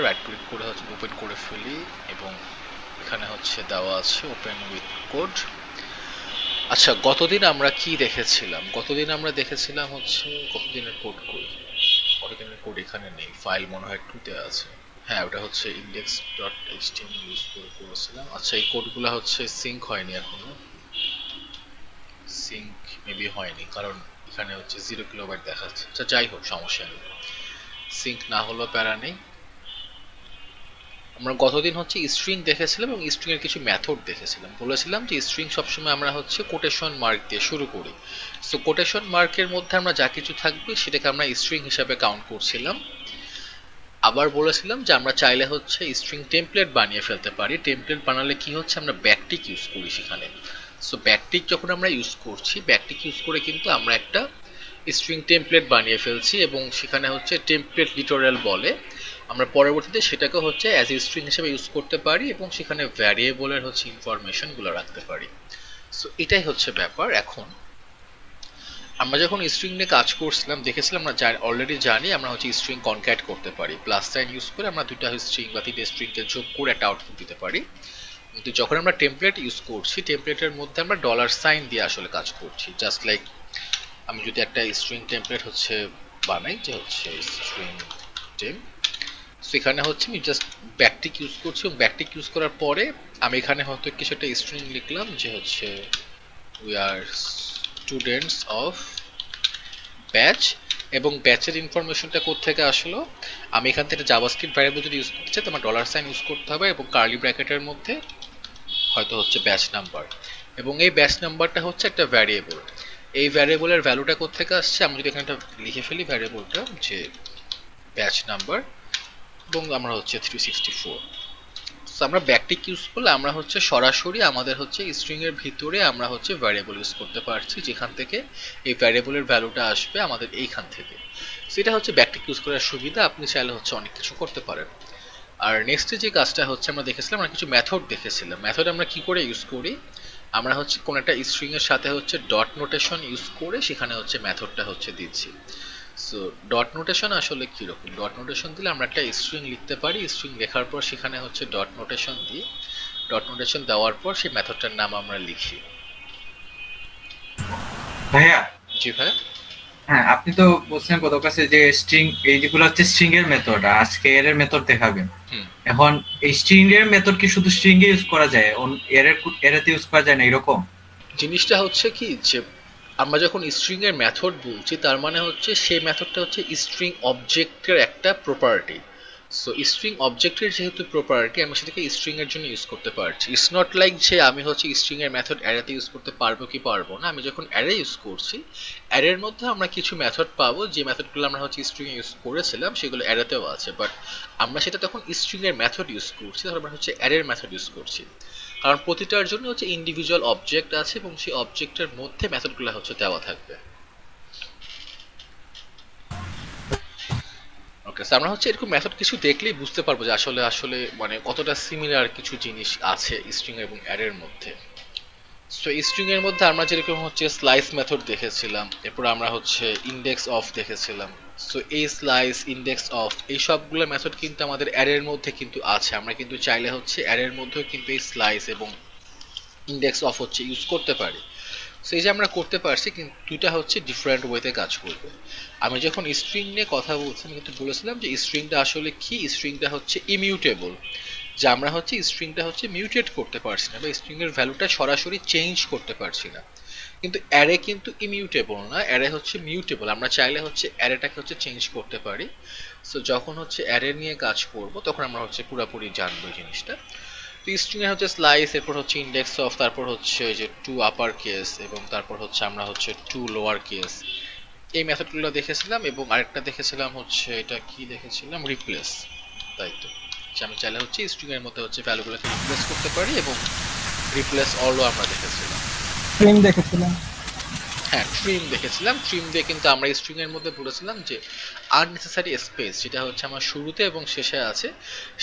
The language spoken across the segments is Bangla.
রাইট ক্লিক করে হচ্ছে ওপেন করে ফেলি এবং এখানে হচ্ছে দেওয়া আছে ওপেন উইথ কোড। আচ্ছা, গতদিন আমরা কি দেখেছিলাম? গতদিন আমরা দেখেছিলাম হচ্ছে গতদিনের কোড কই? গতদিনের কোড এখানে নেই, ফাইল মনে হয় 2 তে আছে। হ্যাঁ, ওটা হচ্ছে index.html ইউজ করে করেছিলাম। আচ্ছা, এই কোডগুলো হচ্ছে সিঙ্ক হয়নি এখনো, সিঙ্ক মেবি হয়নি কারণ এখানে হচ্ছে 0 কিলোবাইট দেখাচ্ছে। আচ্ছা, যাই হোক, সমস্যা নেই, সিঙ্ক না হলেও প্যারা নেই। আমরা গতদিন হচ্ছে স্ট্রিং দেখেছিলাম এবং স্ট্রিং এর কিছু মেথড দেখেছিলাম। বলেছিলাম যে স্ট্রিং সবসময় আমরা হচ্ছে কোটেশন মার্ক দিয়ে শুরু করি। সো কোটেশন মার্কের মধ্যে আমরা যা কিছু থাকবে সেটাকে আমরা স্ট্রিং হিসাবে কাউন্ট করছিলাম। আবার বলেছিলাম যে আমরা চাইলে হচ্ছে স্ট্রিং টেমপ্লেট বানিয়ে ফেলতে পারি। টেমপ্লেট বানালে কি হচ্ছে, আমরা ব্যাকটিক ইউজ করি সেখানে। সো ব্যাকটিক যখন আমরা ইউজ করছি, ব্যাকটিক ইউজ করে কিন্তু আমরা একটা স্ট্রিং টেমপ্লেট বানিয়ে ফেলছি এবং সেখানে হচ্ছে টেমপ্লেট লিটোরাল বলে। আমরা পরবর্তীতে সেটাকে হচ্ছে অ্যাজ এ স্ট্রিং হিসেবে ইউজ করতে পারি এবং সেখানে ভ্যারিয়েবলের হচ্ছে ইনফরমেশনগুলো রাখতে পারি। সো এটাই হচ্ছে ব্যাপার। এখন আমরা যখন স্ট্রিং নিয়ে কাজ করছিলাম দেখেছিলাম, আমরা অলরেডি জানি আমরা হচ্ছে স্ট্রিং কনক্যাট করতে পারি। প্লাস সাইন ইউজ করে আমরা দুইটা স্ট্রিং বা তিনটে স্ট্রিংকে যোগ করে একটা আউটপুট দিতে পারি। কিন্তু যখন আমরা টেমপ্লেট ইউজ করছি, টেমপ্লেটের মধ্যে আমরা ডলার সাইন দিয়ে আসলে কাজ করছি। জাস্ট লাইক আমি যদি একটা স্ট্রিং টেমপ্লেট হচ্ছে বানাই, যে হচ্ছে স্ট্রিং টেম, সেখানে হচ্ছে আমি জাস্ট ব্যাকটিক ইউজ করছি এবং ব্যাকটিক ইউজ করার পরে আমি এখানে হয়তো কিছু একটা স্ট্রিং লিখলাম যে হচ্ছে we are students of batch, এবং ব্যাচের ইনফরমেশনটা কোত্থেকে আসলো, আমি এখান থেকে জাভাস্ক্রিপ্ট ভ্যারিয়েবল যদি ইউজ করতে চাই তো আমার ডলার সাইন ইউজ করতে হবে এবং কার্লি ব্র্যাকেটের মধ্যে হয়তো হচ্ছে ব্যাচ নাম্বার, এবং এই ব্যাচ নাম্বারটা হচ্ছে একটা ভ্যারিয়েবল। এই ভ্যারিয়েবলের ভ্যালুটা কোত্থেকে আসছে, আমি যদি এখানে লিখে ফেলি ভ্যারিয়েবলটা যে ব্যাচ নাম্বার এবং আমরা হচ্ছে 364। আমরা ব্যাকটিক ইউজ করলে আমরা হচ্ছে সরাসরি আমাদের হচ্ছে স্ট্রিং এর ভিতরে আমরা হচ্ছে ভ্যারিয়েবল ইউজ করতে পারছি, যেখান থেকে এই ভ্যারিয়েবলের ভ্যালুটা আসবে আমাদের এইখান থেকে। সেটা হচ্ছে ব্যাকটিক ইউজ করার সুবিধা। আপনি চাইলে হচ্ছে অনেক কিছু করতে পারেন। আর নেক্সটে যে কাজটা হচ্ছে আমরা দেখেছিলাম, আমরা কিছু মেথড দেখেছিলাম। মেথড আমরা কি করে ইউজ করি, আমরা হচ্ছে কোন একটা স্ট্রিং এর সাথে হচ্ছে ডট নোটেশন ইউজ করে সেখানে হচ্ছে মেথডটা হচ্ছে দিচ্ছি। সো ডট নোটেশন আসলে কি রকম, ডট নোটেশন দিলে আমরা একটা স্ট্রিং লিখতে পারি, স্ট্রিং লেখার পর সেখানে হচ্ছে ডট নোটেশন দিই, ডট নোটেশন দেওয়ার পর সেই মেথডটার নাম আমরা লিখি। ভাইয়া, জি ভাই। হ্যাঁ আপনি তো বলছেন গত ক্লাসে যে স্ট্রিং এই যেগুলো হচ্ছে স্ট্রিং এর মেথড, আজকে এর মেথড দেখাবেন। হুম। এখন এই স্ট্রিং এর মেথড কি শুধু স্ট্রিং এ ইউজ করা যায়, এরেতে ইউজ করা যায় না এরকম? জিনিসটা হচ্ছে কি যে আমরা যখন স্ট্রিং এর মেথড বলছি তার মানে হচ্ছে সেই মেথডটা হচ্ছে স্ট্রিং অবজেক্টের একটা প্রপার্টি। সো স্ট্রিং অবজেক্টের যেহেতু প্রপার্টি, আমি সেটাকে স্ট্রিং এর জন্য ইউজ করতে পারছি। ইটস নট লাইক যে আমি হচ্ছে স্ট্রিং এর মেথড অ্যারেতে ইউজ করতে পারবো কি পারবো না। আমি যখন অ্যারে ইউজ করছি, অ্যারের মধ্যে আমরা কিছু মেথড পাবো, যে মেথডগুলো আমরা হচ্ছে স্ট্রিং এ ইউজ করেছিলাম সেগুলো অ্যারেতেও আছে, বাট আমরা সেটা তখন স্ট্রিং এর মেথড ইউজ করছি, তখন আমরা হচ্ছে অ্যারের মেথড ইউজ করছি। কারণ প্রতিটার জন্য হচ্ছে ইন্ডিভিজুয়াল অবজেক্ট আছে এবং সেই অবজেক্টের মধ্যে মেথডগুলো হচ্ছে দেওয়া থাকবে। ওকে, আমরা হচ্ছে এরকম মেথড কিছু দেখলেই বুঝতে পারবো যে আসলে আসলে মানে কতটা সিমিলার কিছু জিনিস আছে স্ট্রিং এবং অ্যারের মধ্যে। সো স্ট্রিং এর মধ্যে আমরা যেরকম হচ্ছে স্লাইস মেথড দেখেছিলাম, এরপর আমরা হচ্ছে ইন্ডেক্স অফ দেখেছিলাম। সো এই স্লাইস, ইন্ডেক্স অফ, এই সবগুলো মেথড কিন্তু আমাদের অ্যারের মধ্যে কিন্তু আছে। আমরা কিন্তু চাইলে হচ্ছে অ্যারের মধ্যেও কিন্তু এই স্লাইস এবং ইন্ডেক্স অফ হচ্ছে ইউজ করতে পারি। সো এই যে আমরা করতে পারছি, কিন্তু দুইটা হচ্ছে ডিফারেন্ট ওয়েতে কাজ করবে। আমি যখন স্ট্রিং নিয়ে কথা বলছি আমি কিন্তু বলেছিলাম যে স্ট্রিংটা আসলে কি, স্ট্রিংটা হচ্ছে ইমিউটেবল, যে আমরা হচ্ছে স্ট্রিংটা হচ্ছে মিউটেট করতে পারছি না বা স্ট্রিং এর ভ্যালুটা সরাসরি চেঞ্জ করতে পারছি না। কিন্তু অ্যারে কিন্তু ইমিউটেবল না, অ্যারে হচ্ছে মিউটেবল। আমরা চাইলে হচ্ছে অ্যারেটাকে হচ্ছে চেঞ্জ করতে পারি। সো যখন হচ্ছে অ্যারে নিয়ে কাজ করব তখন আমরা হচ্ছে পুরোপুরি জানবো এই জিনিসটা। তো স্ট্রিং এ হচ্ছে স্লাইস, এরপর হচ্ছে ইন্ডেক্স অফ, তারপর হচ্ছে যে টু আপার কেস এবং তারপর হচ্ছে আমরা হচ্ছে টু লোয়ার কেস, এই মেথডগুলো দেখেছিলাম। এবং আরেকটা দেখেছিলাম হচ্ছে, এটা কি দেখেছিলাম, রিপ্লেস। তাই তো, যে আমি চাইলে হচ্ছে স্ট্রিং এর মধ্যে হচ্ছে ভ্যালুগুলোকে রিপ্লেস করতে পারি, এবং রিপ্লেস অলও আমরা দেখেছিলাম। ট্রেন দেখেছিলাম। হ্যাঁ, ট্রিম দেখেছিলাম। ট্রিম দিয়ে কিন্তু আমরা স্ট্রিং এর মধ্যে বলেছিলাম যে আননেসেসারি স্পেস যেটা হচ্ছে আমার শুরুতে এবং শেষে আছে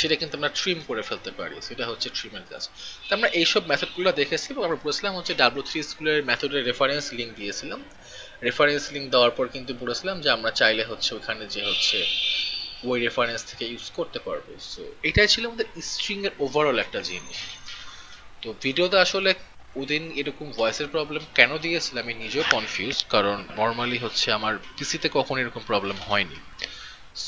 সেটা কিন্তু আমরা ট্রিম করে ফেলতে পারি, সেটা হচ্ছে ট্রিমের কাজ। তো আমরা এইসব মেথডগুলো দেখেছি এবং আমরা বলেছিলাম হচ্ছে W3 স্কুলের মেথডের রেফারেন্স লিঙ্ক দিয়েছিলাম। রেফারেন্স লিঙ্ক দেওয়ার পর কিন্তু বলেছিলাম যে আমরা চাইলে হচ্ছে ওখানে যে হচ্ছে ওই রেফারেন্স থেকে ইউজ করতে পারবো। সো এটাই ছিল আমাদের স্ট্রিং এর ওভারঅল একটা জিনিস। তো ভিডিওতে আসলে ওদিন এরকম ভয়েসের প্রবলেম কেন দিয়েছিল আমি নিজেও কনফিউজ, কারণ নর্মালি হচ্ছে আমার পিসিতে কখনো এরকম প্রবলেম হয়নি।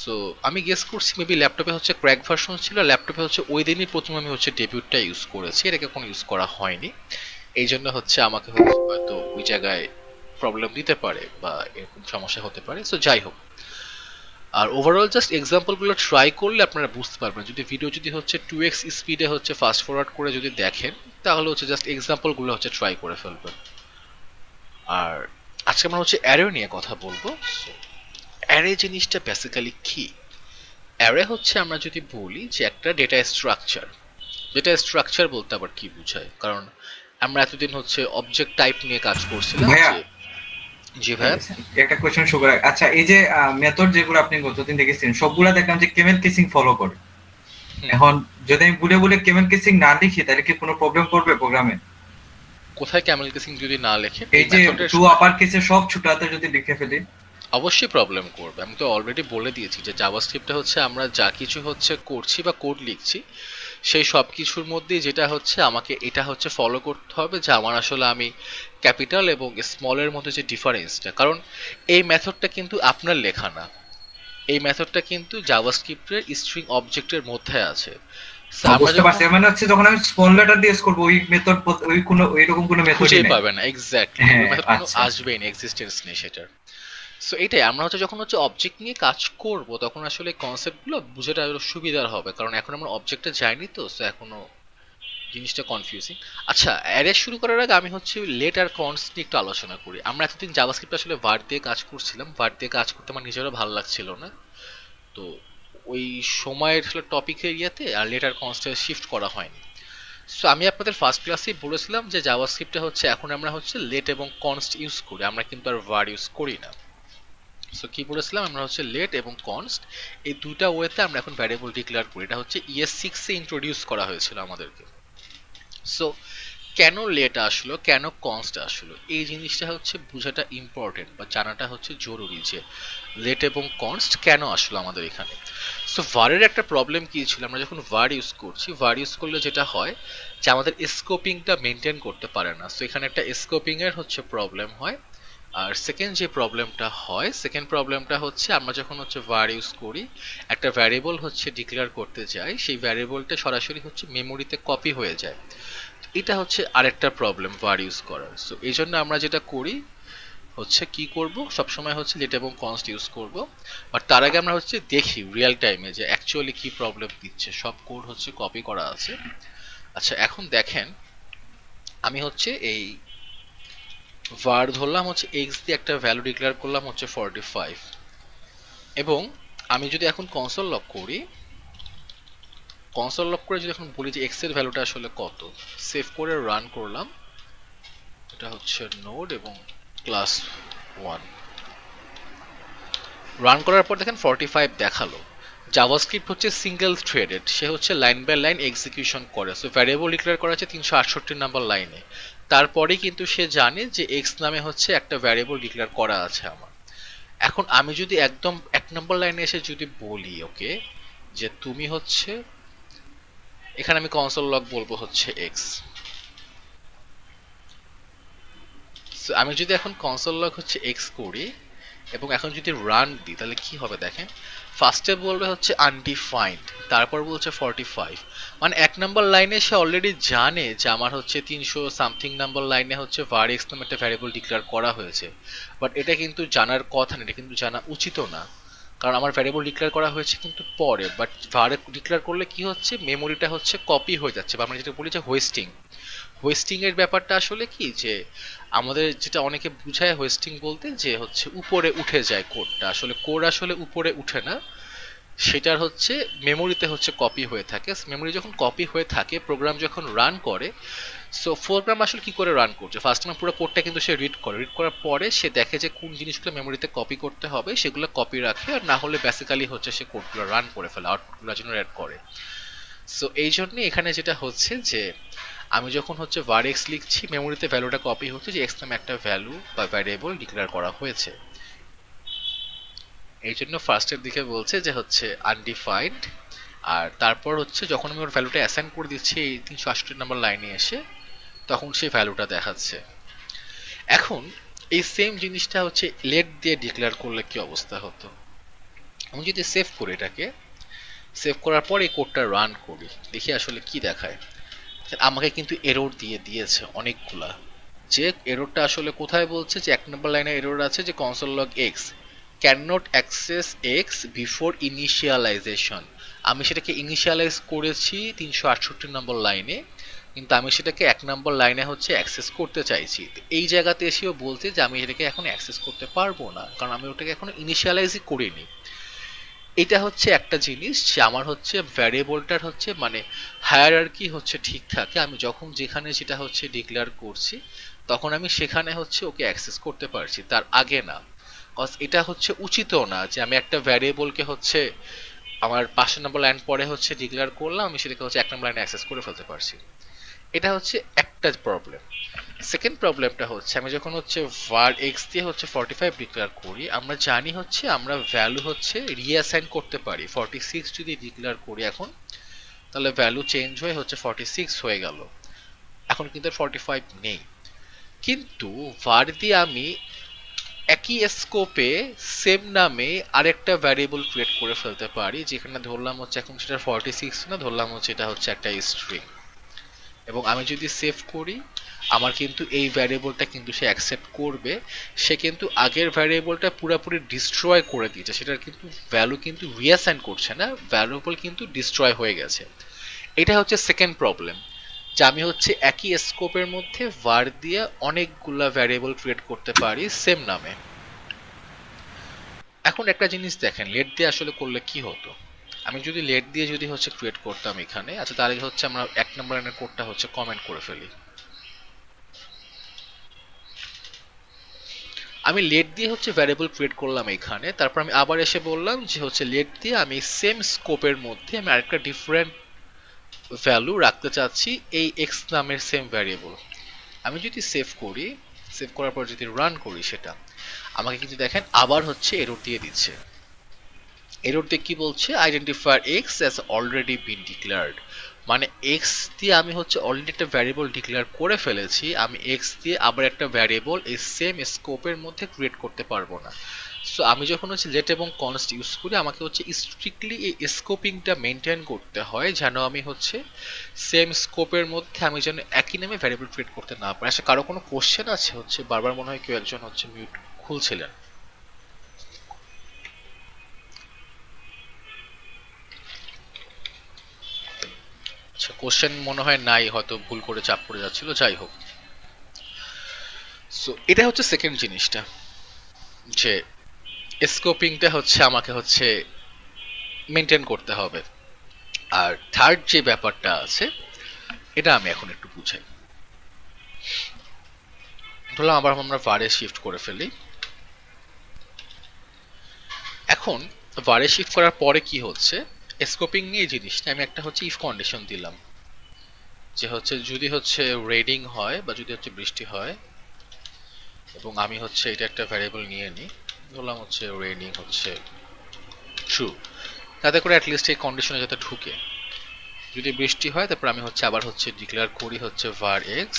সো আমি গেস করছি মেবি ল্যাপটপে হচ্ছে ক্র্যাক ভার্সন ছিল, ল্যাপটপে হচ্ছে ওই দিনই প্রথম আমি হচ্ছে ডেবিউটটা ইউজ করেছি, এটাকে কোনো ইউজ করা হয়নি। এই জন্য হচ্ছে আমাকে হয়তো ওই জায়গায় প্রবলেম দিতে পারে বা এরকম সমস্যা হতে পারে। সো যাই হোক, আর ওভারঅল জাস্ট এক্সাম্পলগুলো ট্রাই করলে আপনারা বুঝতে পারবেন। যদি ভিডিও যদি হচ্ছে 2x স্পিডে হচ্ছে ফাস্ট ফরওয়ার্ড করে যদি দেখেন, তাহলে হচ্ছে জাস্ট এক্সাম্পলগুলো হচ্ছে ট্রাই করে ফেলবেন। আর আজকে আমরা হচ্ছে অ্যারে নিয়ে কথা বলবো। অ্যারে জিনিসটা বেসিক্যালি কি? অ্যারে হচ্ছে আমরা যদি বলি যে একটা ডেটা স্ট্রাকচার। ডেটা স্ট্রাকচার বলতে আবার কি বোঝায়? কারণ আমরা এতদিন হচ্ছে অবজেক্ট টাইপ নিয়ে কাজ করছিলাম ভাইয়া যে। জি ভাইয়া। একটা কোশ্চেন শুরু করার, আচ্ছা এই যে মেথড যেগুলো আপনি গতদিন দেখেছেন সবগুলা দেখলাম যে কেমেল কেসিং ফলো করে। এখন যদি আমি ভুলে ভুলে কেমেল কেসিং না লিখি তাহলে কি কোনো প্রবলেম করবে প্রোগ্রামে? কোথায় ক্যামেল কেসিং যদি না লেখে এই এই যে মেথডের টু আপার কেসে সব ছোট হাতে যদি লিখে ফেলি? অবশ্যই প্রবলেম করবে। আমি তো অলরেডি বলে দিয়েছি যে জাভাস্ক্রিপ্টে হচ্ছে আমরা যা কিছু হচ্ছে করছি বা কোড লিখছি, সেই সব কিছুর মধ্যেই যেটা হচ্ছে আমাকে এটা হচ্ছে ফলো করতে হবে যে আমার আসলে আমি ক্যাপিটাল এবং স্মলের মধ্যে যে ডিফারেন্সটা, কারণ এই মেথডটা কিন্তু আপনার লেখা না, এই মেথডটা কিন্তু জাভাস্ক্রিপ্টের স্ট্রিং অবজেক্টের মধ্যে আছে। So আমরা বুঝতে যখন পারছি, মানে হচ্ছে যখন আমি স্মল লেটার দিয়ে করব ওই মেথড, ওই কোনো ওইরকম কোনো মেথডই খুঁজেই নেই। পাবে না, এক্স্যাক্টলি ওই হ্যাঁ মেথড কোনো আচ্ছা। আসবেই না, এক্সিস্টেন্স নেই সেটার। সো এটাই আমরা হচ্ছে যখন হচ্ছে অবজেক্ট নিয়ে কাজ করব তখন আসলে কনসেপ্টগুলো বুঝাটা আরো সুবিধার হবে, কারণ এখন আমরা অবজেক্টে যাইনি তো, সো এখনো জিনিসটা কনফিউজিং। আচ্ছা, অ্যারে শুরু করার আগে আমি হচ্ছে লেট আর কনস্ট নিয়ে একটু আলোচনা করি। আমরা এতদিন জাভাস্ক্রিপ্ট আসলে var দিয়ে কাজ করছিলাম, var দিয়ে কাজ করতে আমার নিজেরও ভালো লাগছিল না। তো ওই সময়ের আসলে টপিকের ইয়েতে আর লেট আর কনস্টে শিফট করা হয়নি। সো আমি আপনাদের ফার্স্ট ক্লাসেই বলেছিলাম যে জাভাস্ক্রিপ্টে হচ্ছে এখন আমরা হচ্ছে লেট এবং কনস্ট ইউজ করি, আমরা কিন্তু আর var ইউজ করি না। সো কি বলেছিলাম, আমরা হচ্ছে লেট এবং কনস্ট এই দুইটা ওয়েতে আমরা এখন ভ্যারিয়েবল ডিক্লেয়ার করি। এটা হচ্ছে ES6 এ ইন্ট্রোডিউস করা হয়েছিল আমাদেরকে। সো কেন লেট আসলো, কেন কনস্ট আসলো, এই জিনিসটা হচ্ছে বোঝাটা ইম্পর্টেন্ট বা জানাটা হচ্ছে জরুরি যে লেট এবং কনস্ট কেন আসলো আমাদের এখানে। সো ভারের একটা প্রবলেম কি ছিল, আমরা যখন var ইউজ করছি, var ইউজ করলে যেটা হয় যে আমাদের স্কোপিংটা মেনটেন করতে পারে না। সো এখানে একটা স্কোপিং এর হচ্ছে প্রবলেম হয়। আর সেকেন্ড যে প্রবলেমটা হয়, সেকেন্ড প্রবলেমটা হচ্ছে আমরা যখন হচ্ছে var ইউজ করি, একটা ভ্যারিয়েবল হচ্ছে ডিক্লেয়ার করতে যাই, সেই ভ্যারিয়েবলটা সরাসরি হচ্ছে মেমোরিতে কপি হয়ে যায়। এটা হচ্ছে আরেকটা প্রবলেম var ইউজ করার। সো এই জন্য আমরা যেটা করি হচ্ছে কি করব, সবসময় হচ্ছে লেট এবং কনস্ট ইউজ করব। বাট তার আগে আমরা হচ্ছে দেখি রিয়েল টাইমে যে অ্যাকচুয়ালি কি প্রবলেম দিচ্ছে। সব কোড হচ্ছে কপি করা আছে। আচ্ছা এখন দেখেন, আমি হচ্ছে এই var ধরলাম হচ্ছে x দিয়ে একটা ভ্যালু ডিক্লেয়ার করলাম হচ্ছে 45, এবং আমি যদি এখন কনসোল লক করি, কনসোল লক করে যদি এখন বলি যে x এর ভ্যালুটা আসলে কত, সেভ করে রান করলাম, এটা হচ্ছে নোড এবং ক্লাস 1, রান করার পর দেখেন 45 দেখালো। জাভাস্ক্রিপ্ট হচ্ছে সিঙ্গেল থ্রেডেড, সে হচ্ছে লাইন বাই লাইন এক্সিকিউশন করে। সো ভ্যারিয়েবল ডিক্লেয়ার করা আছে 368 নাম্বার লাইনে, তারপরে কিন্তু সে জানে যে এক্স নামে হচ্ছে একটা ভ্যারিয়েবল ডিক্লেয়ার করা আছে আমার। এখন আমি যদি একদম 1 নম্বর লাইনে এসে যদি বলি ওকে যে তুমি হচ্ছে, এখানে আমি কনসোল লগ বলবো হচ্ছে এক্স। আমি যদি এখন কনসোল লগ হচ্ছে এক্স করি এবং এখন যদি রান দিই তাহলে কি হবে দেখেন, ফার্স্টে বলবে হচ্ছে আনডিফাইন্ড, তারপর বলছে 45। মানে 1 নম্বর লাইনে সে অলরেডি জানে যে আমার হচ্ছে 300 সামথিং নাম্বার লাইনে হচ্ছে var x নামে একটা ভ্যারিয়েবল ডিক্লেয়ার করা হয়েছে। বাট এটা কিন্তু জানার কথা না, এটা কিন্তু জানা উচিত না, কারণ আমার ভ্যারিয়েবল ডিক্লেয়ার করা হয়েছে কিন্তু পরে। বাট var ডিক্লেয়ার করলে কি হচ্ছে, মেমোরিটা হচ্ছে কপি হয়ে যাচ্ছে, বা আমরা যেটা বলি যে হোয়েস্টিং। হোয়েস্টিং এর ব্যাপারটা আসলে কি যে আমাদের যেটা অনেকে বুঝায় হোয়েস্টিং বলতে যে হচ্ছে উপরে উঠে যায় কোডটা, আসলে কোড আসলে উপরে উঠে না, সেটার হচ্ছে মেমোরিতে হচ্ছে কপি হয়ে থাকে। মেমোরি যখন কপি হয়ে থাকে, প্রোগ্রাম যখন রান করে, সো প্রোগ্রাম আসলে কি করে রান করছে, ফার্স্ট টাইম পুরো কোডটা কিন্তু সে রিড করে, রিড করার পরে সে দেখে যে কোন জিনিসগুলো মেমোরিতে কপি করতে হবে সেগুলো কপি রাখে, আর না হলে বেসিক্যালি হচ্ছে সে কোডগুলো রান করে ফেলে, আউটপুটগুলো জেনারেট করে। সো এই জন্যই এখানে যেটা হচ্ছে যে আমি যখন হচ্ছে var x লিখছি, মেমোরিতে ভ্যালুটা কপি হচ্ছে যে x নামে একটা ভ্যালু বা ভ্যারিয়েবল ডিক্লেয়ার করা হয়েছে। এই জন্য ফার্স্টের দিকে বলছে যে হচ্ছে আনডিফাইন্ড, আর তারপর হচ্ছে যখন আমি ওর ভ্যালুটা অ্যাসাইন করে দিচ্ছি এই 368 নম্বর লাইনে এসে, তখন সেই ভ্যালুটা দেখাচ্ছে। এখন এই সেম জিনিসটা হচ্ছে লেট দিয়ে ডিক্লেয়ার করলে কি অবস্থা হতো। আমি যদি সেভ করি, এটাকে সেভ করার পর এই কোডটা রান করি, দেখি আসলে কি দেখায়। আমাকে কিন্তু এরর দিয়ে দিয়েছে অনেকগুলা। যে এররটা আসলে কোথায় বলছে, যে 1 নম্বর লাইনে এরর আছে যে console log x cannot access x before initialization। আমি সেটাকে ইনিশিয়ালাইজ করেছি 368 নম্বর লাইনে, কিন্তু আমি সেটাকে 1 নম্বর লাইনে হচ্ছে অ্যাক্সেস করতে চাইছি। তো এই জায়গাতে এসেও বলছে যে আমি এটাকে এখন অ্যাক্সেস করতে পারবো না, কারণ আমি ওটাকে এখনো ইনিশিয়ালাইজই করিনি। এটা হচ্ছে একটা জিনিস যে আমার হচ্ছে ভ্যারিয়েবলটার হচ্ছে মানে হায়ারার্কি হচ্ছে ঠিক থাকে, আমি যখন যেখানে যেটা হচ্ছে ডিক্লেয়ার করছি তখন আমি সেখানে হচ্ছে ওকে অ্যাক্সেস করতে পারছি, তার আগে না। কজ এটা হচ্ছে উচিতও না যে আমি একটা ভ্যারিয়েবলকে হচ্ছে আমার 5 নম্বর লাইন পরে হচ্ছে ডিক্লেয়ার করলাম, আমি সেটাকে হচ্ছে 1 নম্বর লাইনে অ্যাক্সেস করে ফেলতে পারছি। এটা হচ্ছে একটা প্রবলেম। সেকেন্ড প্রবলেমটা হচ্ছে আমি যখন হচ্ছে var x দিয়ে হচ্ছে 45 ডিক্লেয়ার করি, আমরা জানি হচ্ছে আমরা ভ্যালু হচ্ছে রিঅ্যাসাইন করতে পারি। 46 যদি ডিক্লেয়ার করি এখন, তাহলে ভ্যালু চেঞ্জ হয়ে হচ্ছে 46 হয়ে গেল, এখন কিন্তু 45 নেই। কিন্তু var দিয়ে আমি একই স্কোপে সেম নামে আরেকটা ভ্যারিয়েবল ক্রিয়েট করে ফেলতে পারি, যেখানে ধরলাম হচ্ছে এখন সেটা 46 না, ধরলাম হচ্ছে এটা হচ্ছে একটা স্ট্রিং। এবং আমি যদি সেভ করি, আমার কিন্তু এই ভ্যারিয়েবলটা কিন্তু সে অ্যাকসেপ্ট করবে। সে কিন্তু আগের ভ্যারিয়েবলটা পুরোপুরি ডিস্ট্রয় করে দিয়েছে, সেটার কিন্তু ভ্যালু কিন্তু রিঅ্যাসাইন করছে না, ভ্যালুয়েবল কিন্তু ডিস্ট্রয় হয়ে গেছে। এটা হচ্ছে সেকেন্ড প্রবলেম, যে আমি হচ্ছে একই স্কোপের মধ্যে var দিয়ে অনেকগুলা ভ্যারিয়েবল ক্রিয়েট করতে পারি সেম নামে। এখন একটা জিনিস দেখেন, লেট দিয়ে আসলে করলে কি হতো। আমি যদি লেট দিয়ে যদি হচ্ছে ক্রিয়েট করতাম এখানে, আচ্ছা তাহলে হচ্ছে আমরা 1 নম্বর লাইনের কোডটা হচ্ছে কমেন্ট করে ফেলি। আমি লেট দিয়ে হচ্ছে ভ্যারিয়েবল ক্রিয়েট করলাম এখানে, তারপর আমি আবার এসে বললাম যে হচ্ছে লেট দিয়ে আমি সেম স্কোপের মধ্যে আমি আরেকটা ডিফারেন্ট ভ্যালু রাখতে চাচ্ছি এই এক্স নামের সেম ভ্যারিয়েবল। আমি যদি সেভ করি, সেভ করার পর যদি রান করি সেটা, আমাকে কিন্তু দেখেন আবার হচ্ছে এরর দিয়ে দিচ্ছে। এরর দিয়ে কি বলছে, identifier x has already been declared. মানে এক্স দিয়ে আমি হচ্ছে অলরেডি একটা ভ্যারিয়েবল ডিক্লেয়ার করে ফেলেছি, আমি এক্স দিয়ে আবার একটা ভ্যারিয়েবল এই সেম স্কোপের মধ্যে ক্রিয়েট করতে পারবো না। সো আমি যখন হচ্ছে লেট এবং কনস্ট ইউজ করি, আমাকে হচ্ছে স্ট্রিক্টলি এই স্কোপিংটা মেনটেন করতে হয়, যেন আমি হচ্ছে সেম স্কোপের মধ্যে আমি যেন একই নামে ভ্যারিয়েবল ক্রিয়েট করতে না পারি। আচ্ছা, কারো কোনো কোশ্চেন আছে? হচ্ছে বারবার মনে হয় কেউ একজন হচ্ছে মিউট খুলছিলেন। আচ্ছা, কোশ্চেন মনে হয় নাই, হয়তো ভুল করে চাপ পড়ে যাচ্ছিল, যাই হোক। সো এটা হচ্ছে সেকেন্ড জিনিসটা, যে স্কোপিংটা হচ্ছে আমাকে হচ্ছে মেনটেন করতে হবে। আর থার্ড যে ব্যাপারটা আছে, এটা আমি এখন একটু বুঝাই। ধরলাম আবার আমরা ভারে শিফট করে ফেলি। এখন ভারে শিফট করার পরে কি হচ্ছে, স্কোপিং নিয়ে জিনিসটা আমি একটা হচ্ছে ইফ কন্ডিশন দিলাম, যে হচ্ছে যদি হচ্ছে রেইনিং হয় বা যদি হচ্ছে বৃষ্টি হয়, এবং আমি হচ্ছে এটা একটা ভ্যারিয়েবল নিয়ে নিই, ধরলাম হচ্ছে রেইনিং হচ্ছে ট্রু, তাতে করে অ্যাটলিস্ট এই কন্ডিশনে যাতে ঢুকে। যদি বৃষ্টি হয়, তারপর আমি হচ্ছে আবার হচ্ছে ডিক্লেয়ার করি হচ্ছে var x,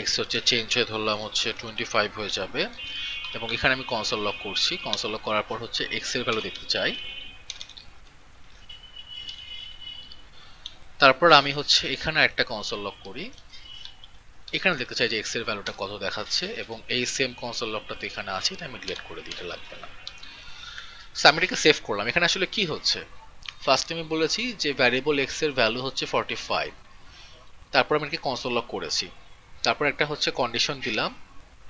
x হচ্ছে চেঞ্জ হয়ে ধরলাম হচ্ছে 25 হয়ে যাবে, এবং এখানে আমি কনসোল লক করছি। কনসোল লক করার পর হচ্ছে x এর ভ্যালু দেখতে চাই, তারপর আমি হচ্ছে এখানে একটা কনসোল লক করি, এখানে দেখতে চাই যে x এর ভ্যালুটা কত দেখাচ্ছে, এবং এই সেম কনসোল লকটা তো এখানে আছে, এটা আমি ডিলিট করে দিতে লাগবে না। সো আমি এটাকে সেভ করলাম। এখানে আসলে কি হচ্ছে, ফার্স্ট আমি বলেছি যে ভ্যারিয়েবল x এর ভ্যালু হচ্ছে 45, তারপর আমি এটাকে কনসোল লক করেছি, তারপর একটা হচ্ছে কন্ডিশন দিলাম।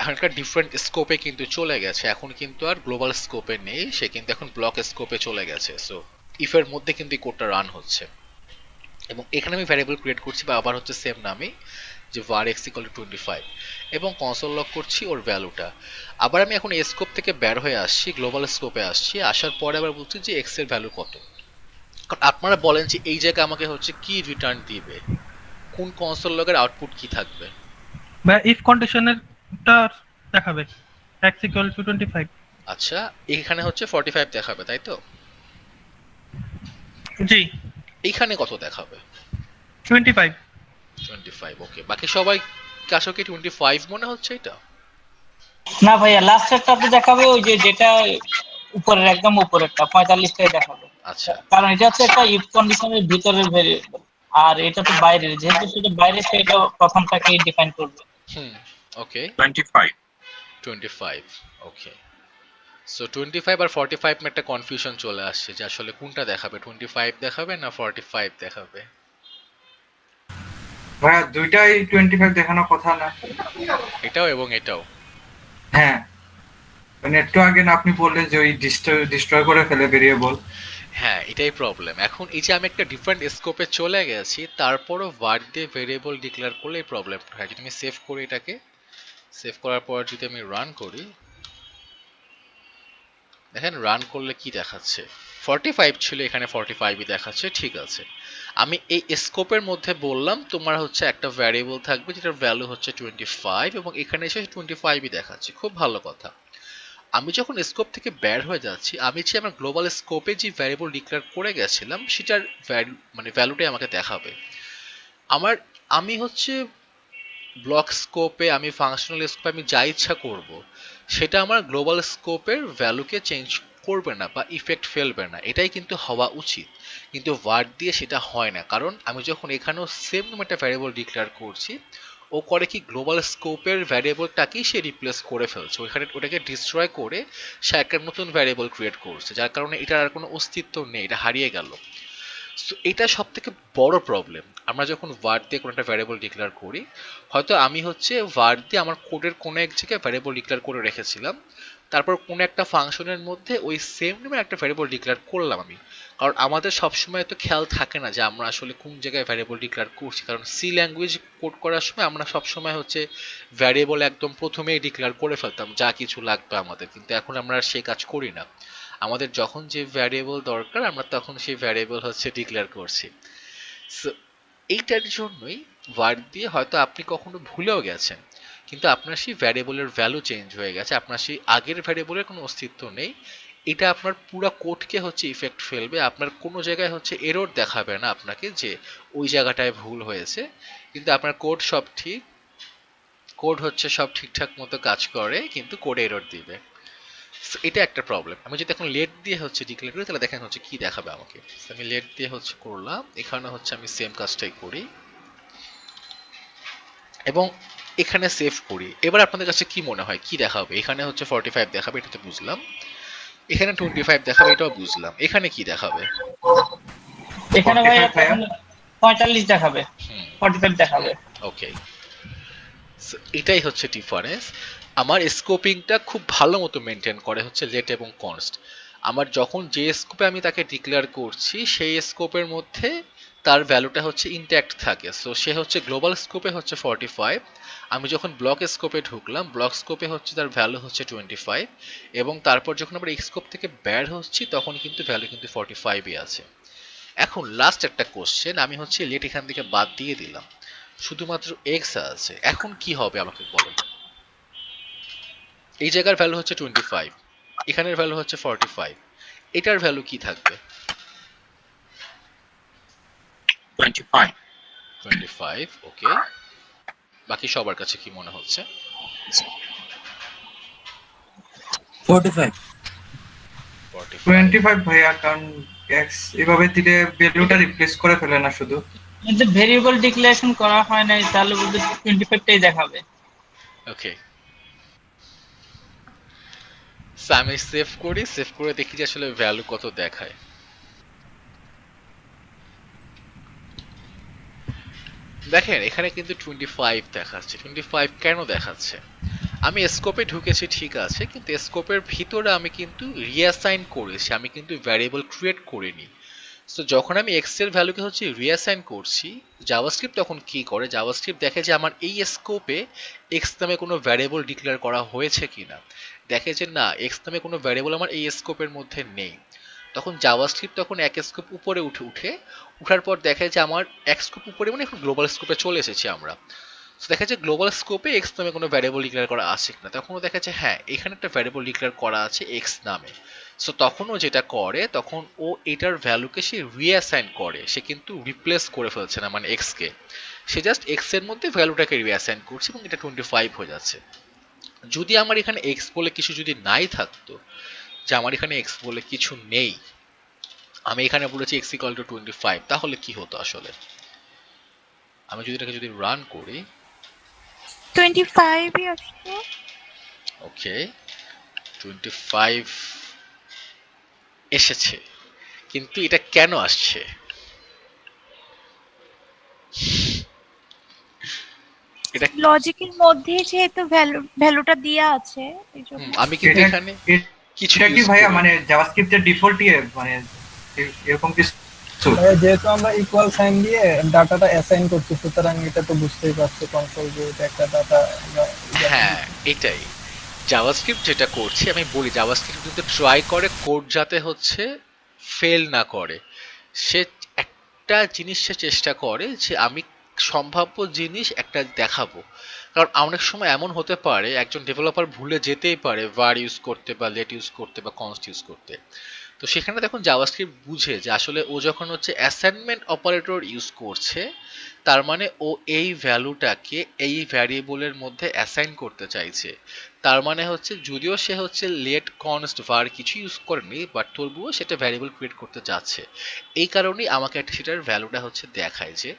এখন একটা ডিফারেন্ট স্কোপে কিন্তু চলে গেছে, এখন কিন্তু আর গ্লোবাল স্কোপে নেই, সে কিন্তু এখন ব্লক স্কোপে চলে গেছে। সো ইফ এর মধ্যে কিন্তু এই কোডটা রান হচ্ছে, এবং এখানে আমি ভ্যারিয়েবল ক্রিয়েট করছি বা আবার হচ্ছে সেম নামে, যে var x = 25, এবং কনসোল লক করছি ওর ভ্যালুটা। আবার আমি এখন এই স্কোপ থেকে বের হয়ে আসছি, গ্লোবাল স্কোপে আসছি, আসার পরে আবার বলছি যে x এর ভ্যালু কত। কারণ আপনারা বলেন যে এই জায়গায় আমাকে হচ্ছে কি রিটার্ন দিবে, কোন কনসোল লগের আউটপুট কি থাকবে? বা ইফ কন্ডিশনেরটা দেখাবে x = 25। আচ্ছা, এখানে হচ্ছে 45 দেখাবে তাই তো? জি, এইখানে কত দেখাবে? 25। 25, ওকে। বাকি সবাই কাছে কি 25 মনে হচ্ছে এটা? না ভাইয়া, লাস্টেরটাতে দেখাবে ওই যে যেটা উপরের একদম উপরেরটা 45টাই দেখাবে। আচ্ছা। কারণ এটা হচ্ছে একটা ইফ কন্ডিশনের ভিতরের ভেরিয়েবল, আর এটা তো বাইরের, যেহেতু সেটা বাইরে সেটা প্রথমটাকেই ডিফাইন করবে। হুম, ওকে। 25 25, ওকে। সো 25 আর 45 মে একটা কনফিউশন চলে আসছে যে আসলে কোনটা দেখাবে, 25 দেখাবে না 45 দেখাবে। ভাইয়া দুইটাই 25 দেখানোর কথা না? এটাও এবং এটাও। হ্যাঁ, মানে একটু আগে না আপনি বললেন যে ওই ডিস্ট্রয় করে ফেলে ভেরিয়েবল। হ্যাঁ, এটাই প্রবলেম। এখন এই যে আমি একটা ডিফারেন্ট স্কোপে চলে গেছি, তারপরও var দিয়ে ভেরিয়েবল ডিক্লেয়ার করলে এই প্রবলেমটা হয়। যদি আমি সেভ করি এটাকে, সেভ করার পর যদি আমি রান করি, দেখেন রান করলে কি দেখাচ্ছে, 45 ছিল এখানে 45ই দেখাচ্ছে, ঠিক আছে। আমি এই স্কোপের মধ্যে বললাম তোমার হচ্ছে একটা ভ্যারিয়েবল থাকবে যেটার ভ্যালু হচ্ছে 25 এবং এখানে এসে 25ই দেখাচ্ছে, খুব ভালো কথা। আমি যখন স্কোপ থেকে বের হয়ে যাচ্ছি, আমি যে আমার গ্লোবাল স্কোপে যে ভ্যারিয়েবল ডিক্লেয়ার করে গেছিলাম সেটার ভ্যালুটাই আমাকে দেখাবে। আমার আমি হচ্ছে ব্লক স্কোপে, আমি ফাংশনাল স্কোপে আমি যা ইচ্ছা করব, সেটা আমার গ্লোবাল স্কোপের ভ্যালুকে চেঞ্জ করবে না বা ইফেক্ট ফেলবে না, এটাই কিন্তু হওয়া উচিত। কিন্তু var দিয়ে সেটা হয় না, কারণ আমি যখন এখানেও সেম একটা ভ্যারিয়েবল ডিক্লেয়ার করছি, ও করে কি গ্লোবাল স্কোপের ভ্যারিয়েবলটাকেই সে রিপ্লেস করে ফেলছে, ওইখানে ওটাকে ডিস্ট্রয় করে সে একটা নতুন ভ্যারিয়েবল ক্রিয়েট করছে, যার কারণে এটার আর কোনো অস্তিত্ব নেই, এটা হারিয়ে গেল। সো এটা সব থেকে বড় প্রবলেম। আমরা যখন var দিয়ে কোনো একটা ভ্যারিয়েবল ডিক্লেয়ার করি, হয়তো আমি হচ্ছে var দিয়ে আমার কোডের কোনো এক জায়গায় ভ্যারিয়েবল ডিক্লেয়ার করে রেখেছিলাম, তারপর কোনো একটা ফাংশনের মধ্যে ওই সেম নেমে একটা ভ্যারিয়েবল ডিক্লেয়ার করলাম আমি। কারণ আমাদের সবসময় তো খেয়াল থাকে না যে আমরা আসলে কোন জায়গায় ভ্যারিয়েবল ডিক্লেয়ার করছি, কারণ সি ল্যাঙ্গুয়েজ কোড করার সময় আমরা সবসময় হচ্ছে ভ্যারিয়েবল একদম প্রথমেই ডিক্লেয়ার করে ফেলতাম যা কিছু লাগবে আমাদের, কিন্তু এখন আমরা আর সেই কাজ করি না। আমাদের যখন যে ভ্যারিয়েবল দরকার আমরা তখন সেই ভ্যারিয়েবল হচ্ছে ডিক্লেয়ার করছি। সো এইটার জন্যই var দিয়ে হয়তো আপনি কখনো ভুলেও গেছেন, কিন্তু আপনার সেই ভ্যারিয়েবলের ভ্যালু চেঞ্জ হয়ে গেছে, আপনার সেই আগের ভ্যারিয়েবলের কোনো অস্তিত্ব নেই। এটা আপনার পুরো কোডকে হচ্ছে ইফেক্ট ফেলবে, আপনার কোনো জায়গায় হচ্ছে এরর দেখাবে না আপনাকে যে ওই জায়গাটায় ভুল হয়েছে, কিন্তু আপনার কোড সব ঠিক, কোড হচ্ছে সব ঠিকঠাক মতো কাজ করে, কিন্তু কোডে এরর দিবে। So, এটা একটা প্রবলেম। আমি যদি এখন লেট দিয়ে হচ্ছে ডিক্লেয়ার করি, তাহলে দেখেন হচ্ছে কি দেখাবে আমাকে। So, আমি লেট দিয়ে হচ্ছে করলাম, এখানে হচ্ছে আমি সেম কাজটাই করি এবং এখানে সেভ করি। এবার আপনাদের কাছে কি মনে হয় কি দেখাবে? এখানে হচ্ছে 45 দেখাবে, এটা তো বুঝলাম। এখানে 25 দেখাবে, এটাও বুঝলাম। এখানে কি দেখাবে? এখানে ভাইয়া 45 ভাইয়া? 45 দেখাবে, হুম, 45 দেখাবে। ওকে। এটাই হচ্ছে ডিফারেন্স। আমার স্কোপিংটা খুব ভালো মতো মেনটেন করে হচ্ছে লেট এবং কনস্ট। আমার যখন যে স্কোপে আমি তাকে ডিক্লেয়ার করছি সেই স্কোপের মধ্যে তার ভ্যালুটা হচ্ছে ইনট্যাক্ট থাকে। সো সে হচ্ছে গ্লোবাল স্কোপে হচ্ছে 45, আমি যখন ব্লক স্কোপে ঢুকলাম ব্লক স্কোপে হচ্ছে তার ভ্যালু হচ্ছে 25, এবং তারপর যখন আমরা এই স্কোপ থেকে বের হচ্ছি তখন কিন্তু ভ্যালু কিন্তু 45ই আছে। এখন লাস্ট একটা কোশ্চেন, আমি হচ্ছে লেট এখান থেকে বাদ দিয়ে দিলাম, শুধুমাত্র এক্স আছে, এখন কি হবে আমাকে বলেন। এই জায়গার ভ্যালু হচ্ছে 25, এখানের ভ্যালু হচ্ছে 45, এটার ভ্যালু কি থাকবে? 25 25, ওকে। বাকি সবার কাছে কি মনে হচ্ছে? 45 45, 25 ভাইয়া, কারণ এক্স এভাবে দিলে ভ্যালুটা রিপ্লেস করে ফেলে না শুধু। যদি ভেরিয়েবল ডিক্লারেশন করা হয় নাই তাহলে বলতে 25টাই দেখাবে। ওকে। আমি সেভ করি, সেভ করে দেখি যে আসলে ভ্যালু কত দেখায়। দেখেন এখানে কিন্তু 25 দেখাচ্ছে। 25 কেন দেখাচ্ছে? আমি স্কোপে ঢুকেছি ঠিক আছে, কিন্তু স্কোপের ভিতরে আমি কিন্তু রিঅ্যাসাইন করেছি, আমি কিন্তু ভ্যারিয়েবল ক্রিয়েট করিনি। সো যখন আমি এক্স এর ভ্যালুকে হচ্ছে রিঅ্যাসাইন করছি, জাভাস্ক্রিপ্ট তখন কি করে, জাভাস্ক্রিপ্ট দেখে যে আমার এই স্কোপে এক্স নামে কোনো ভ্যারিয়েবল ডিক্লেয়ার করা হয়েছে কিনা, দেখে যে না এক্স নামে কোনো ভ্যারিয়েবল আমার এই স্কোপের মধ্যে নেই, তখন জাভাস্ক্রিপ্ট তখন এক স্কোপ উপরে উঠার পর দেখে যে আমার এক স্কোপ উপরে মানে এখন গ্লোবাল স্কোপে চলে এসেছি আমরা। So দেখা যাচ্ছে গ্লোবাল স্কোপে এক্স নামে কোনো ভ্যারিয়েবল ডিক্লেয়ার করা আছে কিনা, তখনও দেখা যাচ্ছে হ্যাঁ এখানে একটা ভ্যারিয়েবল ডিক্লেয়ার করা আছে এক্স নামে। সো তখনও যেটা করে, তখন ও এটার ভ্যালুকে সে রিঅ্যাসাইন করে, সে কিন্তু রিপ্লেস করে ফেলছে না মানে এক্সকে, সে জাস্ট এক্স এর মধ্যে ভ্যালুটাকে রিঅ্যাসাইন করছে এবং এটা 25 হয়ে যাচ্ছে। যদি আমার এখানে এক্স বলে কিছু যদি নাই থাকতো, যে আমার এখানে এক্স বলে কিছু নেই, আমি এখানে বলেছি এক্স ইকুয়াল টু 25, তাহলে কি হতো আসলে? আমি যদি এটাকে যদি রান করি, 25 আসতো। ওকে 25 এসেছে, কিন্তু এটা কেন আসছে? এটা লজিকের মধ্যে যেহেতু ভ্যালুটা দেয়া আছে এই জন্য। আমি কিন্তু এটা এখানে কিছু এটা কি use ভাইয়া করি। মানে জাভাস্ক্রিপ্টের ডিফল্টই মানে এরকম কিছু? ভাইয়া, যেহেতু আমরা ইকুয়াল সাইন দিয়ে ডাটাটা অ্যাসাইন করছি, সুতরাং এটা তো বুঝতেই পারছি কনসোল যে এটা একটা ডাটা আমরা হ্যাঁ এটাই জাভাস্ক্রিপ্ট যেটা করছে, আমি বলি জাভাস্ক্রিপ্ট কিন্তু ট্রাই করে কোড যাতে হচ্ছে ফেল না করে। সে একটা জিনিস সে চেষ্টা করে যে আমি সম্ভাব্য জিনিস একটা দেখাবো, কারণ অনেক সময় এমন হতে পারে একজন ডেভেলপার ভুলে যেতেই পারে var ইউজ করতে বা let ইউজ করতে বা const ইউজ করতে। তো সেখানে দেখুন জাভাস্ক্রিপ্ট বুঝে যে আসলে ও যখন হচ্ছে অ্যাসাইনমেন্ট অপারেটর ইউজ করছে, তার মানে ও এই ভ্যালুটাকে এই ভ্যারিয়েবলের মধ্যে অ্যাসাইন করতে চাইছে। তার মানে হচ্ছে যদিও সে হচ্ছে লেট কনস্ট var কিছু ইউজ করেনি, বাট তবুও সেটা ভ্যারিয়েবল ক্রিয়েট করতে যাচ্ছে। এই কারণেই আমাকে একটা সেটার ভ্যালুটা হচ্ছে দেখায় যে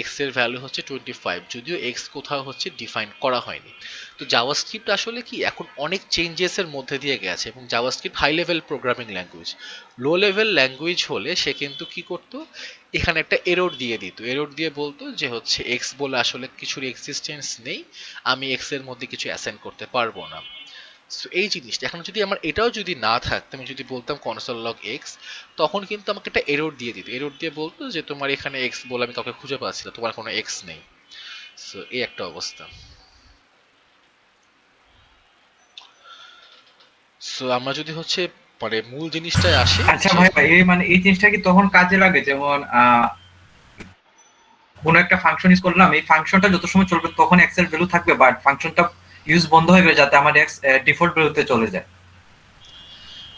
এক্স এর ভ্যালু হচ্ছে 25, যদিও এক্স কোথাও হচ্ছে ডিফাইন করা হয়নি। তো জাভাস্ক্রিপ্ট আসলে কি এখন অনেক চেঞ্জেস এর মধ্যে দিয়ে গেছে, এবং JavaScript high level programming language. Low level language হলে সে কিন্তু কি করতো, এখানে একটা এরর দিয়ে দিত, এরর দিয়ে বলতো যে হচ্ছে এক্স বলে আসলে কিছুর এক্সিস্টেন্স নেই, আমি এক্স এর মধ্যে কিছু অ্যাসাইন করতে পারবো না। সো এই জিনিসটা এখন যদি আমার এটাও যদি না থাকতো, আমি যদি বলতাম কনসোল লগ এক্স, তখন কিন্তু আমাকে একটা এরর দিয়ে দিত, এরর দিয়ে বলতো যে তোমার এখানে এক্স বলে আমি কাউকে খুঁজে পাচ্ছি না, তোমার কোনো এক্স নেই। সো এই একটা অবস্থা। সো আমরা যদি হচ্ছে মানে মূল জিনিসটায় আসি, আচ্ছা ভাইয়া, এই মানে এই জিনিসটা কি তখন কাজে লাগে? যেমন কোনো একটা ফাংশন ইউজ করলাম, এই ফাংশনটা যত সময় চলবে তখন এক্স এর ভ্যালু থাকবে, বাট ফাংশনটা ইউজ বন্ধ হয়ে গেলে যাতে আমার এক্স ডিফল্ট ভ্যালুতে চলে যায়।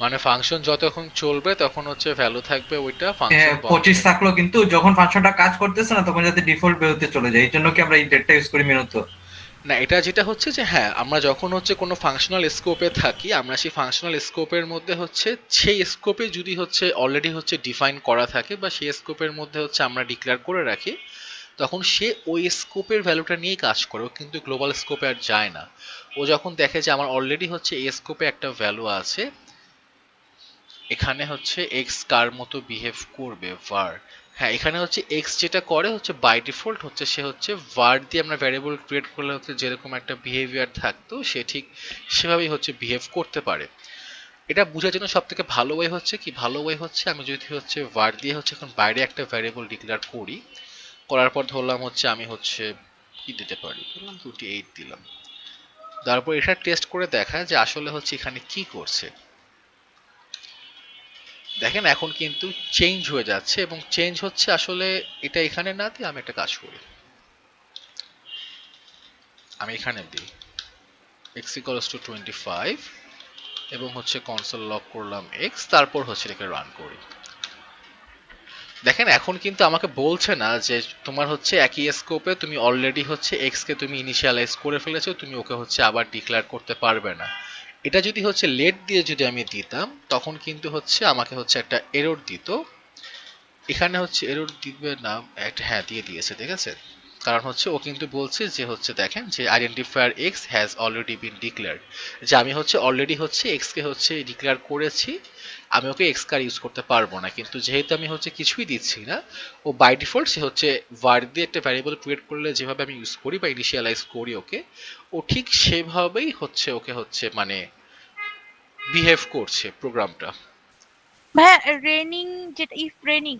মানে ফাংশন যতক্ষণ চলবে তখন হচ্ছে ভ্যালু থাকবে ওইটা, ফাংশন 25 থাকলো, কিন্তু যখন ফাংশনটা কাজ করতেছে না তখন যাতে ডিফল্ট ভ্যালুতে চলে যায়, এই জন্য কি আমরা এই ডেটটা ইউজ করি মেনুতে? না, এটা যেটা হচ্ছে যে হ্যাঁ আমরা যখন হচ্ছে কোনো ফাংশনাল স্কোপে থাকি, আমরা সেই ফাংশনাল স্কোপের মধ্যে হচ্ছে সেই স্কোপে যদি হচ্ছে অলরেডি হচ্ছে ডিফাইন করা থাকে বা সেই স্কোপের মধ্যে হচ্ছে আমরা ডিক্লেয়ার করে রাখি, তখন সে ওই স্কোপের ভ্যালুটা নিয়েই কাজ করে, ও কিন্তু গ্লোবাল স্কোপে আর যায় না। ও যখন দেখে যে আমার অলরেডি হচ্ছে এই স্কোপে একটা ভ্যালু আছে, এখানে হচ্ছে এক্স কার মতো বিহেভ করবে var, হ্যাঁ এখানে হচ্ছে এক্স যেটা করে হচ্ছে বাই ডিফল্ট হচ্ছে সে হচ্ছে var দিয়ে আমরা ভ্যারিয়েবল ক্রিয়েট করলে হচ্ছে যেরকম একটা বিহেভিয়ার থাকতো সে ঠিক সেভাবেই হচ্ছে বিহেভ করতে পারে। এটা বোঝার জন্য সব থেকে ভালো ওয়ে হচ্ছে কি, ভালো ওয়ে হচ্ছে আমি যদি হচ্ছে var দিয়ে হচ্ছে এখন বাইরে একটা ভ্যারিয়েবল ডিক্লেয়ার করি, করার পর ধরলাম হচ্ছে আমি হচ্ছে কি দিতে পারি, ধরলাম 28 দিলাম, তারপর এটা টেস্ট করে দেখা যে আসলে হচ্ছে এখানে কি করছে। দেখেন এখন কিন্তু চেঞ্জ হয়ে যাচ্ছে, এবং চেঞ্জ হচ্ছে আসলে এটা এখানে না দিয়ে আমি একটা কাজ করি, আমি এখানে দিই x equals to 25 এবং হচ্ছে কনসোল লগ করলাম x, তারপর হচ্ছে এটাকে রান করি। দেখেন এখন কিন্তু আমাকে বলছে না যে তোমার হচ্ছে একই স্কোপে তুমি অলরেডি হচ্ছে x কে তুমি ইনিশিয়ালাইজ করে ফেলেছো, তুমি ওকে হচ্ছে আবার ডিক্লেয়ার করতে পারবে না। এটা যদি হচ্ছে লেট দিয়ে যদি আমি দিতাম তখন কিন্তু হচ্ছে আমাকে হচ্ছে একটা এরর দিত, এখানে হচ্ছে এরর দিবে না একটা, হ্যাঁ দিয়ে দিয়েছে, ঠিক আছে, কারণ হচ্ছে ও কিন্তু বলছে যে হচ্ছে দেখেন যে identifier x has already been declared, যে আমি হচ্ছে অলরেডি হচ্ছে এক্স কে হচ্ছে ডিক্লেয়ার করেছি, আমি ওকে এক্স কার ইউজ করতে পারবো না, কিন্তু যেহেতু আমি হচ্ছে কিছুই দিচ্ছি না, ও বাই ডিফল্ট সে হচ্ছে var দিয়ে একটা ভ্যারিয়েবল ক্রিয়েট করলে যেভাবে আমি ইউজ করি বা ইনিশিয়ালাইজ করি ওকে, ও ঠিক সেভাবেই হচ্ছে ওকে হচ্ছে মানে বিহেভ করছে প্রোগ্রামটা। ভাইয়া রেনিং, যেটা ইফ রেনিং,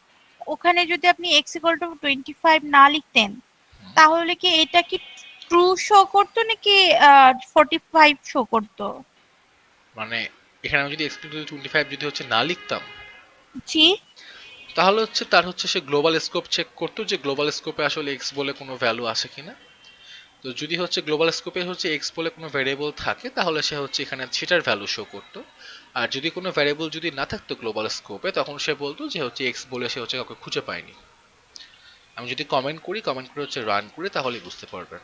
ওখানে যদি আপনি x ইকুয়াল টু 25 না লিখতেন তাহলে কি এটা কি ট্রু শো করতো নাকি 45 শো করতো? মানে এখানে আমি যদি এক্স 25 যদি হচ্ছে না লিখতাম, জি। তাহলে হচ্ছে তার হচ্ছে সে গ্লোবাল স্কোপ চেক করতো যে গ্লোবাল স্কোপে আসলে এক্স বলে কোনো ভ্যালু আছে কিনা। তো যদি হচ্ছে গ্লোবাল স্কোপে হচ্ছে এক্স বলে কোনো ভ্যারিয়েবল থাকে তাহলে সে হচ্ছে এখানে সেটার ভ্যালু শো করতো। আর যদি কোনো ভ্যারিয়েবল যদি না থাকতো গ্লোবাল স্কোপে তখন সে বলতো যে হচ্ছে এক্স বলে সে হচ্ছে কাউকে খুঁজে পায়নি। আমি যদি কমেন্ট করে হচ্ছে রান করি তাহলেই বুঝতে পারবেন।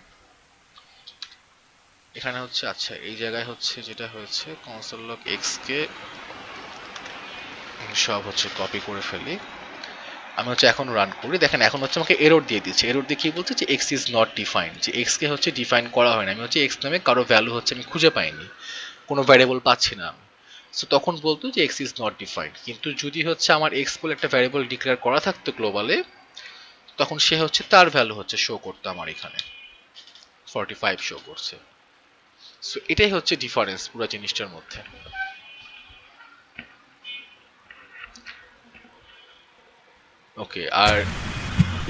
এখানে হচ্ছে আচ্ছা এই জায়গায় হচ্ছে যেটা হয়েছে কনসোল লগ এক্স কে সব হচ্ছে কপি করে ফেলি। আমি হচ্ছে এখন রান করি, দেখেন এখন হচ্ছে আমাকে এরর দিয়ে দিচ্ছে। এরর দিয়ে কি বলছে যে এক্স ইজ নট ডিফাইন্ড, যে এক্স কে হচ্ছে ডিফাইন করা হয় না। আমি হচ্ছে এক্স নামে কারো ভ্যালু হচ্ছে আমি খুঁজে পাইনি, কোনো ভ্যারিয়েবল পাচ্ছি না আমি। সো তখন বলতো যে এক্স ইজ নট ডিফাইন্ড। কিন্তু যদি হচ্ছে আমার এক্স বলে একটা ভ্যারিয়েবল ডিক্লেয়ার করা থাকতো গ্লোবালে, তখন সে হচ্ছে তার ভ্যালু হচ্ছে শো করতো আমার এখানে 45 শো করছে। সো এটাই হচ্ছে ডিফারেন্স পুরো জিনিসটার মধ্যে। ওকে, আর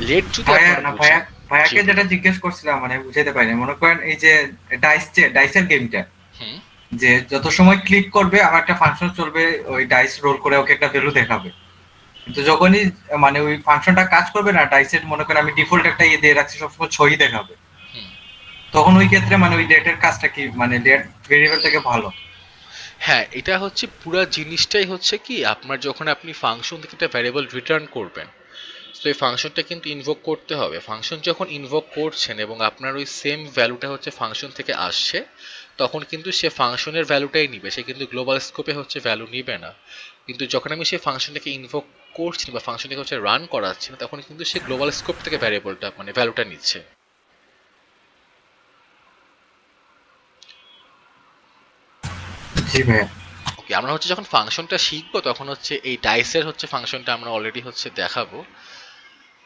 লেট যদি আপনারা বুঝেন, ভাইয়াকে যেটা জিজ্ঞেস করছিলাম মানে বুঝাইতে পারিনি। মনে করেন এই যে ডাইসের গেমটা, হুম যে যত সময় ক্লিক করবে আমার একটা ফাংশন চলবে, ওই ডাইস রোল করে ওকে একটা ভ্যালু দেখাবে। কিন্তু যখনই মানে ওই ফাংশনটা কাজ করবে না, ডাইসের মনে করেন আমি ডিফল্ট একটা ইয়ে দিয়ে রাখছি সবসময় 6ই দেখাবে, হুম। তখন ওই ক্ষেত্রে মানে ওই লেটের কাজটা কি মানে লেট ভেরিয়েবল থেকে ভালো? হ্যাঁ, এটা হচ্ছে পুরো জিনিসটাই হচ্ছে কি আপনার যখন আপনি ফাংশন থেকে একটা ভ্যারিয়েবল রিটার্ন করবেন, তো এই ফাংশনটা কিন্তু ইনভোক করতে হবে। ফাংশন যখন ইনভোক করছেন এবং আপনার ওই সেম ভ্যালুটা হচ্ছে ফাংশন থেকে আসছে, তখন কিন্তু সে ফাংশনের ভ্যালুটাই নিবে, সে কিন্তু গ্লোবাল স্কোপে হচ্ছে ভ্যালু নিবে না। কিন্তু যখন আমি সেই ফাংশনটাকে ইনভোক করছি বা ফাংশনটাকে হচ্ছে রান করাচ্ছি না, তখন কিন্তু সে গ্লোবাল স্কোপ থেকে ভ্যারিয়েবলটা মানে ভ্যালুটা নিচ্ছে। জি ভাইয়া। ওকে, আমরা হচ্ছে যখন ফাংশনটা শিখবো তখন হচ্ছে এই ডাইসের হচ্ছে ফাংশনটা আমরা অলরেডি হচ্ছে দেখাবো।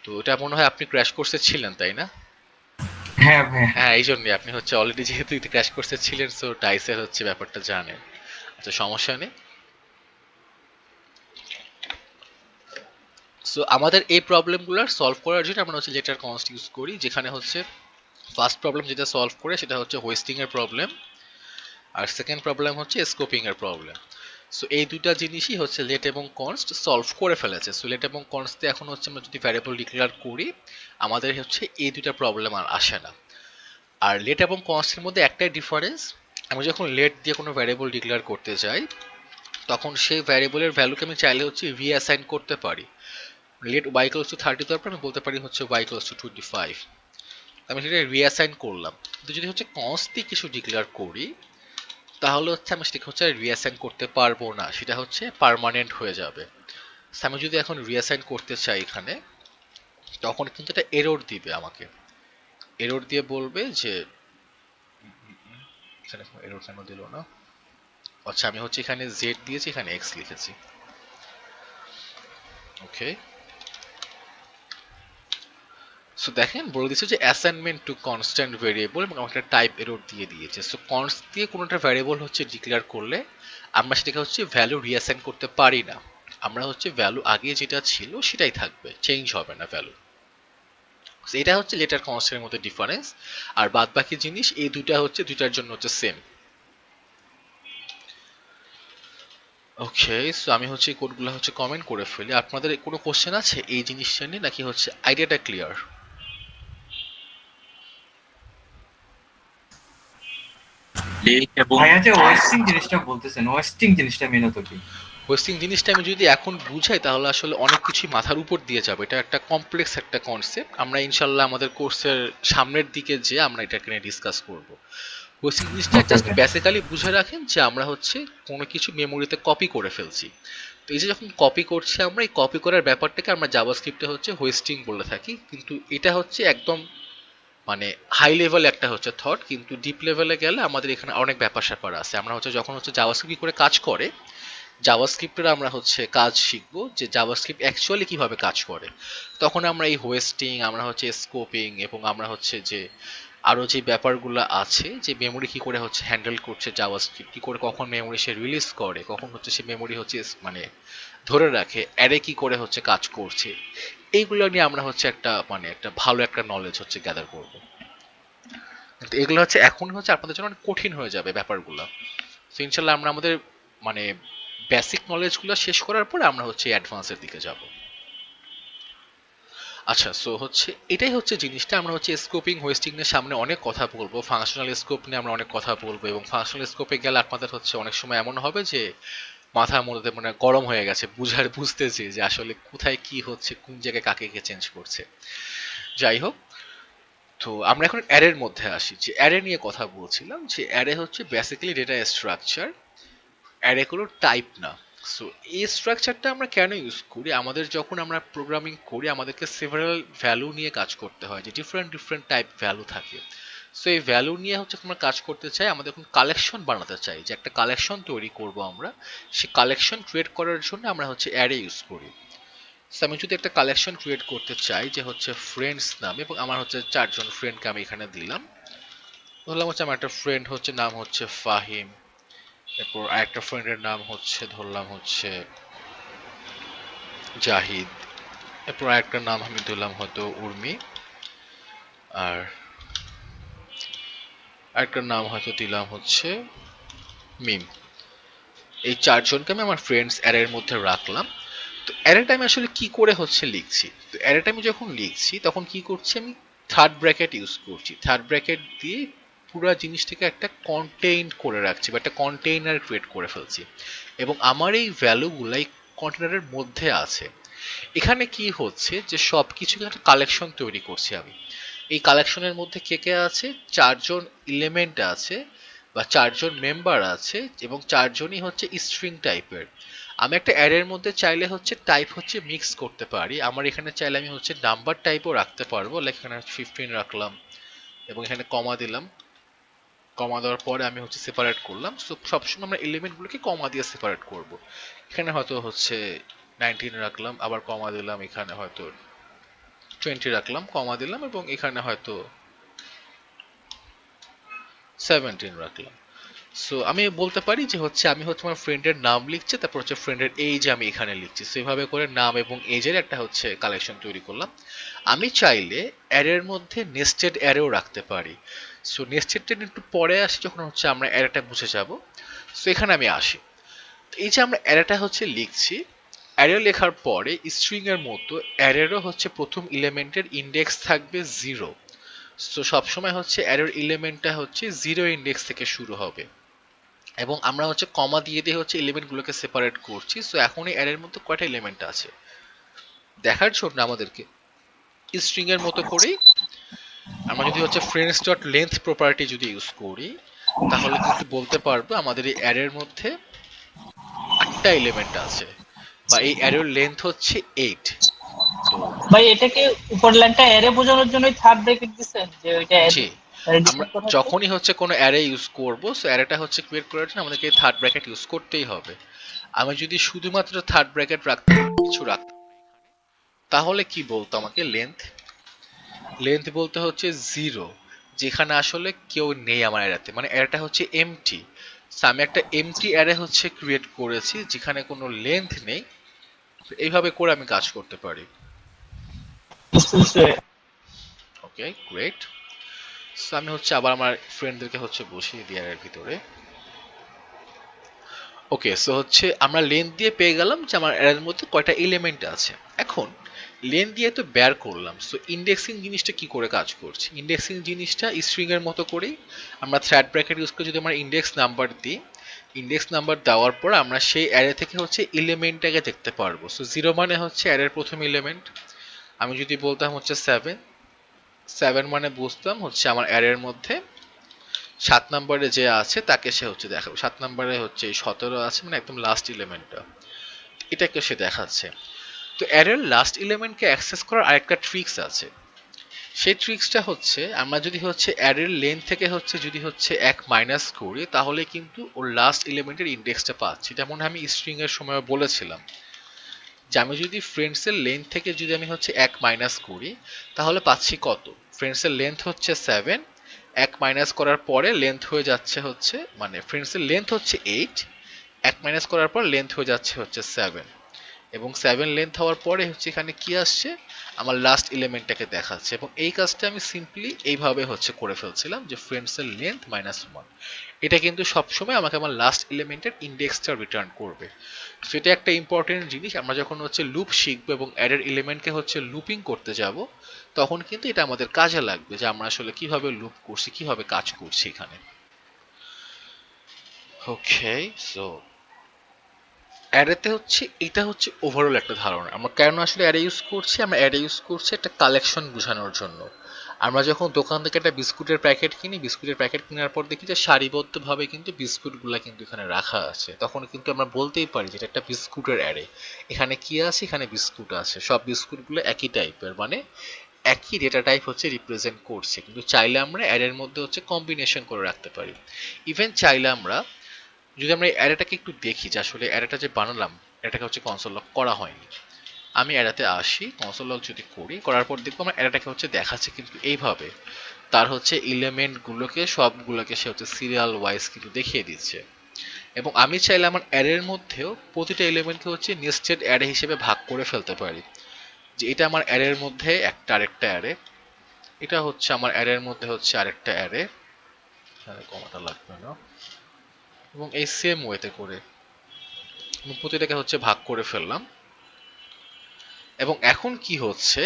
তো এটা মনে হয় আপনি ক্র্যাশ কোর্সে ছিলেন, তাই না? হ্যাঁ ভাইয়া। হ্যাঁ, এই জন্যই আপনি হচ্ছে অলরেডি যেহেতু ক্র্যাশ কোর্সে ছিলেন, সো ডাইসের হচ্ছে ব্যাপারটা জানেন। আচ্ছা, সমস্যা নেই। সো আমাদের এই প্রবলেমগুলোর সলভ করার জন্য আমরা হচ্ছে লেটার কনস্ট ইউজ করি, যেখানে হচ্ছে ফার্স্ট প্রবলেম যেটা সলভ করে সেটা হচ্ছে হোয়েস্টিং এর প্রবলেম, আর সেকেন্ড প্রবলেম হচ্ছে স্কোপিং এর প্রবলেম। সো এই দুটা জিনিসই হচ্ছে লেট এবং কনস্ট সলভ করে ফেলেছে। সো লেট এবং কনস্টে এখন হচ্ছে আমরা যদি ভ্যারিয়েবল ডিক্লেয়ার করি, আমাদের হচ্ছে এই দুটা প্রবলেম আর আসে না। আর লেট এবং কনস্টের মধ্যে একটাই ডিফারেন্স, আমি যখন লেট দিয়ে কোনো ভ্যারিয়েবল ডিক্লেয়ার করতে যাই তখন সেই ভ্যারিয়েবলের ভ্যালুকে আমি চাইলে হচ্ছে রিঅ্যাসাইন করতে পারি। লেট y ইকুয়ালস টু 30 দেওয়ার পর আমি বলতে পারি হচ্ছে y ইকুয়ালস টু 25, আমি সেটা রিঅ্যাসাইন করলাম। কিন্তু যদি হচ্ছে কনস্ট দিয়ে কিছু ডিক্লেয়ার করি তাহলে হচ্ছে আমি সেটা হচ্ছে রিঅ্যাসাইন করতে পারবো না, সেটা হচ্ছে পার্মানেন্ট হয়ে যাবে। আমি যদি এখন রিঅ্যাসাইন করতে চাই এখানে, তখন কিন্তু এটা এরর দিবে আমাকে। এরর দিয়ে বলবে যে এখানে এরর কেন দিল না? আচ্ছা, আমি হচ্ছে এখানে z দিয়েছি, এখানে x লিখেছি। ওকে, সো দেখেন বলে দিচ্ছে যে অ্যাসাইনমেন্ট টু কনস্ট্যান্ট ভেরিয়েবল এবং আমাকে একটা টাইপ এরর দিয়ে দিয়েছে। সো কনস্ট দিয়ে কোনো একটা ভ্যারিয়েবল হচ্ছে ডিক্লেয়ার করলে আমরা সেটাকে হচ্ছে ভ্যালু রিঅ্যাসাইন করতে পারি না। আমরা হচ্ছে ভ্যালু আগে যেটা ছিল সেটাই থাকবে, চেঞ্জ হবে না ভ্যালু। এটা হচ্ছে লেটার কনস্ট্যান্টের মধ্যে ডিফারেন্স। আর বাদ বাকি জিনিস এই দুটা হচ্ছে দুইটার জন্য হচ্ছে সেম। ওকে, সো আমি হচ্ছে এই কোডগুলো হচ্ছে কমেন্ট করে ফেলি। আপনাদের কোনো কোশ্চেন আছে এই জিনিসটা নিয়ে, নাকি হচ্ছে আইডিয়াটা ক্লিয়ার? লেট এবং ভাইয়া যে ওয়েস্টিং জিনিসটা বলতেছেন, ওয়েস্টিং জিনিসটা মেনত কি? হোস্টিং জিনিসটা আমি যদি এখন বুঝাই তাহলে আসলে অনেক কিছুই মাথার উপর দিয়ে যাবে। এটা একটা কমপ্লেক্স একটা কনসেপ্ট, আমরা ইনশাল্লাহ আমাদের কোর্সের সামনের দিকে যে আমরা এটাকে নিয়ে ডিসকাস করব। হোস্টিং জিনিসটা জাস্ট বেসিক্যালি বুঝে রাখেন যে আমরা হচ্ছে কোনো কিছু মেমোরিতে কপি করে ফেলছি। তো এই যে যখন কপি করছি আমরা, এই কপি করার ব্যাপারটাকে আমরা জাভাস্ক্রিপ্টে হচ্ছে হোস্টিং বলে থাকি। কিন্তু এটা হচ্ছে একদম মানে হাই লেভেল একটা হচ্ছে থট, কিন্তু ডিপ লেভেলে গেলে আমাদের এখানে অনেক ব্যাপার স্যাপার আছে। আমরা হচ্ছে যখন হচ্ছে জাভাস্ক্রিপ্ট কি করে কাজ করে, জাভাস্ক্রিপ্টের আমরা হচ্ছে কাজ শিখবো যে জাভাস্ক্রিপ্ট অ্যাকচুয়ালি কিভাবে কাজ করে, তখন আমরা এই হোয়েস্টিং, আমরা হচ্ছে স্কোপিং এবং আমরা হচ্ছে যে আরো যে ব্যাপারগুলো আছে যে মেমোরি কি করে হচ্ছে হ্যান্ডেল করছে জাভাস্ক্রিপ্ট, কি করে কখন মেমোরি সে রিলিজ করে, কখন হচ্ছে সে মেমোরি হচ্ছে মানে ধরে রাখে, অ্যারে কি করে হচ্ছে কাজ করছে, এইগুলো নিয়ে আমরা হচ্ছে একটা মানে একটা ভালো একটা নলেজ হচ্ছে গ্যাদার করবো। কিন্তু এগুলো হচ্ছে এখন হচ্ছে আপনাদের জন্য অনেক কঠিন হয়ে যাবে ব্যাপারগুলো। তো ইনশাল্লাহ আমরা আমাদের মানে বেসিক নলেজগুলো শেষ করার পরে আমরা হচ্ছে অ্যাডভান্সের দিকে যাব। আচ্ছা, সো হচ্ছে এটাই হচ্ছে জিনিসটা, আমরা হচ্ছে স্কোপিং হোয়েস্টিং এর সামনে অনেক কথা বলবো, ফাংশনাল স্কোপ নিয়ে আমরা অনেক কথা বলবো, এবং ফাংশনাল স্কোপে গেলে আপনাদের হচ্ছে অনেক সময় এমন হবে যে মাথার মধ্যে মানে গরম হয়ে গেছে বুঝতেছি যে আসলে কোথায় কি হচ্ছে, কোন জায়গায় কাকে কে চেঞ্জ করছে। যাই হোক, তো আমরা এখন অ্যারের মধ্যে আসি, যে অ্যারে নিয়ে কথা বলছিলাম, যে অ্যারে হচ্ছে বেসিক্যালি ডেটা স্ট্রাকচার, অ্যারে কোনো টাইপ না। সো এই স্ট্রাকচারটা আমরা কেন ইউজ করি, আমাদের যখন আমরা প্রোগ্রামিং করি আমাদেরকে সেভারাল ভ্যালু নিয়ে কাজ করতে হয়, যে ডিফারেন্ট ডিফারেন্ট টাইপ ভ্যালু থাকে। সো এই ভ্যালু নিয়ে হচ্ছে আমরা কাজ করতে চাই, আমাদের এখন কালেকশন বানাতে চাই, যে একটা কালেকশন তৈরি করব আমরা, সেই কালেকশন ক্রিয়েট করার জন্য আমরা হচ্ছে অ্যারে ইউজ করি। সো আমি যদি একটা কালেকশন ক্রিয়েট করতে চাই যে হচ্ছে ফ্রেন্ডস নাম, এবং আমার হচ্ছে 4 জন ফ্রেন্ডকে আমি এখানে দিলাম, ধরলাম হচ্ছে আমার একটা ফ্রেন্ড হচ্ছে নাম হচ্ছে ফাহিম, এরপর আরেকটা ফ্রেন্ডের নাম হচ্ছে ধরলাম হচ্ছে জাহিদ, এরপর আরেকটা নাম আমি দিলাম হয়তো উর্মি, আর আরেকটা নাম হয়তো দিলাম হচ্ছে মিম। এই 4 জনকে আমি আমার ফ্রেন্ডস অ্যারের মধ্যে রাখলাম। তো অ্যারেটা আমি আসলে কি করে হচ্ছে লিখছি, তো অ্যারেটা আমি যখন লিখছি তখন কি করছি, আমি থার্ড ব্র্যাকেট ইউজ করছি, থার্ড ব্র্যাকেট দিয়ে পুরো জিনিসটাকে একটা কন্টেইন করে রাখছি, বা একটা কন্টেইনার ক্রিয়েট করে ফেলছি, এবং আমার এই ভ্যালুগুলো এই কন্টেইনারের মধ্যে আছে। এখানে কি হচ্ছে যে সবকিছু একটা কালেকশন তৈরি করছি আমি, এই কালেকশনের মধ্যে কে কে আছে, 4 জন এলিমেন্ট আছে বা 4 জন মেম্বার আছে, এবং 4 জনই হচ্ছে স্ট্রিং টাইপের। আমি একটা অ্যারের মধ্যে চাইলে হচ্ছে টাইপ হচ্ছে মিক্স করতে পারি, আমার এখানে চাইলে আমি হচ্ছে নাম্বার টাইপও রাখতে পারবো, লাইক এখানে 15 রাখলাম এবং এখানে কমা দিলাম, কমা দেওয়ার পরে আমি হচ্ছে সেপারেট করলাম। সো সবসময় আমরা এলিমেন্টগুলোকে কমা দিয়ে সেপারেট করব। এখানে হয়তো হচ্ছে 19 রাখলাম, আবার কমা দিলাম, এখানে হয়তো 20 রাখলাম, কমা দিলাম, এবং এখানে হয়তো 17 রাখলাম। সো আমি বলতে পারি যে হচ্ছে আমি হচ্ছে আমার ফ্রেন্ডের নাম লিখছি, তারপর হচ্ছে ফ্রেন্ডের এজ আমি এখানে লিখছি, সেভাবে করে নাম এবং এজের একটা হচ্ছে কালেকশন তৈরি করলাম। আমি চাইলে অ্যারের মধ্যে নেস্টেড অ্যারেও রাখতে পারি। সো নেস্টেডটা একটু পরে আসি, যখন হচ্ছে আমরা অ্যারেটা বুঝে যাব। সো এখানে আমি আসি, এই যে আমরা অ্যারেটা হচ্ছে লিখছি, অ্যারে লেখার পরে স্ট্রিং এর মতো অ্যারেরও হচ্ছে প্রথম এলিমেন্টের ইন্ডেক্স থাকবে 0। সো সবসময় হচ্ছে অ্যারের এলিমেন্টটা হচ্ছে 0 ইন্ডেক্স থেকে শুরু হবে, এবং আমরা হচ্ছে কমা দিয়ে দিয়ে হচ্ছে এলিমেন্টগুলোকে সেপারেট করছি। সো এখন এই অ্যারের মধ্যে কয়টা এলিমেন্ট আছে দেখার জন্য আমাদেরকে স্ট্রিং এর মতো করেই আমরা যদি হচ্ছে ফ্রেন্ডস ডট লেন্থ প্রপার্টি যদি ইউজ করি, তাহলে কিন্তু বলতে পারবো আমাদের এই অ্যারের মধ্যে 8টা এলিমেন্ট আছে, বা এই অ্যারের লেন্থ হচ্ছে 8। তো ভাই এটাকে উপর লাইনটা অ্যারে বোঝানোর জন্যই থার্ড ব্র্যাকেট দিছেন, যে ওইটা জি, array আমরা define করা হচ্ছে? যখনই হচ্ছে কোনো অ্যারে ইউজ করব, সো অ্যারেটা হচ্ছে ক্রিয়েট করার জন্য আমাদেরকে থার্ড ব্র্যাকেট ইউজ করতেই হবে। আমি যদি শুধুমাত্র থার্ড ব্র্যাকেট রাখতে কিছু রাখতাম, তাহলে কি বলতো আমাকে, লেন্থ, লেন্থ বলতে হচ্ছে 0, যেখানে আসলে কেউ নেই আমার অ্যারেতে, মানে অ্যারেটা হচ্ছে এমটি। আমি একটা এমটি অ্যারে হচ্ছে ক্রিয়েট করেছি যেখানে কোনো লেন্থ নেই। এইভাবে করে আমি কাজ করতে পারি। বুঝতে পেরেছি। ওকে, গ্রেট। সো আমি হচ্ছে আবার আমার ফ্রেন্ডদেরকে হচ্ছে বসিয়ে দিই এর ভিতরে। ওকে, সো হচ্ছে আমরা লেন্থ দিয়ে পেয়ে গেলাম যে আমার এর মধ্যে কয়টা এলিমেন্ট আছে। এখন লেন্থ দিয়ে তো বের করলাম, সো ইন্ডেক্সিং জিনিসটা কি করে কাজ করছে, ইন্ডেক্সিং জিনিসটা স্ট্রিং এর মতো করেই আমরা থ্রেড ব্র্যাকেট ইউজ করে যদি আমরা ইন্ডেক্স নাম্বার দিই, ইন্ডেক্স নাম্বার দেওয়ার পর আমরা সেই অ্যারে থেকে হচ্ছে এলিমেন্টটাকে দেখতে পারবো। সো 0 মানে হচ্ছে অ্যারের প্রথম এলিমেন্ট। আমি যদি বলতাম হচ্ছে 7 মানে বুঝতাম হচ্ছে আমার অ্যারের মধ্যে 7 নম্বরে যে আছে তাকে সে হচ্ছে দেখাবে, 7 নম্বরে হচ্ছে 17 আছে, মানে একদম লাস্ট এলিমেন্টটা, এটাকে সে দেখাচ্ছে। তো অ্যারের লাস্ট এলিমেন্টকে অ্যাক্সেস করার আরেকটা ট্রিক্স আছে। সেই ট্রিক্সটা হচ্ছে আমরা যদি হচ্ছে অ্যারের লেন্থ থেকে হচ্ছে যদি হচ্ছে 1 মাইনাস করি, তাহলে কিন্তু ওর লাস্ট এলিমেন্টের ইন্ডেক্সটা পাচ্ছি। যেমন আমি স্ট্রিং এর সময় বলেছিলাম যে আমি যদি ফ্রেন্ডস এর লেন্থ থেকে যদি আমি হচ্ছে 1 মাইনাস করি, তাহলে পাচ্ছি কত, ফ্রেন্ডস এর লেন্থ হচ্ছে 7, 1 মাইনাস করার পরে লেন্থ হয়ে যাচ্ছে হচ্ছে, মানে ফ্রেন্ডস এর লেন্থ হচ্ছে 8, 1 মাইনাস করার পর লেন্থ হয়ে যাচ্ছে হচ্ছে 7, এবং 7 লেন্থ হওয়ার পরে হচ্ছে এখানে কি আসছে, আমার লাস্ট এলিমেন্টটাকে দেখাচ্ছে। এবং এই কাজটা আমি সিম্পলি এইভাবে হচ্ছে করে ফেলছিলাম যে ফ্রেন্ডস এর লেন্থ -1, এটা কিন্তু সবসময় আমাকে আমার লাস্ট এলিমেন্টের ইন্ডেক্সটা রিটার্ন করবে। সেটা একটা ইম্পর্টেন্ট জিনিস। আমরা যখন হচ্ছে লুপ শিখবো এবং অ্যারের এলিমেন্টকে হচ্ছে লুপিং করতে যাব, তখন কিন্তু এটা আমাদের কাজে লাগবে যে আমরা আসলে কিভাবে লুপ করছি, কিভাবে কাজ করছি এখানে। ওকে, সো অ্যারেতে হচ্ছে এটা হচ্ছে ওভারঅল একটা ধারণা। আমরা কেন আসলে অ্যারে ইউজ করছি? আমরা অ্যারে ইউজ করছি একটা কালেকশন বোঝানোর জন্য। আমরা যখন দোকান থেকে একটা বিস্কুটের প্যাকেট কিনি, বিস্কুটের প্যাকেট কেনার পর দেখি যে সারিবদ্ধভাবে কিন্তু বিস্কুটগুলো কিন্তু এখানে রাখা আছে, তখন কিন্তু আমরা বলতেই পারি যে এটা একটা বিস্কুটের অ্যারে। এখানে কি আছে? এখানে বিস্কুট আছে, সব বিস্কুটগুলো একই টাইপের, মানে একই ডেটা টাইপ হচ্ছে রিপ্রেজেন্ট করছে। কিন্তু চাইলে আমরা অ্যারের মধ্যে হচ্ছে কম্বিনেশন করে রাখতে পারি। ইভেন চাইলে আমরা যদি আমরা এই অ্যারেটাকে একটু দেখি যে আসলে অ্যারেটা যে বানালাম, এটাকে হচ্ছে কনসোল লক করা হয়নি। আমি অ্যারেতে আসি, কনসোল লক যদি করি, করার পর দেখবো আমার অ্যারেটাকে হচ্ছে দেখাচ্ছে কিন্তু এইভাবে। তার হচ্ছে এলিমেন্টগুলোকে সবগুলোকে সে হচ্ছে সিরিয়াল ওয়াইজ কিন্তু দেখিয়ে দিচ্ছে। এবং আমি চাইলে আমার অ্যারের মধ্যেও প্রতিটা এলিমেন্টকে হচ্ছে নেস্টেড অ্যারে হিসেবে ভাগ করে ফেলতে পারি। যে এটা আমার অ্যারের মধ্যে একটা আরেকটা অ্যারে, এটা হচ্ছে আমার অ্যারের মধ্যে হচ্ছে আরেকটা অ্যারে, কমাটা লাগবে না, এবং এই সেম ওয়েতে করে আমি প্রতিটাকে হচ্ছে ভাগ করে ফেললাম। এবং এখন কি হচ্ছে,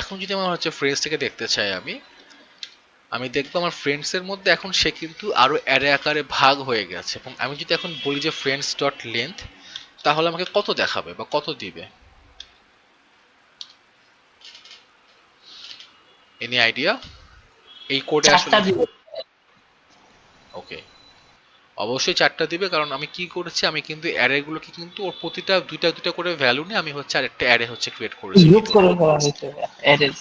এখন যদি আমার হচ্ছে ফ্রেন্ডস থেকে দেখতে চাই, আমি আমি দেখবো আমার ফ্রেন্ডস এর মধ্যে এখন সে কিন্তু আরো অ্যারে আকারে ভাগ হয়ে গেছে। এবং আমি যদি এখন বলি যে ফ্রেন্ডস ডট লেন্থ, তাহলে আমাকে কত দেখাবে বা কত দিবে? Any idea? এই কোডে আসলে 4টা দিবে। ওকে, অবশ্যই 4টা দিবে, কারণ আমি কি করেছি, আমি কিন্তু অ্যারে গুলোকে কিন্তু ওর প্রতিটা দুইটা দুইটা করে ভ্যালু নিয়ে আমি হচ্ছে আরেকটা অ্যারে হচ্ছে ক্রিয়েট করেছি। গ্রুপ করে করা হয়েছে অ্যারেজ।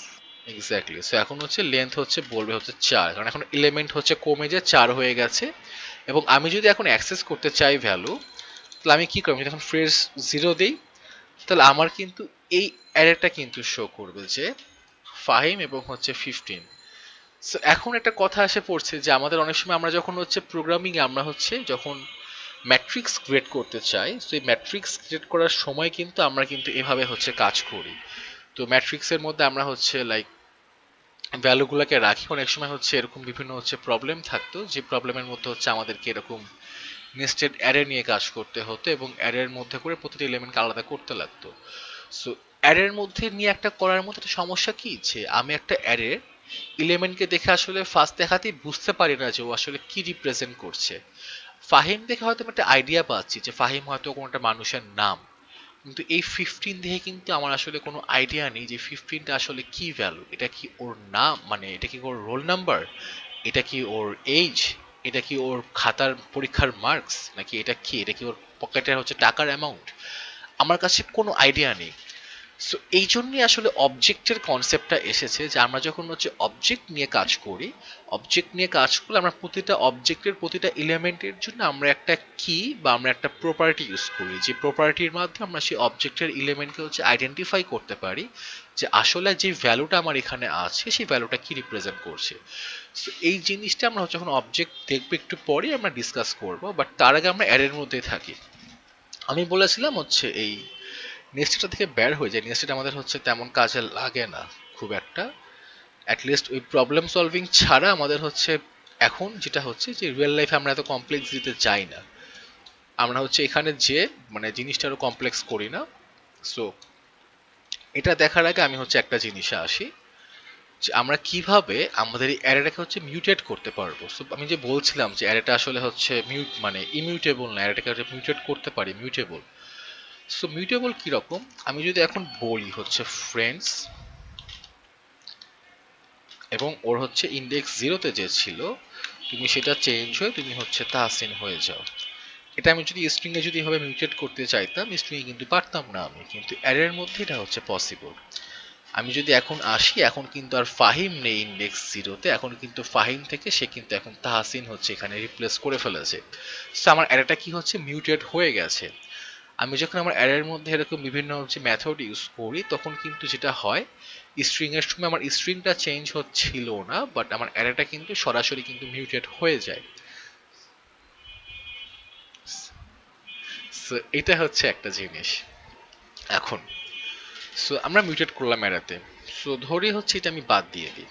এক্স্যাক্টলি। সো এখন হচ্ছে লেন্থ হচ্ছে বলবে হচ্ছে 4, কারণ এখন এলিমেন্ট হচ্ছে কমে যে 4 হয়ে গেছে। এবং আমি যদি এখন অ্যাক্সেস করতে চাই ভ্যালু, তাহলে আমি কি করব? যদি এখন ফ্রেশ 0 দেই, তাহলে আমার কিন্তু এই অ্যারেটা কিন্তু শো করবে যে ফাহিম এবং হচ্ছে 15। সো এখন একটা কথা এসে পড়ছে যে আমাদের অনেক সময় আমরা যখন হচ্ছে প্রোগ্রামিং এ আমরা হচ্ছে যখন ম্যাট্রিক্স ক্রিয়েট করতে চাই, তো এই ম্যাট্রিক্স ক্রিয়েট করার সময় কিন্তু আমরা কিন্তু এভাবে হচ্ছে কাজ করি। তো ম্যাট্রিক্সের মধ্যে আমরা হচ্ছে লাইক ভ্যালুগুলোকে রাখি, অনেক সময় হচ্ছে এরকম বিভিন্ন হচ্ছে প্রবলেম থাকতো, যে প্রবলেমের মধ্যে হচ্ছে আমাদেরকে এরকম নেস্টেড অ্যারে নিয়ে কাজ করতে হতো এবং অ্যারের মধ্যে করে প্রতিটি এলিমেন্টকে আলাদা করতে লাগতো। সো অ্যারের মধ্যে নিয়ে একটা করার মধ্যে একটা সমস্যা কি, যে আমি একটা অ্যারের এলিমেন্টকে দেখে আসলে ফার্স্ট দেখাতেই বুঝতে পারি না যে ও আসলে কি রিপ্রেজেন্ট করছে। ফাহিম দেখে হয়তো আমি একটা আইডিয়া পাচ্ছি যে ফাহিম হয়তো কোনো একটা মানুষের নাম, কিন্তু এই 15 দেখে কিন্তু আমার আসলে কোনো আইডিয়া নেই যে 15টা আসলে কি ভ্যালু। এটা কি ওর নাম, মানে এটা কি ওর রোল নাম্বার, এটা কি ওর এজ, এটা কি ওর খাতার পরীক্ষার মার্কস, নাকি এটা কি, এটা কি ওর পকেটের হচ্ছে টাকার অ্যামাউন্ট? আমার কাছে কোনো আইডিয়া নেই। সো এই জন্যই আসলে অবজেক্টের কনসেপ্টটা এসেছে, যে আমরা যখন হচ্ছে অবজেক্ট নিয়ে কাজ করি, অবজেক্ট নিয়ে কাজ করলে আমরা প্রতিটা অবজেক্টের প্রতিটা এলিমেন্টের জন্য আমরা একটা কি বা আমরা একটা প্রপার্টি ইউজ করি, যে প্রপার্টির মাধ্যমে আমরা সেই অবজেক্টের এলিমেন্টকে হচ্ছে আইডেন্টিফাই করতে পারি যে আসলে যে ভ্যালুটা আমার এখানে আছে সেই ভ্যালুটা কি রিপ্রেজেন্ট করছে। সো এই জিনিসটা আমরা যখন অবজেক্ট দেখবো একটু পরে আমরা ডিসকাস করব, বাট তার আগে আমরা অ্যারের মধ্যেই থাকি। আমি বলেছিলাম হচ্ছে এই নেস্টেডটা থেকে বের হয়ে যায়, নেস্টেড আমাদের হচ্ছে তেমন কাজে লাগে না খুব একটা, অ্যাটলিস্ট ওই প্রবলেম সলভিং ছাড়া আমাদের হচ্ছে এখন যেটা হচ্ছে যে রিয়েল লাইফে আমরা এত কমপ্লেক্স দিতে চাই না, আমরা হচ্ছে এখানে যে মানে জিনিসটা আরো কমপ্লেক্স করি না। সো এটা দেখার আগে আমি হচ্ছে একটা জিনিসে আসি, যে আমরা কিভাবে আমাদের এই অ্যারেটাকে হচ্ছে মিউটেট করতে পারবো। সো আমি যে বলছিলাম যে অ্যারেটা আসলে হচ্ছে মিউট মানে ইমিউটেবল না, অ্যারেটাকে হচ্ছে মিউটেট করতে পারি, মিউটেবল। সো মিউটেবল কিরকম, আমি যদি এখন বলি হচ্ছে ফ্রেন্ডস এবং ওর হচ্ছে ইন্ডেক্স 0তে যে ছিল, তুমি সেটা চেঞ্জ হয়ে তুমি হচ্ছে তাহসিন হয়ে যাও, এটা আমি যদি স্ট্রিং এ যদি এভাবে মিউটেট করতে চাইতাম, স্ট্রিং এ কিন্তু পারতাম না আমি, কিন্তু অ্যারের মধ্যে এটা হচ্ছে পসিবল। আমি যদি এখন আসি, এখন কিন্তু আর ফাহিম নেই ইন্ডেক্স 0তে, এখন কিন্তু ফাহিম থেকে সে কিন্তু এখন তাহসিন হচ্ছে এখানে রিপ্লেস করে ফেলেছে। সো আমার অ্যারেটা কি হচ্ছে মিউটেট হয়ে গেছে। আমি যখন আমার অ্যারের মধ্যে এরকম বিভিন্ন হচ্ছে মেথড ইউজ করি, তখন কিন্তু যেটা হয়, স্ট্রিং এর সময় আমার স্ট্রিংটা চেঞ্জ হচ্ছিল না, বাট আমার অ্যারেটা কিন্তু সরাসরি কিন্তু মিউটেট হয়ে যায়। সো এটা হচ্ছে একটা জিনিস। এখন সো আমরা মিউটেট করলাম অ্যারেতে, সো ধরি হচ্ছে এটা আমি বাদ দিয়ে দিই।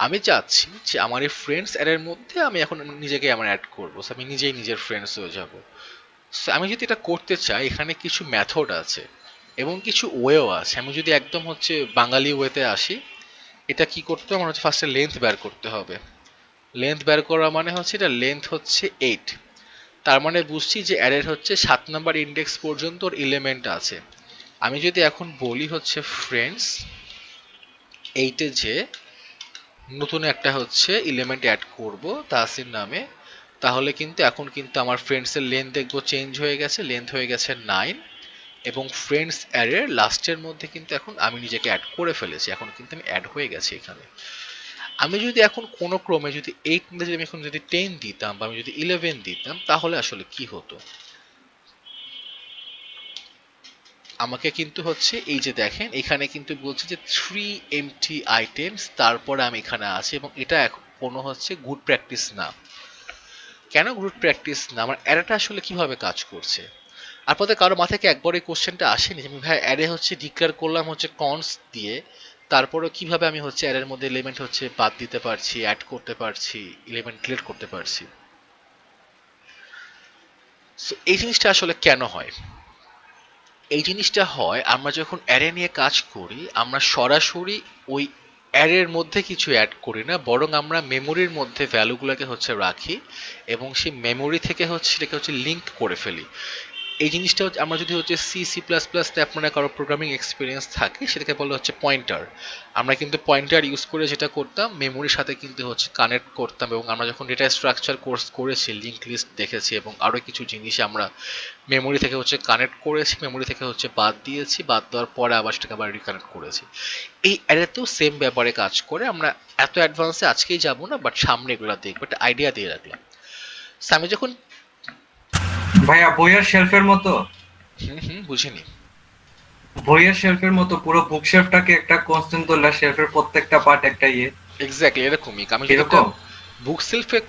আমি চাচ্ছি যে আমার এই ফ্রেন্ডস অ্যারের মধ্যে আমি এখন নিজেকে আমার অ্যাড করবো, আমি নিজেই নিজের ফ্রেন্ডস হয়ে যাব। So, আমি যদি এটা করতে চাই এখানে কিছু মেথড আছে এবং কিছু ওয়েও আছে। আমি যদি একদম হচ্ছে বাঙালি ওয়েতে আসি, এটা কি করতে হবে? আমার হচ্ছে ফার্স্টে লেন্থ বের করতে হবে। লেন্থ বের করা মানে হচ্ছে এটা লেন্থ হচ্ছে 8। তার মানে বুঝছি যে অ্যারের হচ্ছে 7 নাম্বার ইন্ডেক্স পর্যন্ত ওর এলিমেন্ট আছে। আমি যদি এখন বলি হচ্ছে ফ্রেন্ডস 8 এ যে নতুন একটা হচ্ছে এলিমেন্ট অ্যাড করব তাসির নামে, তাহলে কিন্তু এখন কিন্তু আমার ফ্রেন্ডস এর লেন্থ দেখবো চেঞ্জ হয়ে গেছে, লেন্থ হয়ে গেছে 9। এবং ফ্রেন্ডস অ্যারের লাস্টের মধ্যে কিন্তু এখন আমি নিজেকে অ্যাড করে ফেলেছি, এখন কিন্তু আমি অ্যাড হয়ে গেছি এখানে। আমি যদি এখন কোনো ক্রমে যদি 8 না, যদি আমি এখন যদি 10 দিতাম বা আমি যদি 11 দিতাম, তাহলে আসলে কি হতো? আমাকে কিন্তু হচ্ছে এই যে দেখেন এখানে কিন্তু বলছে যে 3 এমটি আইটেমস, তারপরে আমি এখানে আছি এবং এটা এখন কোনো হচ্ছে গুড প্র্যাকটিস না। কেন গুড প্র্যাকটিস না? আমার অ্যারেটা আসলে কিভাবে কাজ করছে? আপনাদের কারো মাথায় কি একবার এই কোশ্চেনটা আসেনি যে আমি ভাই অ্যারে হচ্ছে ডিক্লেয়ার করলাম হচ্ছে কনস্ট দিয়ে, তারপরে কিভাবে আমি হচ্ছে অ্যারের মধ্যে এলিমেন্ট হচ্ছে বাদ দিতে পারছি, অ্যাড করতে পারছি, এলিমেন্ট ডিলিট করতে পারছি? সো এই জিনিসটা আসলে কেন হয়? এই জিনিসটা হয় আমরা যখন অ্যারে নিয়ে কাজ করি, আমরা সরাসরি ওই অ্যারের মধ্যে কিছু অ্যাড করি না, বরং আমরা মেমোরির মধ্যে ভ্যালুগুলোকে হচ্ছে রাখি এবং সেই মেমোরি থেকে হচ্ছে সেটাকে হচ্ছে লিঙ্ক করে ফেলি। এই জিনিসটা আমরা যদি হচ্ছে সি++তে আপনার কারো প্রোগ্রামিং এক্সপিরিয়েন্স থাকে, সেটাকে বলা হচ্ছে পয়েন্টার। আমরা কিন্তু পয়েন্টার ইউজ করে যেটা করতাম, মেমোরির সাথে কিন্তু হচ্ছে কানেক্ট করতাম, এবং আমরা যখন ডেটা স্ট্রাকচার কোর্স করেছি, লিঙ্ক লিস্ট দেখেছি এবং আরও কিছু জিনিস আমরা মেমোরি থেকে হচ্ছে কানেক্ট করেছি, মেমোরি থেকে হচ্ছে বাদ দিয়েছি, বাদ দেওয়ার পরে আবার সেটাকে আবার রিকানেক্ট করেছি। এই অ্যারেতেও সেম ব্যাপারে কাজ করে। আমরা এত অ্যাডভান্সে আজকেই যাব না, বাট সামনে এগুলো দেখবো, একটা আইডিয়া দিয়ে রাখলাম। আমি যখন ভাইয়া বইয়ের শেলফের মতো, বুঝিনি। বইয়ের শেলফের মতো পুরো বুক শেলফটাকে একটা কনস্ট্যান্ট ধরলে শেলফের প্রত্যেকটা পার্ট একটা এক্স্যাক্টলি এরকমই। আমি যদি এরকম বুক সেলফে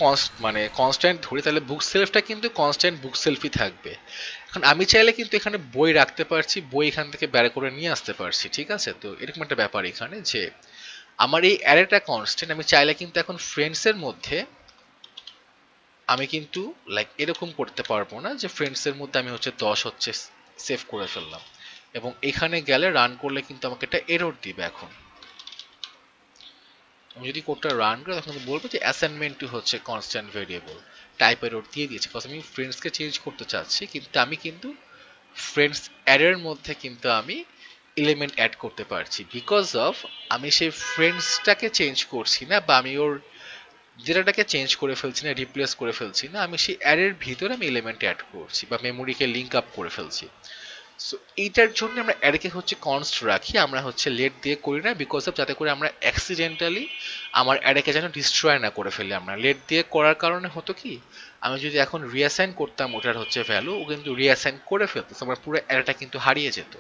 মানে কনস্ট্যান্ট ধরি, তাহলে বুক সেলফটা কিন্তু কনস্ট্যান্ট বুক সেলফই থাকবে। এখন আমি চাইলে কিন্তু এখানে বই রাখতে পারছি, বই এখান থেকে বের করে নিয়ে আসতে পারছি, ঠিক আছে? তো এরকম একটা ব্যাপার এখানে যে আমার এই অ্যারেটা কনস্ট্যান্ট, আমি চাইলে কিন্তু এখন ফ্রেন্ডসের মধ্যে আমি কিন্তু লাইক এরকম করতে পারবো না যে ফ্রেন্ডসের মধ্যে আমি হচ্ছে 10 হচ্ছে সেভ করে ফেললাম এবং এখানে গেলে রান করলে কিন্তু আমাকে একটা এরর দিবে। এখন আমি যদি কোডটা রান করি তখন বলবো যে অ্যাসাইনমেন্ট টু হচ্ছে কনস্ট্যান্ট ভেরিয়েবল টাইপ এরর দিয়ে দিয়েছে, বিকজ আমি ফ্রেন্ডসকে চেঞ্জ করতে চাচ্ছি, কিন্তু আমি কিন্তু ফ্রেন্ডস অ্যারের মধ্যে কিন্তু আমি এলিমেন্ট অ্যাড করতে পারছি, বিকজ অফ আমি সেই ফ্রেন্ডসটাকে চেঞ্জ করছি না, বা আমি ওর ডেটাটাকে চেঞ্জ করে ফেলছি না, রিপ্লেস করে ফেলছি না, আমি সেই অ্যারের ভিতরে আমি এলিমেন্ট অ্যাড করছি বা মেমোরিকে লিঙ্ক আপ করে ফেলছি। সো এইটার জন্য আমরা অ্যারেকে হচ্ছে কনস্ট রাখি, আমরা হচ্ছে লেট দিয়ে করি না, বিকজ অফ যাতে করে আমরা অ্যাক্সিডেন্টালি আমার অ্যারেকে যেন ডিস্ট্রয় না করে ফেলি। আমরা লেট দিয়ে করার কারণে হতো কি, আমি যদি এখন রিঅ্যাসাইন করতাম ওটার হচ্ছে ভ্যালু, ও কিন্তু রিঅ্যাসাইন করে ফেলতো, আমার পুরো অ্যারেটা কিন্তু হারিয়ে যেত,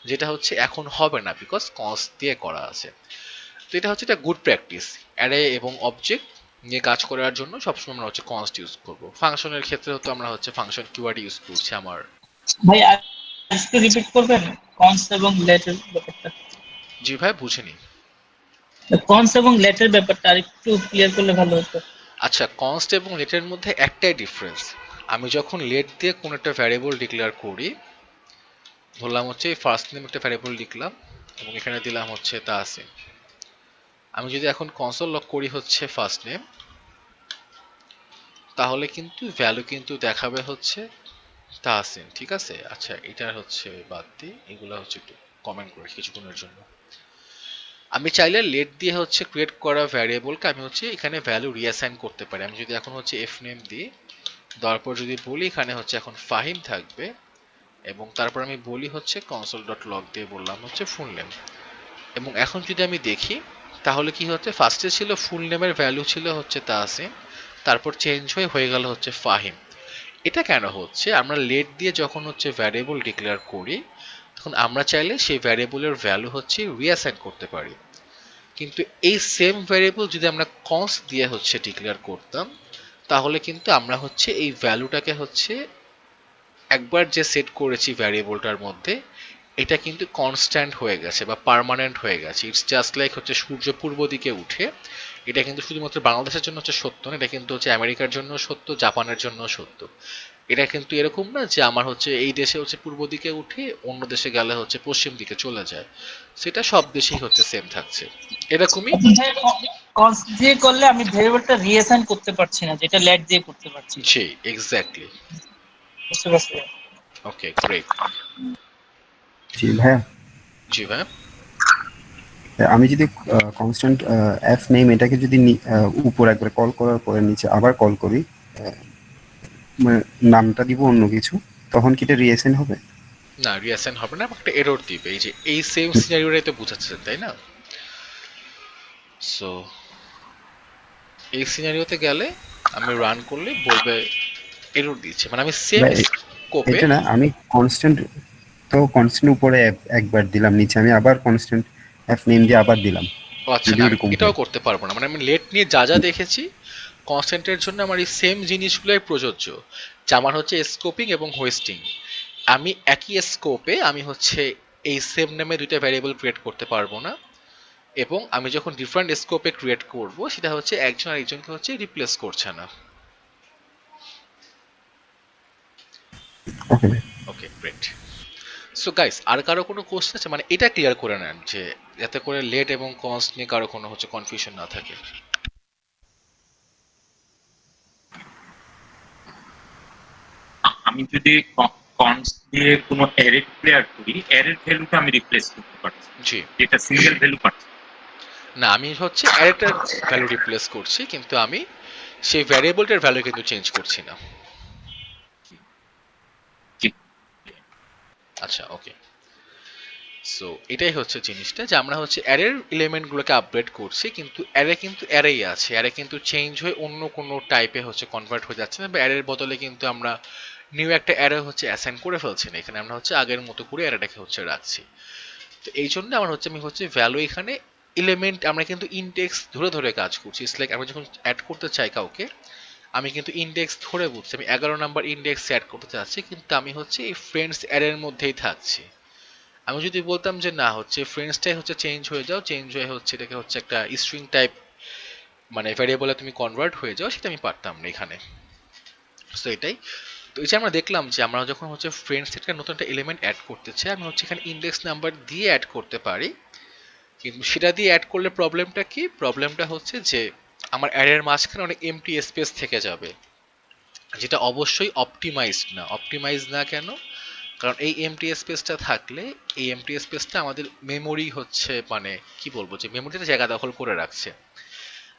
যেটা হচ্ছে এখন হবে না বিকজ কনস্ট দিয়ে করা আছে। তো এটা হচ্ছে একটা গুড প্র্যাকটিস। অ্যারে এবং অবজেক্ট নিয়ে কাজ করার জন্য সবসময় আমরা হচ্ছে কনস্ট ইউজ করব। ফাংশনের ক্ষেত্রে তো আমরা হচ্ছে ফাংশন কিওয়ার্ড ইউজ করছি। আমার ভাই আজকে রিপিট করবেন কনস এবং লেটের ব্যাপারটা? জি ভাই, বুঝিনি। কনস এবং লেটের ব্যাপারটা আরেকটু ক্লিয়ার করলে ভালো হতো। আচ্ছা, কনস্ট এবং লেটের মধ্যে একটাই ডিফারেন্স, আমি যখন লেট দিয়ে কোনো একটা ভ্যারিয়েবল ডিক্লেয়ার করি, ধরলাম হচ্ছে ফার্স্ট নেম একটা ভ্যারিয়েবল লিখলাম এবং এখানে দিলাম হচ্ছে তাহসিন। আমি যদি এখন কনসোল লক করি হচ্ছে ফার্স্ট নেম, তাহলে কিন্তু ভ্যালু কিন্তু দেখাবে হচ্ছে তাহসিন, ঠিক আছে? আচ্ছা, এটা হচ্ছে বাদ দিই, এগুলো হচ্ছে একটু কমেন্ট করি কিছুক্ষণের জন্য। আমি চাইলে লেট দিয়ে হচ্ছে ক্রিয়েট করা ভ্যারিয়েবলকে আমি হচ্ছে এখানে ভ্যালু রিঅ্যাসাইন করতে পারি। আমি যদি এখন হচ্ছে এফ নেম দিই, দেওয়ার পর যদি বলি এখানে হচ্ছে এখন ফাহিম থাকবে, এবং তারপর আমি বলি হচ্ছে কনসোল ডট লগ দিয়ে বললাম হচ্ছে ফুল নেম, এবং এখন যদি আমি দেখি তাহলে কি হচ্ছে, ফার্স্টে ছিল ফুল নেমের ভ্যালু ছিল হচ্ছে তাহসিন, তারপর চেঞ্জ হয়ে গেল হচ্ছে ফাহিম। এটা কেন হচ্ছে, আমরা লেট দিয়ে যখন হচ্ছে ভ্যারিয়েবল ডিক্লেয়ার করি, তখন আমরা চাইলে সেই ভ্যারিয়েবলের ভ্যালু হচ্ছে রিঅ্যাসাইন করতে পারি, কিন্তু এই সেম ভ্যারিয়েবল যদি আমরা কনস্ট দিয়ে হচ্ছে ডিক্লেয়ার করতাম, তাহলে কিন্তু আমরা হচ্ছে এই ভ্যালুটাকে হচ্ছে একবার যে সেট করেছি ভ্যারিয়েবলটার মধ্যে, এটা কিন্তু কনস্ট্যান্ট হয়ে গেছে বা পার্মানেন্ট হয়ে গেছে। ইটস জাস্ট লাইক হচ্ছে সূর্য পূর্ব দিকে উঠে। এটা কিন্তু শুধুমাত্র বাংলাদেশের জন্য হচ্ছে সত্য না, এটা কিন্তু হচ্ছে আমেরিকার জন্য সত্য, জাপানের জন্য সত্য। এটা কিন্তু এরকম না যে আমার হচ্ছে এই দেশে হচ্ছে পূর্ব দিকে উঠে অন্য দেশে গেলে হচ্ছে পশ্চিম দিকে চলে যায়, সেটা সব দেশেই হচ্ছে সেম থাকছে এরকমই। কনস দিয়ে করলে আমি ভেরিয়েবলটা রিঅ্যাসাইন করতে পারছি না, যেটা লেট দিয়ে করতে পারছি। জি এক্স্যাক্টলি। বুঝতে পারছি। Okay great. জি ভাইয়া, জি ভাই। আমি যদি কনস্ট্যান্ট এফ নেম এটাকে যদি উপর একবার কল করার পরে নিচে আবার কল করি, মানে নামটা দিব অন্য কিছু, তখন কি এটা রিঅ্যাসাইন হবে? না রিঅ্যাসাইন হবে না, একটা এরর দিবে। এই যে এই সেম সিনারিওটাই তো বোঝাচ্ছেন তাই না? সো এই সিনারিওতে গেলে আমি রান করলে বলবে এরর দিচ্ছে, মানে আমি সেম ভাই, স্কোপে। এটা না, আমি কনস্ট্যান্ট উপরে একবার দিলাম, নিচে আমি আবার কনস্ট্যান্ট এফ নেম দিয়ে আবার দিলাম, ও আচ্ছা, যদি না আমি ওরকম এটাও হয়। করতে পারবো না, মানে আমি লেট নিয়ে যা যা দেখেছি কনস্ট্যান্টের জন্য আমার এই সেম জিনিসগুলোই প্রযোজ্য, যে আমার হচ্ছে স্কোপিং এবং হোয়েস্টিং। আমি একই স্কোপে আমি হচ্ছে এই সেম নামে দুইটা ভ্যারিয়েবল ক্রিয়েট করতে পারবো না, এবং আমি যখন ডিফারেন্ট স্কোপে ক্রিয়েট করব সেটা হচ্ছে একজন আরেকজনকে হচ্ছে রিপ্লেস করছে না। ওকে ভাই। Okay great. সো গাইস, আর কারো কোনো কোশ্চেন আছে? মানে এটা ক্লিয়ার করে নেন যে যাতে করে লেট এবং কনস্ট নিয়ে কারো কোনো হচ্ছে কনফিউশন না থাকে। আমি যদি কনস দিয়ে কোনো অ্যারে ডিক্লেয়ার করি, অ্যারের ভ্যালুটা আমি রিপ্লেস করতে পারছি, জি যেটা সিঙ্গেল ভ্যালু পাচ্ছি। না, আমি হচ্ছে অ্যারেটার ভ্যালু রিপ্লেস করছি, কিন্তু আমি সেই ভ্যারিয়েবলটার ভ্যালু কিন্তু চেঞ্জ করছি না। জি। আচ্ছা ওকে। সো এটাই হচ্ছে জিনিসটা, যে আমরা হচ্ছে অ্যারের এলিমেন্টগুলোকে আপডেট করছি, কিন্তু অ্যারে কিন্তু অ্যারেই আছে, অ্যারে কিন্তু চেঞ্জ হয়ে অন্য কোনো টাইপে হচ্ছে কনভার্ট হয়ে যাচ্ছে না, বা অ্যারের বদলে কিন্তু আমরা নিউ একটা অ্যারে হচ্ছে অ্যাসাইন করে ফেলছি না, এখানে আমরা হচ্ছে আগের মতো করে অ্যারেটাকে হচ্ছে রাখছি। তো এই জন্য আমার হচ্ছে আমি হচ্ছে ভ্যালু এখানে এলিমেন্ট আমরা কিন্তু ইনডেক্স ধরে ধরে কাজ করছি। ইটস লাইক আমি যখন অ্যাড করতে চাই কাউকে, আমি কিন্তু ইনডেক্স ধরে বুঝছি আমি 11 নাম্বার ইনডেক্স অ্যাড করতে চাচ্ছি, কিন্তু আমি হচ্ছে এই ফ্রেন্ডস অ্যারের মধ্যেই থাকছি। আমি যদি বলতাম যে না হচ্ছে ফ্রেন্ডসটাই হচ্ছে চেঞ্জ হয়ে যাও, চেঞ্জ হয়ে হচ্ছে এটাকে হচ্ছে একটা স্ট্রিং টাইপ মানে ভ্যারিয়েবলে তুমি কনভার্ট হয়ে যাও, সেটা আমি পারতাম না এখানে। তো এটাই। তো এই যে আমরা দেখলাম যে আমরা যখন হচ্ছে ফ্রেন্ডস থেকে নতুন একটা এলিমেন্ট অ্যাড করতে চাই, আমি হচ্ছে এখানে ইনডেক্স নাম্বার দিয়ে অ্যাড করতে পারি, কিন্তু সেটা দিয়ে অ্যাড করলে প্রবলেমটা কি? প্রবলেমটা হচ্ছে যে আমার অ্যারের মাঝখানে অনেক এমটি স্পেস থেকে যাবে, যেটা অবশ্যই অপটিমাইজড না। অপটিমাইজ না কেন? কারণ এই এমটি স্পেসটা থাকলে এই এমটি স্পেসটা আমাদের মেমোরি হচ্ছে মানে কি বলবো, যে মেমোরিতে জায়গা দখল করে রাখছে।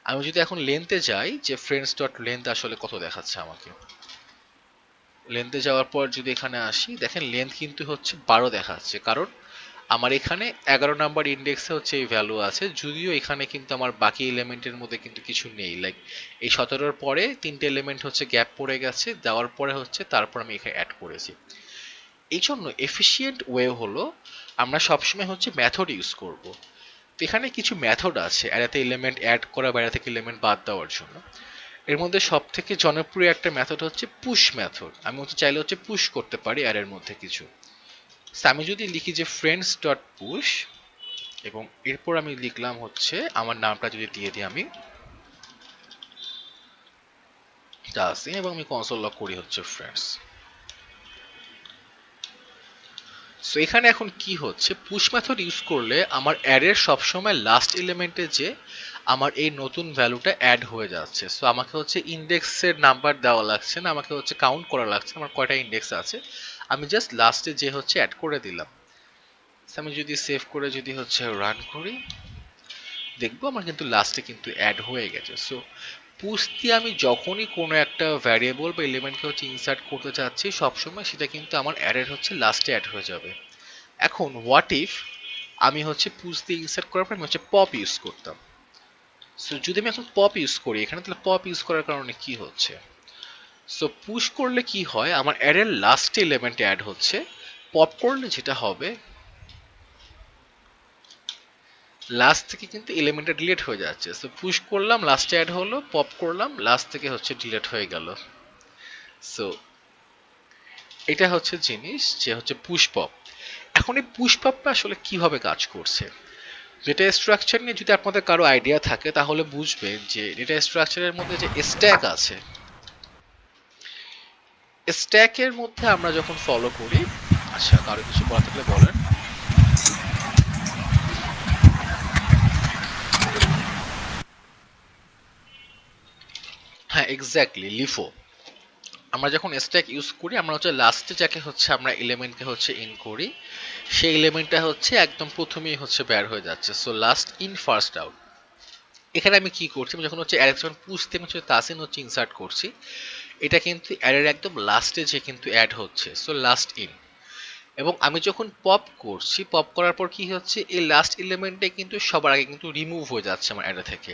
আমি যদি এখন লেন্থে যাই যে ফ্রেন্ডস ডট লেন্থ আসলে কত দেখাচ্ছে আমাকে, লেন্থে যাওয়ার পর যদি এখানে আসি, দেখেন লেন্থ কিন্তু হচ্ছে 12 দেখাচ্ছে, কারণ আমার এখানে 11 নাম্বার ইন্ডেক্সে হচ্ছে এই ভ্যালু আছে, যদিও এখানে কিন্তু আমার বাকি এলিমেন্টের মধ্যে কিন্তু কিছু নেই। লাইক এই 17-র পরে 3টে এলিমেন্ট হচ্ছে গ্যাপ পড়ে গেছে, দেওয়ার পরে হচ্ছে তারপর আমি এখানে অ্যাড করেছি। এই জন্য এফিশিয়েন্ট ওয়ে হলো আমরা সবসময় হচ্ছে মেথড ইউজ করব। তো এখানে কিছু মেথড আছে অ্যারেতে এলিমেন্ট অ্যাড করা বা অ্যারে থেকে এলিমেন্ট বাদ দেওয়ার জন্য। এর মধ্যে সব থেকে জনপ্রিয় একটা মেথড হচ্ছে পুশ মেথড। আমি হচ্ছে চাইলে হচ্ছে পুশ করতে পারি অ্যারের মধ্যে কিছু। আমি যদি লিখি যে ফ্রেন্ডস ডট পুশ, এবং এরপর আমি লিখলাম হচ্ছে আমার নামটা যদি দিয়ে দিই আমি তাসিন, এবং আমি কনসোল লগ করি হচ্ছে ফ্রেন্ডস। সো এখানে এখন কি হচ্ছে, পুশ মেথড ইউজ করলে আমার অ্যারের সবসময় লাস্ট এলিমেন্টে যে আমার এই নতুন ভ্যালুটা অ্যাড হয়ে যাচ্ছে। সো আমাকে হচ্ছে ইন্ডেক্সের নাম্বার দেওয়া লাগছে না, আমাকে হচ্ছে কাউন্ট করা লাগছে আমার কয়টা ইন্ডেক্স আছে, আমি জাস্ট লাস্টে যে হচ্ছে অ্যাড করে দিলাম। আমি যদি সেভ করে যদি হচ্ছে রান করি, দেখবো আমার কিন্তু লাস্টে কিন্তু অ্যাড হয়ে গেছে। সো পুশ দিয়ে আমি যখনই কোনো একটা ভ্যারিয়েবল বা এলিমেন্টকে হচ্ছে ইনসার্ট করতে চাচ্ছি, সবসময় সেটা কিন্তু আমার অ্যাডের হচ্ছে লাস্টে অ্যাড হয়ে যাবে। এখন হোয়াট ইফ আমি হচ্ছে পুশ দিয়ে ইনসার্ট করার পর আমি হচ্ছে পপ ইউজ করতাম। সো যদি আমি এখন পপ ইউজ করি এখানে, তাহলে পপ ইউজ করার কারণে কি হচ্ছে? সো পুশ করলে কি হয়, আমার অ্যারের লাস্টে এলিমেন্ট অ্যাড হচ্ছে, পপ করলে যেটা হবে লাস্ট থেকে কিন্তু এলিমেন্টটা ডিলিট হয়ে যাচ্ছে। সো পুশ করলাম লাস্টে অ্যাড হলো, পপ করলাম লাস্ট থেকে হচ্ছে ডিলিট হয়ে গেল। সো এটা হচ্ছে জিনিস যে হচ্ছে পুশ পপ। এখন এই পুশ পপটা আসলে কিভাবে কাজ করছে, ডেটা স্ট্রাকচার নিয়ে যদি আপনাদের কারো আইডিয়া থাকে তাহলে বুঝবেন যে ডেটা স্ট্রাকচারের মধ্যে যে স্ট্যাক আছে, স্ট্যাকের মধ্যে আমরা যখন ফলো করি, আচ্ছা কারো কিছু বলা থাকলে বলেন। হ্যাঁ এক্স্যাক্টলি, লিফো। আমরা যখন স্ট্যাক ইউজ করি আমরা হচ্ছে লাস্টে যাকে হচ্ছে আমরা এলিমেন্টকে হচ্ছে ইন করি, সেই এলিমেন্টটা হচ্ছে একদম প্রথমেই হচ্ছে বের হয়ে যাচ্ছে। So last in first out. এখানে আমি কি করছি, আমি যখন হচ্ছে অ্যারে যখন পুষতে আমি হচ্ছে তাসিন হচ্ছে ইনসার্ট করছি, এটা কিন্তু অ্যারের একদম লাস্টে যে কিন্তু অ্যাড হচ্ছে, সো লাস্ট ইন। এবং আমি যখন পপ করছি, পপ করার পর কি হচ্ছে, এই লাস্ট এলিমেন্টটা কিন্তু সবার আগে কিন্তু রিমুভ হয়ে যাচ্ছে আমার অ্যারে থেকে।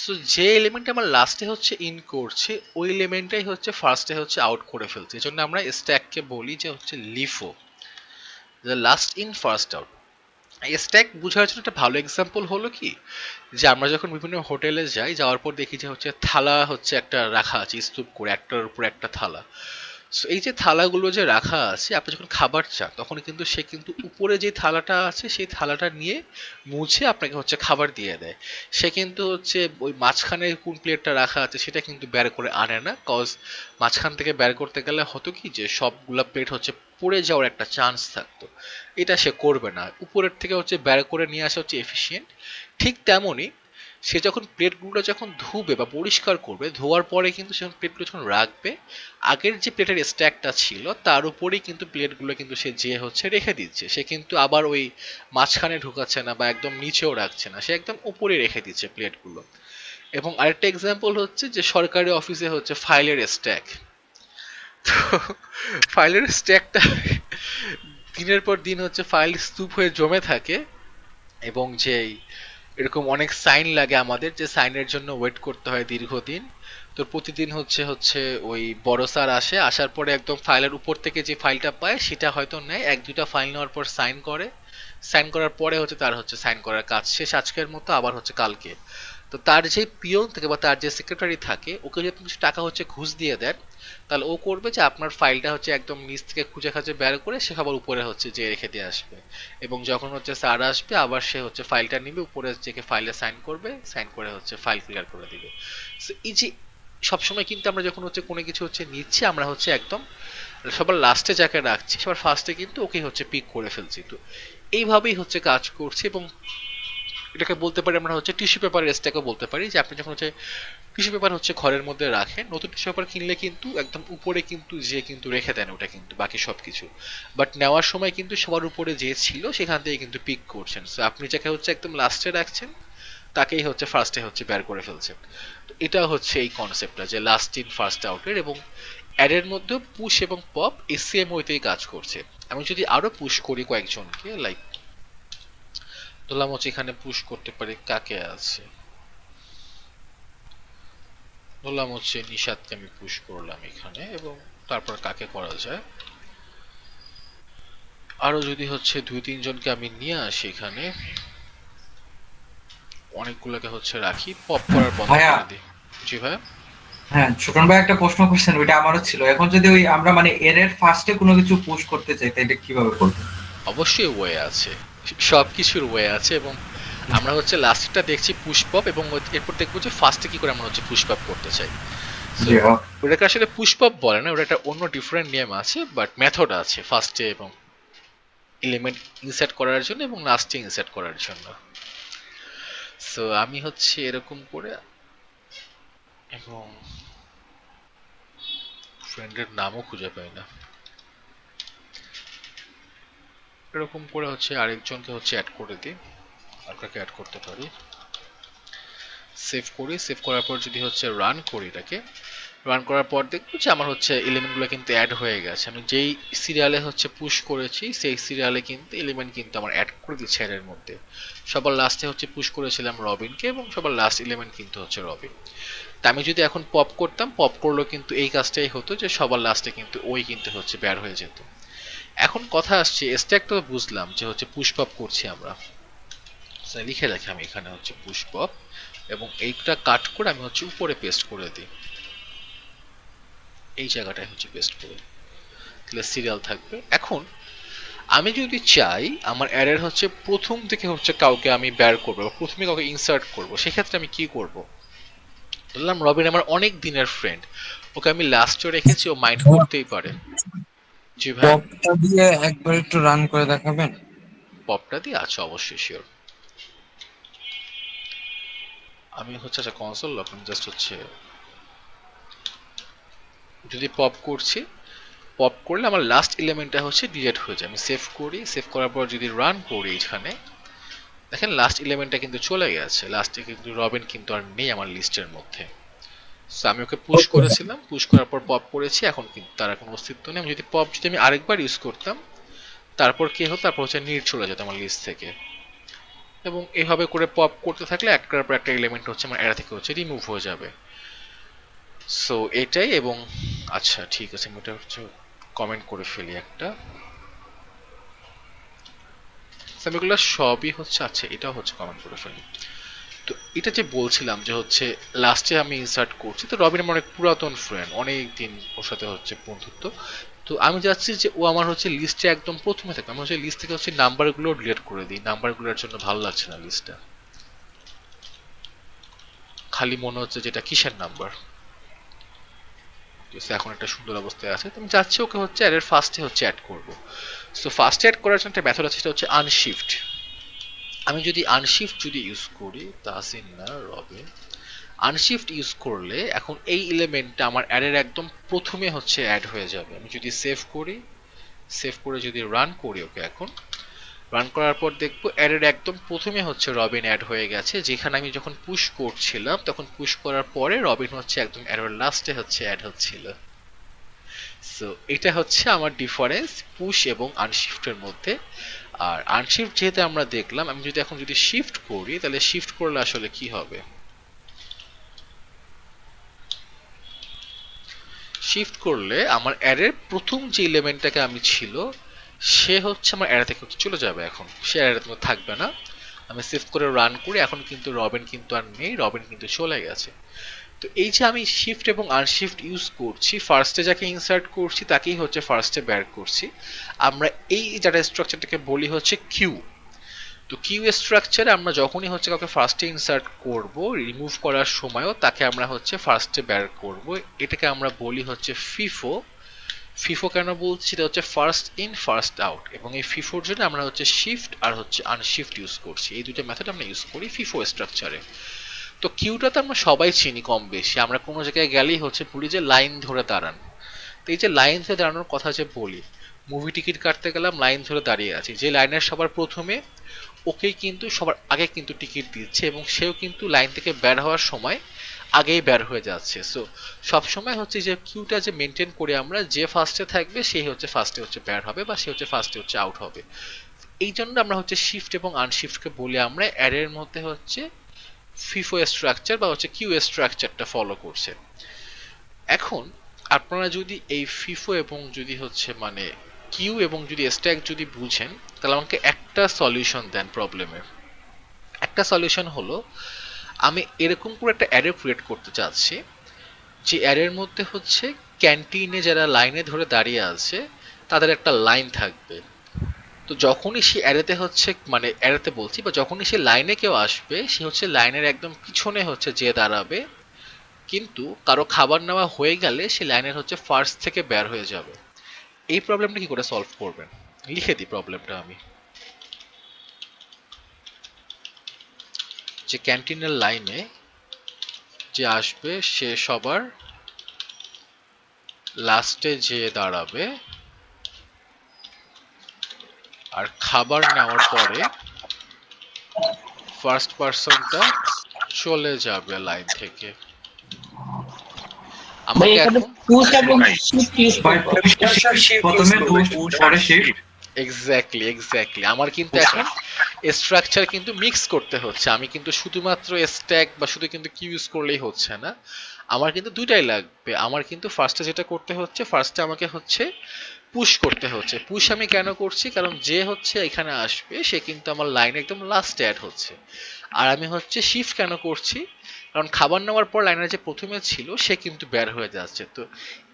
সো যে এলিমেন্ট আমার লাস্টে হচ্ছে ইন করছে, ওই এলিমেন্টটাই হচ্ছে ফার্স্টে হচ্ছে আউট করে ফেলছে। এই জন্য আমরা স্ট্যাককে বলি যে হচ্ছে LIFO, the last in first out. Stack বোঝার জন্য একটা ভালো এক্সাম্পল হলো কি, যে আমরা যখন বিভিন্ন হোটেলে যাই, যাওয়ার পর দেখি যে হচ্ছে থালা হচ্ছে একটা রাখা আছে স্তূপ করে, একটার উপর একটা থালা। সো এই যে থালাগুলো যে রাখা আছে, আপনি যখন খাবার চান তখন কিন্তু সে কিন্তু উপরে যে থালাটা আছে সেই থালাটা নিয়ে মুছে আপনাকে হচ্ছে খাবার দিয়ে দেয়। সে কিন্তু হচ্ছে ওই মাঝখানে কোন প্লেটটা রাখা আছে সেটা কিন্তু বের করে আনে না, কজ মাঝখান থেকে বের করতে গেলে হতো কি যে সবগুলা প্লেট হচ্ছে পড়ে যাওয়ার একটা চান্স থাকতো, এটা সে করবে না, উপরের থেকে হচ্ছে বের করে নিয়ে আসা হচ্ছে এফিশিয়েন্ট। ঠিক তেমনই সে যখন প্লেটগুলো যখন ধুবে বা পরিষ্কার করবে, ধোয়ার পরে কিন্তু সে প্লেটগুলো যখন রাখবে, আগের যে প্লেটের স্ট্যাকটা ছিল তার উপরেই কিন্তু প্লেটগুলো কিন্তু সে যে হচ্ছে রেখে দিচ্ছে। সে কিন্তু আবার ওই মাঝখানে ঢুকাচ্ছে না বা একদম নিচেও রাখছে না, সে একদম উপরে রেখে দিচ্ছে প্লেটগুলো। এবং আরেকটা এক্সাম্পল হচ্ছে যে সরকারি অফিসে হচ্ছে ফাইলের স্ট্যাক। তো ফাইলের স্ট্যাকটা দিনের পর দিন হচ্ছে ফাইল স্তূপ হয়ে জমে থাকে, এবং যেই এরকম অনেক সাইন লাগে আমাদের, যে সাইনের জন্য ওয়েট করতে হয় দীর্ঘদিন। তো প্রতিদিন হচ্ছে হচ্ছে ওই বড় স্যার আসে, আসার পরে একদম ফাইলের উপর থেকে যে ফাইলটা পায় সেটা হয়তো নেয়, এক দুটা ফাইল নেওয়ার পর সাইন করে, সাইন করার পরে হচ্ছে তার হচ্ছে সাইন করার কাজ শেষ আজকের মতো, আবার হচ্ছে কালকে। তো তার যে পিয়ন থাকে বা তার যে সেক্রেটারি থাকে, ওকে যদি আপনি কিছু টাকা হচ্ছে ঘুষ দিয়ে দেন, তাহলে ও করবে যে আপনার ফাইলটা হচ্ছে একদম নিচ থেকে খুঁজে খাজে বের করে সে আবার উপরে হচ্ছে যে রেখে দিয়ে আসবে। এবং যখন হচ্ছে স্যার আসবে আবার সে হচ্ছে ফাইলটা নিবে, উপরে থেকে ফাইলে সাইন করবে, সাইন করে হচ্ছে ফাইল ক্লিয়ার করে দিবে। সো এই যে সবসময় কিন্তু আমরা যখন হচ্ছে কোনো কিছু হচ্ছে নিচ্ছি, আমরা হচ্ছে একদম সবার লাস্টে যাকে রাখছি সবার ফার্স্টে কিন্তু ওকে হচ্ছে পিক করে ফেলছি। তো এইভাবেই হচ্ছে কাজ করছে। এবং এটাকে বলতে পারি আমরা হচ্ছে টিস্যু পেপারের স্ট্যাকও বলতে পারি, যে আপনি যখন হচ্ছে টিস্যু পেপার হচ্ছে ঘরের মধ্যে রাখেন, নতুন টিস্যু পেপার কিনলে কিন্তু একদম উপরে কিন্তু যে কিন্তু রেখে দেন ওটা কিন্তু বাকি সবকিছু, বাট নেওয়ার সময় কিন্তু সবার উপরে যে ছিল সেখান থেকে কিন্তু পিক করছেন। সো আপনি যাকে হচ্ছে একদম লাস্টে রাখছেন তাকেই হচ্ছে ফার্স্টে হচ্ছে বের করে ফেলছেন। তো এটা হচ্ছে এই কনসেপ্টটা, যে লাস্ট ইন ফার্স্ট আউটের। এবং অ্যাডের মধ্যে পুশ এবং পপ এসিএম ওইতেই কাজ করছে। আমি যদি আরো পুশ করি কয়েকজনকে, লাইক ধরলাম হচ্ছে এখানে পুশ করতে পারি কাকে আছে, ধরলাম হচ্ছে নিশাদকে আমি পুশ করলাম এখানে, এবং তারপর কাকে করা যায়, আরো যদি হচ্ছে 2-3 জনকে আমি নিয়ে আসি এখানে, অনেকগুলোকে হচ্ছে রাখি, পপ করার বন্ধ ভাইয়া। করে দিই। জি ভাই। হ্যাঁ, ছোটন ভাই একটা প্রশ্ন করছেন, ওইটা আমারও ছিল। এখন যদি ওই আমরা মানে এর ফার্স্টে কোনো কিছু পুশ করতে চাই, তাই এটা কিভাবে করবো? অবশ্যই ওয়ে আছে, সবকিছুর ওয়ে আছে। এবং আমরা হচ্ছে লাস্টটা দেখছি পুশ পপ, এবং এরপর দেখবো যে ফার্স্টে কি করে আমরা হচ্ছে পুশ পপ করতে চাই। জি, ওটাকে আসলে পুশ পপ বলে না, ওটা একটা অন্য ডিফারেন্ট নেম আছে, বাট মেথড আছে ফার্স্টে এবং এলিমেন্ট ইনসার্ট করার জন্য এবং লাস্টে ইনসার্ট করার জন্য। সো আমি হচ্ছে এরকম করে, এবং ফ্রেন্ডের নামও খুঁজে পাই না, এরকম করে হচ্ছে আরেকজনকে হচ্ছে অ্যাড করে দিই, আর কাকে অ্যাড করতে পারি, সেভ করি। সেভ করার পর যদি হচ্ছে রান করি, এটাকে রান করার পর দেখবো যে আমার হচ্ছে এলিমেন্টগুলো কিন্তু অ্যাড হয়ে গেছে। আমি যেই সিরিয়ালে হচ্ছে পুশ করেছি সেই সিরিয়ালে কিন্তু এলিমেন্ট কিন্তু আমার অ্যাড করে দিচ্ছে এর মধ্যে। সবার লাস্টে হচ্ছে পুশ করেছিলাম রবিনকে, এবং সবার লাস্ট এলিমেন্ট কিন্তু হচ্ছে রবিন। তা আমি যদি এখন পপ করতাম, পপ করলেও কিন্তু এই কাজটাই হতো, যে সবার লাস্টে কিন্তু ওই কিন্তু হচ্ছে বের হয়ে যেত। এখন কথা আসছে স্ট্যাক তো বুঝলাম যে হচ্ছে পুশ পপ করছি আমরা, লিখে রাখি আমি এখানে হচ্ছে পুশ পপ, এবং এইটা কাট করে আমি হচ্ছে উপরে পেস্ট করে দিই, এই জায়গাটায় হচ্ছে পেস্ট করে, তাহলে সিরিয়াল থাকবে। এখন আমি যদি চাই আমার অ্যারের হচ্ছে প্রথম থেকে হচ্ছে কাউকে আমি বের করবো বা প্রথমে কাউকে ইনসার্ট করব, সেক্ষেত্রে আমি কি করব, বললাম রবিন আমার অনেক দিনের ফ্রেন্ড, ওকে আমি লাস্টে রেখেছি, ও মাইন্ড করতেই পারে। জি ভাই, পপটা দিয়ে একবার একটু রান করে দেখাবেন? পপটা দিয়ে আছে অবশ্যই, শিওর। আমি হচ্ছে আচ্ছা কনসোল লক, আমি জাস্ট হচ্ছে যদি পপ করছি, পপ করলে আমার লাস্ট এলিমেন্টটা হচ্ছে ডিলিট হয়ে যায়। আমি সেভ করি, সেভ করার পর যদি রান করি এখানে দেখেন লাস্ট এলিমেন্টটা কিন্তু চলে গেছে, লাস্টে কিন্তু রবিন কিন্তু আর নেই আমার লিস্টের মধ্যে। সো আমি ওকে পুশ করেছিলাম, পুশ করার পর পপ করেছি, এখন কিন্তু তার কোনো অস্তিত্ব নেই। আমি যদি পপ যদি আমি আরেকবার ইউজ করতাম তারপর কি হতো, তারপর হচ্ছে নিট চলে যেত আমার লিস্ট থেকে। এবং এইভাবে করে পপ করতে থাকলে একটার পর একটা এলিমেন্ট হচ্ছে আমার অ্যারে থেকে হচ্ছে রিমুভ হয়ে যাবে। সো এটাই। এবং আচ্ছা ঠিক আছে, আমি এটা হচ্ছে কমেন্ট করে ফেলি একটা। আমি এগুলো সবই হচ্ছে আচ্ছা এটাও হচ্ছে কমেন্ট করে ফেলি। তো এটা যে বলছিলাম যে হচ্ছে লাস্টে আমি ইনসার্ট করছি, তো রবিন আমার অনেক পুরাতন ফ্রেন্ড, অনেক দিন ওর সাথে হচ্ছে বন্ধুত্ব। তো আমি যাচ্ছি যে ও আমার হচ্ছে লিস্টে একদম প্রথমে থাকে, আমি হচ্ছে লিস্ট থেকে হচ্ছে নাম্বারগুলো ডিলিট করে দিই, নাম্বারগুলোর জন্য ভালো লাগছে না লিস্টটা, খালি মনে হচ্ছে যেটা কিসের নাম্বার। এখন একটা সুন্দর অবস্থায় আছে, তো আমি যাচ্ছি ওকে হচ্ছে অ্যাডের ফার্স্টে হচ্ছে অ্যাড করব। সো ফার্স্টে অ্যাড করার জন্য একটা মেথড আছে, সেটা হচ্ছে আনশিফট। আমি যদি আনশিফট যদি ইউজ করি, তাহসিন না রবিন, আনশিফট ইউজ করলে এখন এই এলিমেন্টটা আমার অ্যাডের একদম প্রথমে হচ্ছে অ্যাড হয়ে যাবে। আমি যদি সেভ করি, সেভ করে যদি রান করি ওকে, এখন রান করার পর দেখবো অ্যাডের একদম প্রথমে হচ্ছে রবিন অ্যাড হয়ে গেছে। যেখানে আমি যখন পুশ করছিলাম তখন পুশ করার পরে রবিন হচ্ছে একদম অ্যাডের লাস্টে হচ্ছে অ্যাড হচ্ছিল। সো এটা হচ্ছে আমার ডিফারেন্স পুশ এবং আনশিফটের মধ্যে। আর আনশিফট যেহেতু আমরা দেখলাম, আমি যদি এখন যদি শিফট করি তাহলে শিফট করলে আসলে কি হবে, শিফট করলে আমার অ্যারের প্রথম যে এলিমেন্টটাকে আমি ছিল সে হচ্ছে আমার অ্যারে থেকে চলে যাবে, এখন সে অ্যারের মধ্যে থাকবে না। আমি সেভ করে রান করি, এখন কিন্তু রবিন কিন্তু আর নেই, রবিন কিন্তু চলে গেছে। তো এই যে আমি শিফট এবং আনশিফট ইউজ করছি, ফার্স্টে যাকে ইনসার্ট করছি তাকেই হচ্ছে ফার্স্টে বের করছি। আমরা এই ডাটা স্ট্রাকচারটাকে বলি হচ্ছে কিউ। তো কিউ স্ট্রাকচারে আমরা যখনই হচ্ছে কাউকে ফার্স্টে ইনসার্ট করব, রিমুভ করার সময়ও তাকে আমরা হচ্ছে ফার্স্টে বের করব। এটাকে আমরা বলি হচ্ছে ফিফো। ফিফো কেন বলছি, এটা হচ্ছে ফার্স্ট ইন ফার্স্ট আউট, এবং এই ফিফোর জন্য আমরা হচ্ছে শিফট আর হচ্ছে আনশিফট ইউজ করছি। এই দুটো মেথড আমরা ইউজ করি ফিফো স্ট্রাকচারে। তো কিউটাতে আমরা সবাই চিনি কম বেশি, আমরা কোনো জায়গায় গেলেই হচ্ছে বলি যে লাইন ধরে দাঁড়ান। তো এই যে লাইন ধরে দাঁড়ানোর কথা যে বলি, মুভি টিকিট কাটতে গেলাম লাইন ধরে দাঁড়িয়ে আছি, যে লাইনের সবার প্রথমে ওকেই কিন্তু সবার আগে কিন্তু টিকিট দিচ্ছে, এবং সেও কিন্তু লাইন থেকে বের হওয়ার সময় আগেই বের হয়ে যাচ্ছে। সো সবসময় হচ্ছে যে কিউটা যে মেনটেন করে আমরা, যে ফার্স্টে থাকবে সেই হচ্ছে ফার্স্টে হচ্ছে বের হবে, বা সে হচ্ছে ফার্স্টে হচ্ছে আউট হবে। এই জন্য আমরা হচ্ছে শিফট এবং আনশিফটকে বলি আমরা অ্যারের মধ্যে হচ্ছে ফিফো স্ট্রাকচার বা হচ্ছে কিউ স্ট্রাকচারটা ফলো করছে। এখন আপনারা যদি এই ফিফো এবং যদি হচ্ছে মানে কিউ এবং যদি স্ট্যাক যদি বুঝেন, তাহলে আমাকে একটা সলিউশন দেন প্রবলেমের। একটা সলিউশন হলো, আমি এরকম করে একটা অ্যারে ক্রিয়েট করতে চাচ্ছি যে অ্যারের মধ্যে হচ্ছে ক্যান্টিনে যারা লাইনে ধরে দাঁড়িয়ে আছে তাদের একটা লাইন থাকবে। তো যখনই সে অ্যারেতে হচ্ছে মানে অ্যারেতে বলছি, বা যখনই সে লাইনে কেউ আসবে সে হচ্ছে লাইনের একদম পিছনে হচ্ছে যে দাঁড়াবে, কিন্তু কারো খাবার নেওয়া হয়ে গেলে সে লাইনের হচ্ছে ফার্স্ট থেকে বের হয়ে যাবে। এই প্রবলেমটা কি করে সলভ করবেন, লিখে দিই প্রবলেমটা আমি। যে ক্যান্টিনের লাইনে যে আসবে সে সবার লাস্টে যে দাঁড়াবে, আর খাবার নেওয়ার পরে ফার্স্ট পারসনটা চলে যাবে লাইন থেকে। ভাই আমাকে এখানে এখন পুশ এবং শিফট ইউজ ভাই করতে প্রথমে পুশ পরে শিফট। এক্স্যাক্টলি আমার কিন্তু এখন স্ট্রাকচার কিন্তু মিক্স করতে হচ্ছে। আমি কিন্তু শুধুমাত্র স্ট্যাক বা শুধু কিন্তু কিউ ইউজ করলেই হচ্ছে না, আমার কিন্তু দুইটাই লাগবে। আমার কিন্তু ফার্স্টে যেটা করতে হচ্ছে, ফার্স্টে আমাকে হচ্ছে পুশ করতে হচ্ছে। পুশ আমি কেন করছি, কারণ যে হচ্ছে এখানে আসবে সে কিন্তু আমার লাইনে একদম লাস্টে অ্যাড হচ্ছে। আর আমি হচ্ছে শিফট কেন করছি, কারণ খাবার নেওয়ার পর লাইনের যে প্রথমে ছিল সে কিন্তু বের হয়ে যাচ্ছে। তো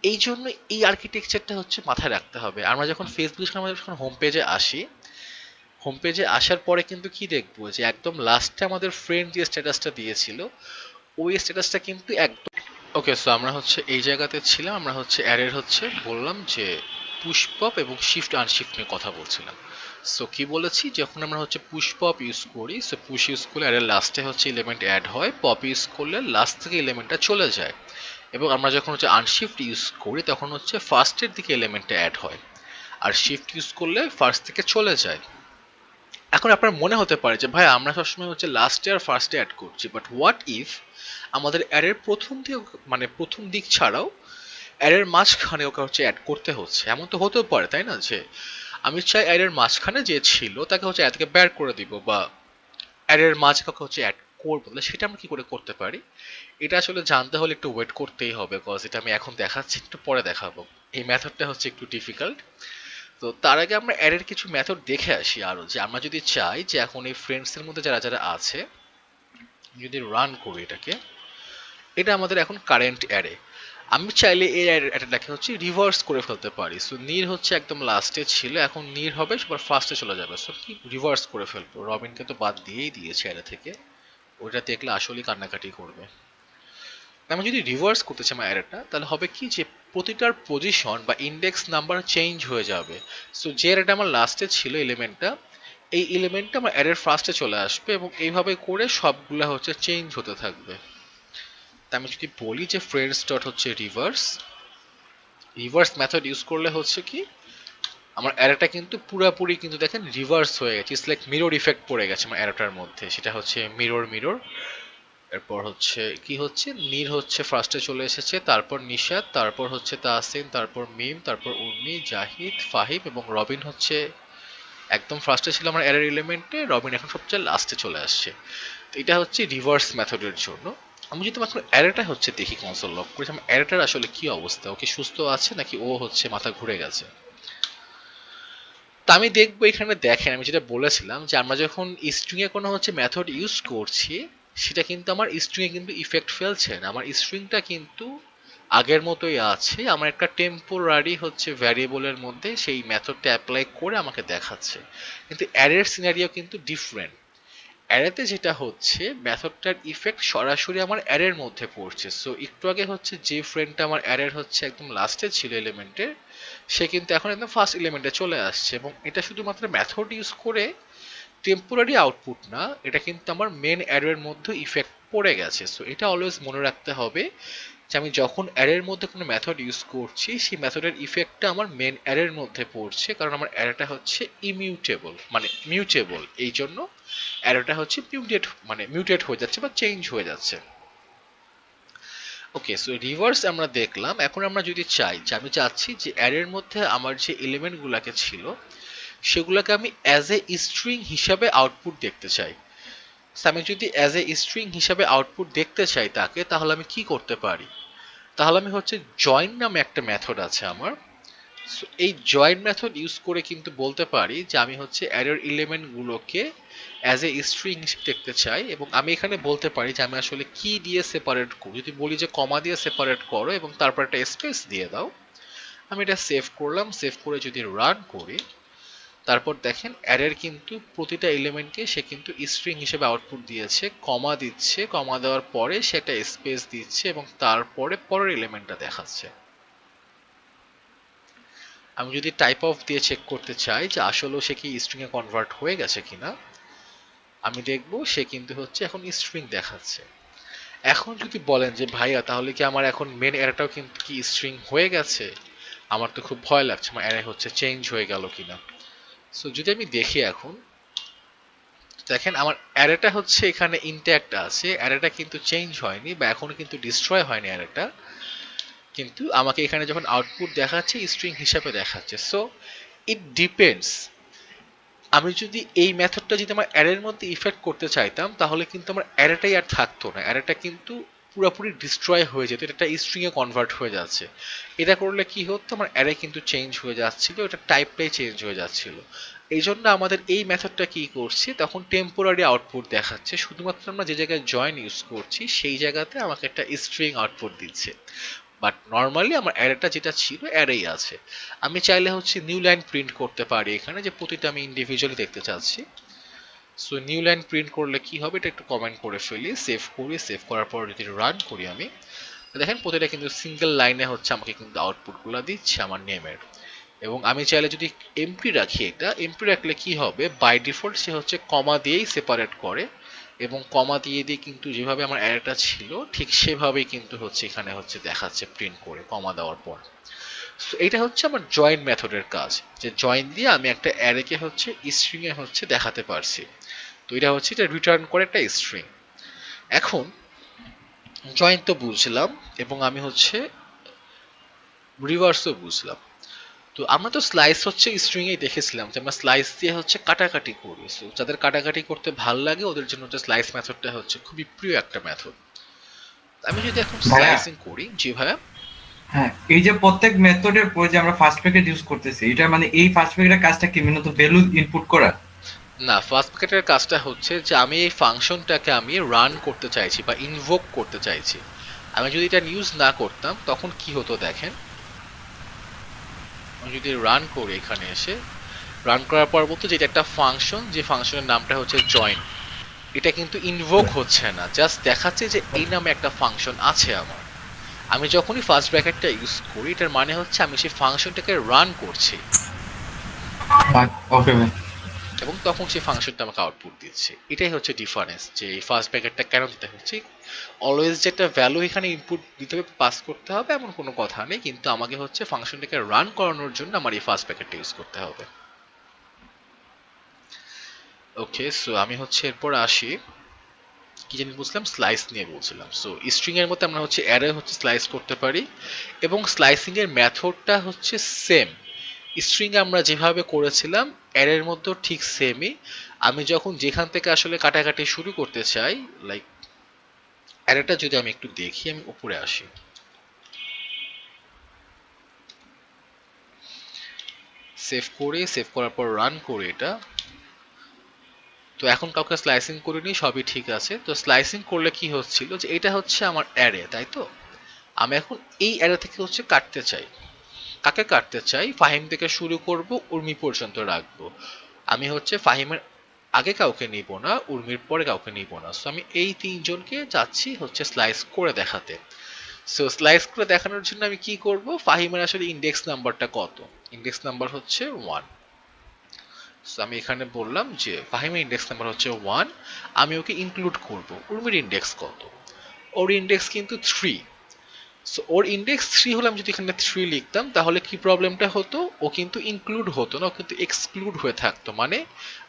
এই জন্য এই আর্কিটেকচারটা হচ্ছে মাথায় রাখতে হবে। আমরা যখন ফেসবুক আমরা যখন হোম পেজে আসি, হোম পেজে আসার পরে কিন্তু কি দেখবো যে একদম লাস্টে আমাদের ফ্রেন্ড যে স্ট্যাটাসটা দিয়েছিল ওই স্ট্যাটাসটা কিন্তু একদম ওকে। সো আমরা হচ্ছে এই জায়গাতে ছিলাম, আমরা হচ্ছে অ্যারের হচ্ছে বললাম যে পুশ পপ এবং শিফট আনশিফট নিয়ে কথা বলছিলাম। সো কি বলেছি, যখন আমরা হচ্ছে পুশ পপ ইউজ করি, সো পুশ ইউজ করলে অ্যারের লাস্টে হচ্ছে এলিমেন্ট অ্যাড হয়, পপ ইউজ করলে লাস্ট থেকে এলিমেন্টটা চলে যায়, এবং আমরা যখন হচ্ছে আনশিফট ইউজ করি তখন হচ্ছে ফার্স্টের দিকে এলিমেন্টটা অ্যাড হয়, আর শিফট ইউজ করলে ফার্স্ট থেকে চলে যায়। এখন আপনার মনে হতে পারে যে ভাই আমরা সবসময় হচ্ছে লাস্টে আর ফার্স্টে অ্যাড করছি, বাট হোয়াট ইফ আমাদের অ্যারের প্রথম দিক মানে প্রথম দিক ছাড়াও অ্যারের মাঝখানে ওকে হচ্ছে অ্যাড করতে হচ্ছে? এমন তো হতেও পারে, তাই না, যে আমি চাই অ্যারের মাঝখানে যে ছিল তাকে হচ্ছে অ্যাড থেকে বের করে দিব, বা অ্যারের মাঝে কাউকে হচ্ছে অ্যাড করবো, তাহলে সেটা আমরা কি করে করতে পারি? এটা আসলে জানতে হলে একটু ওয়েট করতেই হবে, কজ এটা আমি এখন দেখাচ্ছি, একটু পরে দেখাবো। এই মেথডটা হচ্ছে একটু ডিফিকাল্ট। তো তার আগে আমরা অ্যারের কিছু মেথড দেখে আসি আরো, যে আমরা যদি চাই যে এখন এই ফ্রেন্ডস এর মধ্যে যারা যারা আছে যদি রান করি এটাকে, এটা আমাদের এখন কারেন্ট অ্যারে। আমি চাইলে এই অ্যারেটাকে হচ্ছে রিভার্স করে ফেলতে পারি। সো নীর হচ্ছে একদম লাস্টে ছিল, এখন নীর হবে সবার ফার্স্টে চলে যাবে। সো কি রিভার্স করে ফেলবো, রবিনকে তো বাদ দিয়েই দিয়েছে অ্যারে থেকে, ওইটা দেখলে আসলেই কান্নাকাটি করবে। আমি যদি রিভার্স করতে চাই আমার অ্যারেটা, তাহলে হবে কি যে প্রতিটার পজিশন বা ইন্ডেক্স নাম্বার চেঞ্জ হয়ে যাবে। সো যে অ্যারেটা আমার লাস্টে ছিল এলিমেন্টটা, এই এলিমেন্টটা আমার অ্যারের ফার্স্টে চলে আসবে, এবং এইভাবে করে সবগুলা হচ্ছে চেঞ্জ হতে থাকবে। তা আমি যদি বলি যে ফ্রেন্ডস ডট হচ্ছে রিভার্স, রিভার্স মেথড ইউজ করলে হচ্ছে কি আমার অ্যারেটা কিন্তু পুরাপুরি কিন্তু দেখেন রিভার্স হয়ে গেছে, ইটস লাইক মিরর ইফেক্ট পড়ে গেছে আমার অ্যারেটার মধ্যে, সেটা হচ্ছে মিরর মিরর। এরপর হচ্ছে কি হচ্ছে, নীর হচ্ছে ফার্স্টে চলে এসেছে, তারপর নিশাত, তারপর হচ্ছে তাহসিন, তারপর মিম, তারপর উর্মি, জাহিদ, ফাহিম এবং রবিন হচ্ছে একদম ফার্স্টে ছিল আমার অ্যারের এলিমেন্টে, রবিন এখন সবচেয়ে লাস্টে চলে আসছে। তো এটা হচ্ছে রিভার্স মেথডের জন্য। আমি যদি মাত্র অ্যারেটা হচ্ছে দেখি কনসোল লক করে, আমার অ্যারেটার আসলে কি অবস্থা, ওকে সুস্থ আছে নাকি ও হচ্ছে মাথা ঘুরে গেছে। তা আমি দেখবো এখানে, দেখেন আমি যেটা বলেছিলাম যে আমরা যখন স্ট্রিং এ কোনো হচ্ছে মেথড ইউজ করছি, সেটা কিন্তু আমার স্ট্রিং এ কিন্তু ইফেক্ট ফেলছে না, আমার স্ট্রিংটা কিন্তু আগের মতোই আছে, আমার একটা টেম্পোরারি হচ্ছে ভ্যারিয়েবলের মধ্যে সেই মেথডটা অ্যাপ্লাই করে আমাকে দেখাচ্ছে। কিন্তু অ্যারের সিনারিও কিন্তু ডিফারেন্ট। অ্যারেতে যেটা হচ্ছে মেথডটার ইফেক্ট সরাসরি আমার অ্যারের মধ্যে পড়ছে। সো একটু আগে হচ্ছে যে ফ্রেন্ডটা আমার অ্যারের হচ্ছে একদম লাস্টে ছিল এলিমেন্টের, সে কিন্তু এখন একদম ফার্স্ট এলিমেন্টে চলে আসছে, এবং এটা শুধুমাত্র মেথড ইউজ করে টেম্পোরারি আউটপুট না, এটা কিন্তু আমার মেন অ্যারের মধ্যে ইফেক্ট পড়ে গেছে। সো এটা অলওয়েজ মনে রাখতে হবে যে আমি যখন অ্যারের মধ্যে কোনো মেথড ইউজ করছি, সেই মেথডের ইফেক্টটা আমার মেন অ্যারের মধ্যে পড়ছে, কারণ আমার অ্যারেটা হচ্ছে ইমিউটেবল মানে মিউটেবল, এই জন্য অ্যারেটা হচ্ছে মিউটেট হয়ে যাচ্ছে বা চেঞ্জ হয়ে যাচ্ছে। ওকে, সো রিভার্স আমরা দেখলাম। এখন আমরা যদি চাই যে আমি চাচ্ছি যে অ্যারের মধ্যে আমার যে এলিমেন্টগুলোকে ছিল সেগুলোকে আমি অ্যাজ এ স্ট্রিং হিসাবে আউটপুট দেখতে চাই। আমি যদি অ্যাজ এ স্ট্রিং হিসাবে আউটপুট দেখতে চাই তাকে, তাহলে আমি কি করতে পারি? তাহলে আমি হচ্ছে জয়েন নামে একটা মেথড আছে আমার। সো এই জয়েন মেথড ইউজ করে কিন্তু বলতে পারি যে আমি হচ্ছে অ্যারের এলিমেন্টগুলোকে অ্যাজ এ স্ট্রিং হিসেবে দেখতে চাই, এবং আমি এখানে বলতে পারি যে আমি আসলে কি দিয়ে সেপারেট করব। যদি বলি যে কমা দিয়ে সেপারেট করো এবং তারপর একটা স্পেস দিয়ে দাও, আমি এটা সেভ করলাম। সেভ করে যদি রান করি, তারপর দেখেন অ্যারের কিন্তু প্রতিটা এলিমেন্টকে সে কিন্তু স্ট্রিং হিসেবে আউটপুট দিয়েছে, কমা দিচ্ছে, কমা দেওয়ার পরে সে একটা স্পেস দিচ্ছে এবং তারপরে পরের এলিমেন্টটা দেখাচ্ছে। আমি যদি টাইপ অফ দিয়ে চেক করতে চাই যে আসলেও সে কি স্ট্রিং এ কনভার্ট হয়ে গেছে কিনা, আমি দেখব সে কিন্তু হচ্ছে এখন স্ট্রিং দেখাচ্ছে। এখন যদি বলেন যে ভাইয়া তাহলে কি আমার এখন মেন অ্যারেটাও কিন্তু কি স্ট্রিং হয়ে গেছে, আমার তো খুব ভয় লাগছে আমার অ্যারে হচ্ছে চেঞ্জ হয়ে গেল কিনা। সো যদি আমি দেখি, এখন দেখেন আমার অ্যারেটা হচ্ছে এখানে ইনট্যাক্ট আছে, অ্যারেটা কিন্তু চেঞ্জ হয়নি বা এখনো কিন্তু ডিস্ট্রয় হয়নি অ্যারেটা, কিন্তু আমাকে এখানে যখন আউটপুট দেখাচ্ছে স্ট্রিং হিসাবে দেখাচ্ছে। সো ইট ডিপেন্ডস, আমি যদি এই মেথডটা যদি আমার অ্যারের মধ্যে ইফেক্ট করতে চাইতাম তাহলে কিন্তু আমার অ্যারেটাই আর থাকতো না, অ্যারেটা কিন্তু পুরোপুরি ডিস্ট্রয় হয়ে যেত, এটা স্ট্রিং এ কনভার্ট হয়ে যাচ্ছে। এটা করলে কি হতো, আমার অ্যারে কিন্তু চেঞ্জ হয়ে যাচ্ছিল, এটা টাইপটাই চেঞ্জ হয়ে যাচ্ছিল। এই জন্য আমাদের এই মেথডটা কি করছে, তখন টেম্পোরারি আউটপুট দেখাচ্ছে, শুধুমাত্র আমরা যে জায়গায় জয়েন ইউজ করছি সেই জায়গাতে আমাকে একটা স্ট্রিং আউটপুট দিচ্ছে। বাট নর্মালি আমার অ্যারেটা যেটা ছিল অ্যারেই আছে। আমি চাইলে হচ্ছে নিউ লাইন প্রিন্ট করতে পারি এখানে, যে প্রতিটা আমি ইন্ডিভিজুয়ালি দেখতে চাচ্ছি। সো নিউ লাইন প্রিন্ট করলে কি হবে এটা একটু কমেন্ট করে ফেলি, সেভ করি, সেভ করার পর যদি রান করি আমি, দেখেন প্রতিটা কিন্তু সিঙ্গেল লাইনে হচ্ছে আমাকে কিন্তু আউটপুটগুলো দিচ্ছে আমার নেমের। এবং আমি চাইলে যদি এমপি রাখি, এটা এমপি রাখলে কি হবে, বাই ডিফল্ট সে হচ্ছে কমা দিয়েই সেপারেট করে, এবং কমা দিয়ে দিয়ে কিন্তু যেভাবে আমার অ্যারেটা ছিল ঠিক সেভাবেই কিন্তু হচ্ছে এখানে হচ্ছে দেখাচ্ছে প্রিন্ট করে কমা দেওয়ার পর। সো এটা হচ্ছে আমার জয়েন মেথডের কাজ, যে জয়েন দিয়ে আমি একটা অ্যারেকে হচ্ছে স্ট্রিং এ হচ্ছে দেখাতে পারছি। তো এটা হচ্ছে এটা রিটার্ন করে একটা স্ট্রিং। এখন জয়েন তো বুঝলাম এবং আমি হচ্ছে রিভার্সও বুঝলাম। তো আমরা তো স্লাইস হচ্ছে স্ট্রিং এ দেখেছিলাম যে আমরা স্লাইস দিয়ে হচ্ছে কাটাকাটি করি। সো যাদের কাটাকাটি করতে ভাল লাগে ওদের জন্য হচ্ছে স্লাইস মেথডটা হচ্ছে খুবই প্রিয় একটা মেথড। আমি যদি এখন ভাইয়া। স্লাইসিং করি, জি ভাইয়া। হ্যাঁ, এই যে প্রত্যেক মেথডের পরে যে আমরা ফার্স্ট প্যাকেট ইউজ করতেছি, এটা মানে এই ফার্স্ট প্যাকেটের কাজটা কি মূলত ভ্যালু ইনপুট করা? না, ফার্স্ট প্যাকেটের কাজটা হচ্ছে যে আমি এই ফাংশনটাকে আমি রান করতে চাইছি বা ইনভোক করতে চাইছি। আমি যদি এটা ইউজ না করতাম তখন কি হতো দেখেন, আমি যদি রান করি এখানে এসে, রান করার পর বলতো যে এটা একটা ফাংশন, যে ফাংশনের নামটা হচ্ছে জয়েন, এটা কিন্তু ইনভোক হচ্ছে না, জাস্ট দেখাচ্ছে যে এই নামে একটা ফাংশন আছে আমার। আমি যখনই ফার্স্ট ব্র্যাকেটটা ইউজ করি এটার মানে হচ্ছে আমি সেই ফাংশনটাকে রান করছি ওকে ভাই। এবং তখন সেই ফাংশনটা আমাকে আউটপুট দিচ্ছে। এটাই হচ্ছে ডিফারেন্স, যে এই ফার্স্ট ব্র্যাকেটটা কেন দিতে হচ্ছে। অলওয়েজ যে একটা ভ্যালু এখানে ইনপুট দিতে হবে, পাস করতে হবে এমন কোনো কথা নেই, কিন্তু আমাকে হচ্ছে ফাংশনটাকে রান করানোর জন্য আমার এই ফার্স্ট ব্র্যাকেটটা ইউজ করতে হবে। ওকে, সো আমি হচ্ছে এরপর আসি, কি জানি বুঝলাম, স্লাইস নিয়ে বলছিলাম। সো স্ট্রিং এর মধ্যে আমরা হচ্ছে অ্যারে হচ্ছে স্লাইস করতে পারি এবং স্লাইসিং এর মেথডটা হচ্ছে সেম। স্ট্রিং আমরা যেভাবে করেছিলাম অ্যারের মধ্যে ঠিক সেমই। আমি যখন যেখান থেকে আসলে কাটাকাটি শুরু করতে চাই, লাইক অ্যারেটা যদি আমি একটু দেখি, আমি উপরে আসি, সেভ করে, সেভ করার পর রান করে এটা। তো এখন কাউকে স্লাইসিং করিনি, সবই ঠিক আছে। তো স্লাইসিং করলে কি হচ্ছিল যে এটা হচ্ছে আমার অ্যারে, তাই তো আমি এখন এই অ্যারে থেকে হচ্ছে কাটতে চাই। কাকে কাটতে চাই? ফাহিম থেকে শুরু করব, উর্মি পর্যন্ত রাখবো। আমি হচ্ছে ফাহিমের আগে কাউকে নিব না, উর্মির পরে কাউকে নিব না। সো আমি এই তিনজনকে চাচ্ছি হচ্ছে স্লাইস করে দেখাতে। সো স্লাইস করে দেখানোর জন্য আমি কি করব, ফাহিমের আসলে ইন্ডেক্স নাম্বারটা কত, ইন্ডেক্স নাম্বার হচ্ছে 1। সো আমি এখানে বললাম যে ফাহিমের ইন্ডেক্স নাম্বার হচ্ছে 1, আমি ওকে ইনক্লুড করব। উর্মির ইন্ডেক্স কত? ওর ইন্ডেক্স কিন্তু 3। সো ওর ইন্ডেক্স 3 হলে আমি যদি এখানে 3 লিখতাম তাহলে কি প্রবলেমটা হতো, ও কিন্তু ইনক্লুড হতো না, ও কিন্তু এক্সক্লুড হয়ে থাকতো। মানে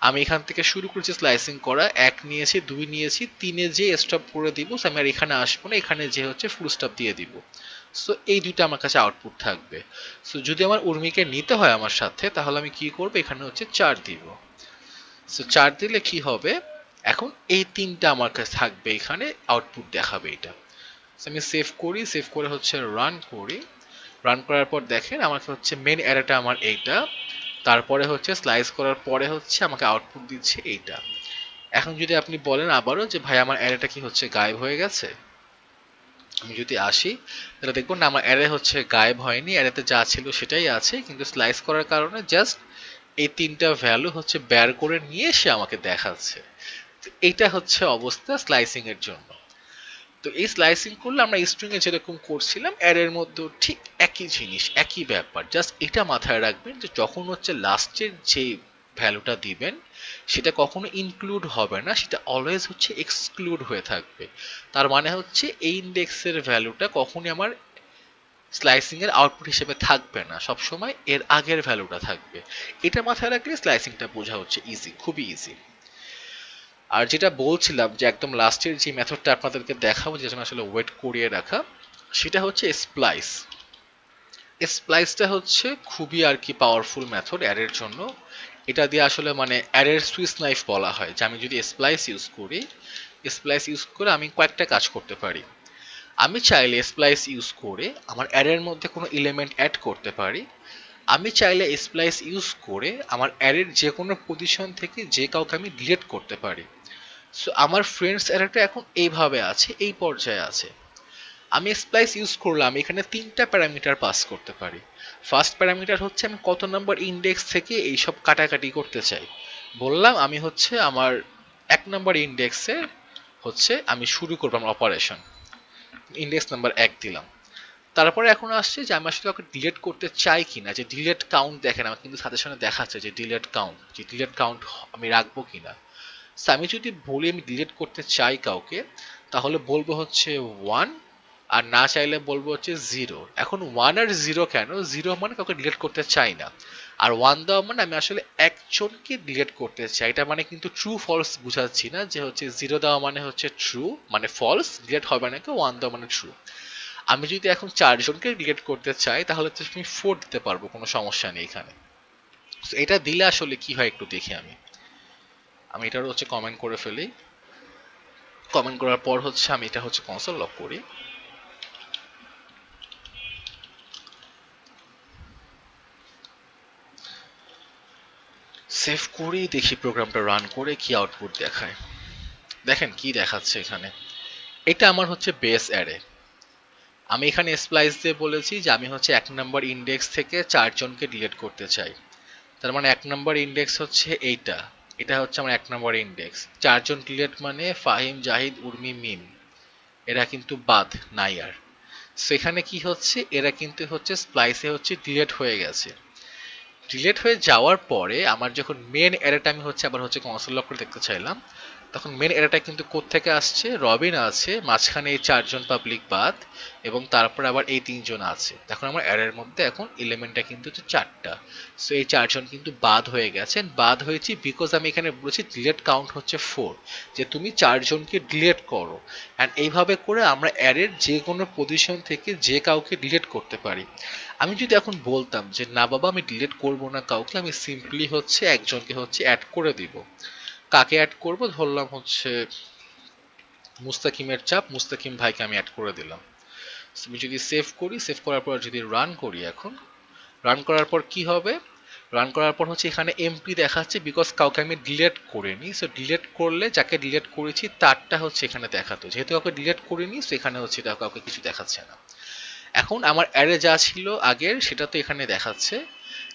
আমি এখান থেকে শুরু করেছি স্লাইসিং করা, 1 নিয়েছি, 2 নিয়েছি, 3-এ যে স্টপ করে দিব, আমি আর এখানে আসবো না, এখানে যে হচ্ছে ফুল স্টপ দিয়ে দিব। সো এই দুইটা আমার কাছে আউটপুট থাকবে। সো যদি আমার উর্মিকে নিতে হয় আমার সাথে, তাহলে আমি কি করব, এখানে হচ্ছে 4 দিব। সো 4 দিলে কি হবে, এখন এই তিনটা আমার কাছে থাকবে, এখানে আউটপুট দেখাবে এটা। আমি সেভ করি, সেভ করে হচ্ছে রান করি, রান করার পর দেখেন আমাকে হচ্ছে মেন অ্যারেটা আমার এইটা, তারপরে হচ্ছে স্লাইস করার পরে হচ্ছে আমাকে আউটপুট দিচ্ছে এইটা। এখন যদি আপনি বলেন আবারও যে ভাই আমার অ্যারেটা কি হচ্ছে গায়েব হয়ে গেছে, আমি যদি আসি তাহলে দেখবো না আমার অ্যারে হচ্ছে গায়েব হয়নি, অ্যারেতে যা ছিল সেটাই আছে, কিন্তু স্লাইস করার কারণে জাস্ট এই তিনটা ভ্যালু হচ্ছে বের করে নিয়ে সে আমাকে দেখাচ্ছে। এইটা হচ্ছে অবস্থা স্লাইসিং এর জন্য। তো এই স্লাইসিং করলে আমরা স্ট্রিং এ যেরকম করছিলাম অ্যারের মধ্যে ঠিক একই জিনিস, একই ব্যাপার। জাস্ট এটা মাথায় রাখবেন যে যখন হচ্ছে লাস্টের যে ভ্যালুটা দিবেন সেটা কখনো ইনক্লুড হবে না, সেটা অলওয়েজ হচ্ছে এক্সক্লুড হয়ে থাকবে। তার মানে হচ্ছে এই ইন্ডেক্সের ভ্যালুটা কখনোই আমার স্লাইসিং এর আউটপুট হিসেবে থাকবে না, সবসময় এর আগের ভ্যালুটা থাকবে। এটা মাথায় রাখলে স্লাইসিংটা বোঝা হচ্ছে ইজি, খুবই ইজি। আর যেটা বলছিলাম যে একদম লাস্টের যে মেথডটা আপনাদেরকে দেখাবো, যেটা আসলে ওয়েট করিয়ে রাখা, সেটা হচ্ছে স্প্লাইস। স্প্লাইসটা হচ্ছে খুবই আর কি পাওয়ারফুল মেথড অ্যারের জন্য। এটা দিয়ে আসলে মানে অ্যারের সুইচ নাইফ বলা হয়, যে আমি যদি স্প্লাইস ইউজ করি, স্প্লাইস ইউজ করে আমি কয়েকটা কাজ করতে পারি। আমি চাইলে স্প্লাইস ইউজ করে আমার অ্যারের মধ্যে কোনো এলিমেন্ট অ্যাড করতে পারি। আমি চাইলে স্প্লাইস ইউজ করে আমার অ্যারের যে কোনো পজিশন থেকে যে কাউকে আমি ডিলিট করতে পারি। সো আমার ফ্রেন্ডস অ্যারেটা এখন এইভাবে আছে, এই পর্যায়ে আছে। আমি স্প্লাইস ইউজ করলাম, এখানে 3টা প্যারামিটার পাস করতে পারি। ফার্স্ট প্যারামিটার হচ্ছে আমি কত নম্বর ইন্ডেক্স থেকে এইসব কাটাকাটি করতে চাই। বললাম আমি হচ্ছে আমার 1 নাম্বার ইন্ডেক্সে হচ্ছে আমি শুরু করব আমার অপারেশন, ইন্ডেক্স নাম্বার 1 দিলাম। তারপরে এখন আসছে যে আমি আসলে কাউকে ডিলিট করতে চাই কিনা, যে ডিলিট কাউন্ট দেখেন আমার কিন্তু সাজেশনে দেখাচ্ছে যে ডিলিট কাউন্ট আমি রাখবো কিনা। সো আমি যদি বলি আমি ডিলিট করতে চাই কাউকে, তাহলে বলবো হচ্ছে 1, আর না চাইলে বলবো হচ্ছে 0। এখন 1 আর 0 কেন? 0 মানে কাউকে ডিলিট করতে চাই না, আর 1 দেওয়া মানে আমি আসলে একজনকে ডিলিট করতে চাই। এটা মানে কিন্তু ট্রু ফলস বুঝাচ্ছি না, যে হচ্ছে 0 দেওয়া মানে হচ্ছে ট্রু মানে ফলস, ডিলিট হবে না, 1 দেওয়া মানে ট্রু। আমি যদি এখন 4 জনকে ডিলিট করতে চাই তাহলে তো আমি 4 দিতে পারবো, কোনো সমস্যা নেই এখানে। তো এটা দিলে আসলে কি হয় একটু দেখি আমি এটার হচ্ছে কমেন্ট করে ফেলি। কমেন্ট করার পর হচ্ছে আমি এটা হচ্ছে কনসোল লক করি। সেভ করি, দেখি প্রোগ্রামটা রান করে কি আউটপুট দেখায়। দেখেন কি দেখাচ্ছে এখানে, এটা আমার হচ্ছে বেস অ্যারে। আমি এখানে স্প্লাইস দিয়ে বলেছি যে আমি হচ্ছে 1 নাম্বার ইন্ডেক্স থেকে 4 জনকে ডিলিট করতে চাই। তার মানে 1 নাম্বার ইন্ডেক্স হচ্ছে এটা হচ্ছে আমার 1 নাম্বার ইন্ডেক্স। 4 জন ডিলিট মানে ফাহিম, জাহিদ, উর্মি, মিম, এরা কিন্তু বাদ নাই আর। সো এখানে কি হচ্ছে, এরা কিন্তু হচ্ছে স্প্লাইসে হচ্ছে ডিলিট হয়ে গেছে। ডিলিট হয়ে যাওয়ার পরে আমার যখন মেন অ্যারেটা আমি হচ্ছে আবার হচ্ছে কনসোল লক করে দেখতে চাইলাম, তখন মেন অ্যারেটা কিন্তু কোত্থেকে আসছে, রবিন আছে, মাঝখানে এই 4 জন পাবলিক বাদ, এবং তারপর আবার এই 3 জন আছে। এখন আমার অ্যারের মধ্যে এখন এলিমেন্টটা কিন্তু হচ্ছে 4টা। সো এই 4 জন কিন্তু বাদ হয়ে গেছেন। বাদ হয়েছি বিকজ আমি এখানে বলেছি ডিলিট কাউন্ট হচ্ছে 4, যে তুমি 4 জনকে ডিলিট করো। অ্যান্ড এইভাবে করে আমরা অ্যারের যে কোনো পজিশন থেকে যে কাউকে ডিলিট করতে পারি। আমি যদি এখন বলতাম যে না বাবা আমি ডিলিট করব না কাউকে, আমি সিম্পলি হচ্ছে একজনকে হচ্ছে অ্যাড করে দিব। কাকে অ্যাড করব? ধরলাম হচ্ছে মুস্তাকিমের চাপ, মুস্তাকিম ভাইকে আমি অ্যাড করে দিলাম। আমি যদি সেভ করি, সেভ করার পর যদি রান করি, এখন রান করার পর কি হবে, রান করার পর হচ্ছে এখানে এমপি দেখাচ্ছে বিকজ কাউকে আমি ডিলিট করিনি। সো ডিলিট করলে যাকে ডিলিট করেছি তারটা হচ্ছে এখানে দেখাতো, যেহেতু কাউকে ডিলিট করিনি সো এখানে হচ্ছে এটা কাউকে কিছু দেখাচ্ছে না। এখন আমার অ্যারে যা ছিল আগের সেটা তো এখানে দেখাচ্ছে।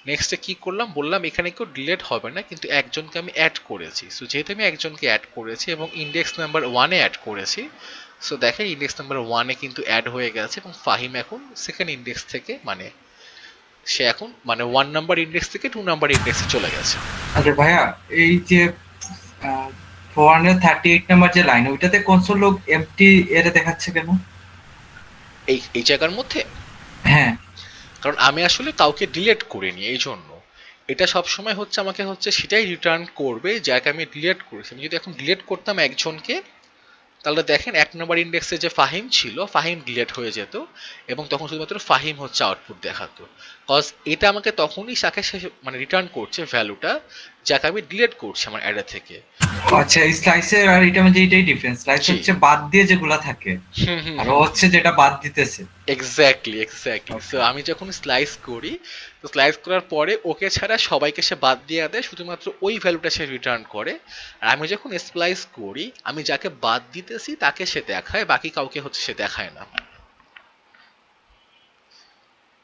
নেক্সটে কি করলাম, বললাম এখানে কেউ ডিলিট হবে না, কিন্তু একজনকে আমি অ্যাড করেছি। সো যেহেতু আমি একজনকে অ্যাড করেছি এবং ইন্ডেক্স নাম্বার 1-এ অ্যাড করেছি, সো দেখেন ইন্ডেক্স নাম্বার 1-এ কিন্তু অ্যাড হয়ে গেছে, এবং ফাহিম এখন সেকেন্ড ইন্ডেক্স থেকে মানে সে এখন মানে 1 নাম্বার ইন্ডেক্স থেকে 2 নাম্বার ইন্ডেক্সে চলে গেছে। আচ্ছা ভাইয়া, এই যে 438 নাম্বার যে লাইন, ওইটাতে কনসোল লগ এমটি এর দেখাচ্ছে কেন? এই জায়গার মধ্যে হ্যাঁ, কারণ আমি আসলে কাউকে ডিলিট করিনি, এই জন্য এটা সবসময় হচ্ছে আমাকে হচ্ছে সেটাই রিটার্ন করবে যাকে আমি ডিলিট করেছি। আমি যদি এখন ডিলিট করতাম একজনকে, তাহলে দেখেন 1 নম্বর ইন্ডেক্সে যে ফাহিম ছিল, ফাহিম ডিলিট হয়ে যেত এবং তখন শুধুমাত্র ফাহিম হচ্ছে আউটপুট দেখাতো। কজ এটা আমাকে তখনই সাকে মানে রিটার্ন করছে ভ্যালুটা যাকে আমি ডিলিট করছি আমার অ্যারে থেকে। আচ্ছা, এই স্লাইসের আর এটার মধ্যে এইটাই ডিফারেন্স। স্লাইস জি। হচ্ছে বাদ দিয়ে যেগুলা থাকে, আর ও হচ্ছে যেটা বাদ দিতেছে। এক্স্যাক্টলি। সো আমি যখন স্লাইস করি, তো স্লাইস করার পরে ওকে ছাড়া সবাইকে সে বাদ দিয়ে দেয়, শুধুমাত্র ওই ভ্যালুটা সে রিটার্ন করে। আর আমি যখন স্প্লাইস করি, আমি যাকে বাদ দিতেছি তাকে সে দেখায়, বাকি কাউকে হচ্ছে সে দেখায় না।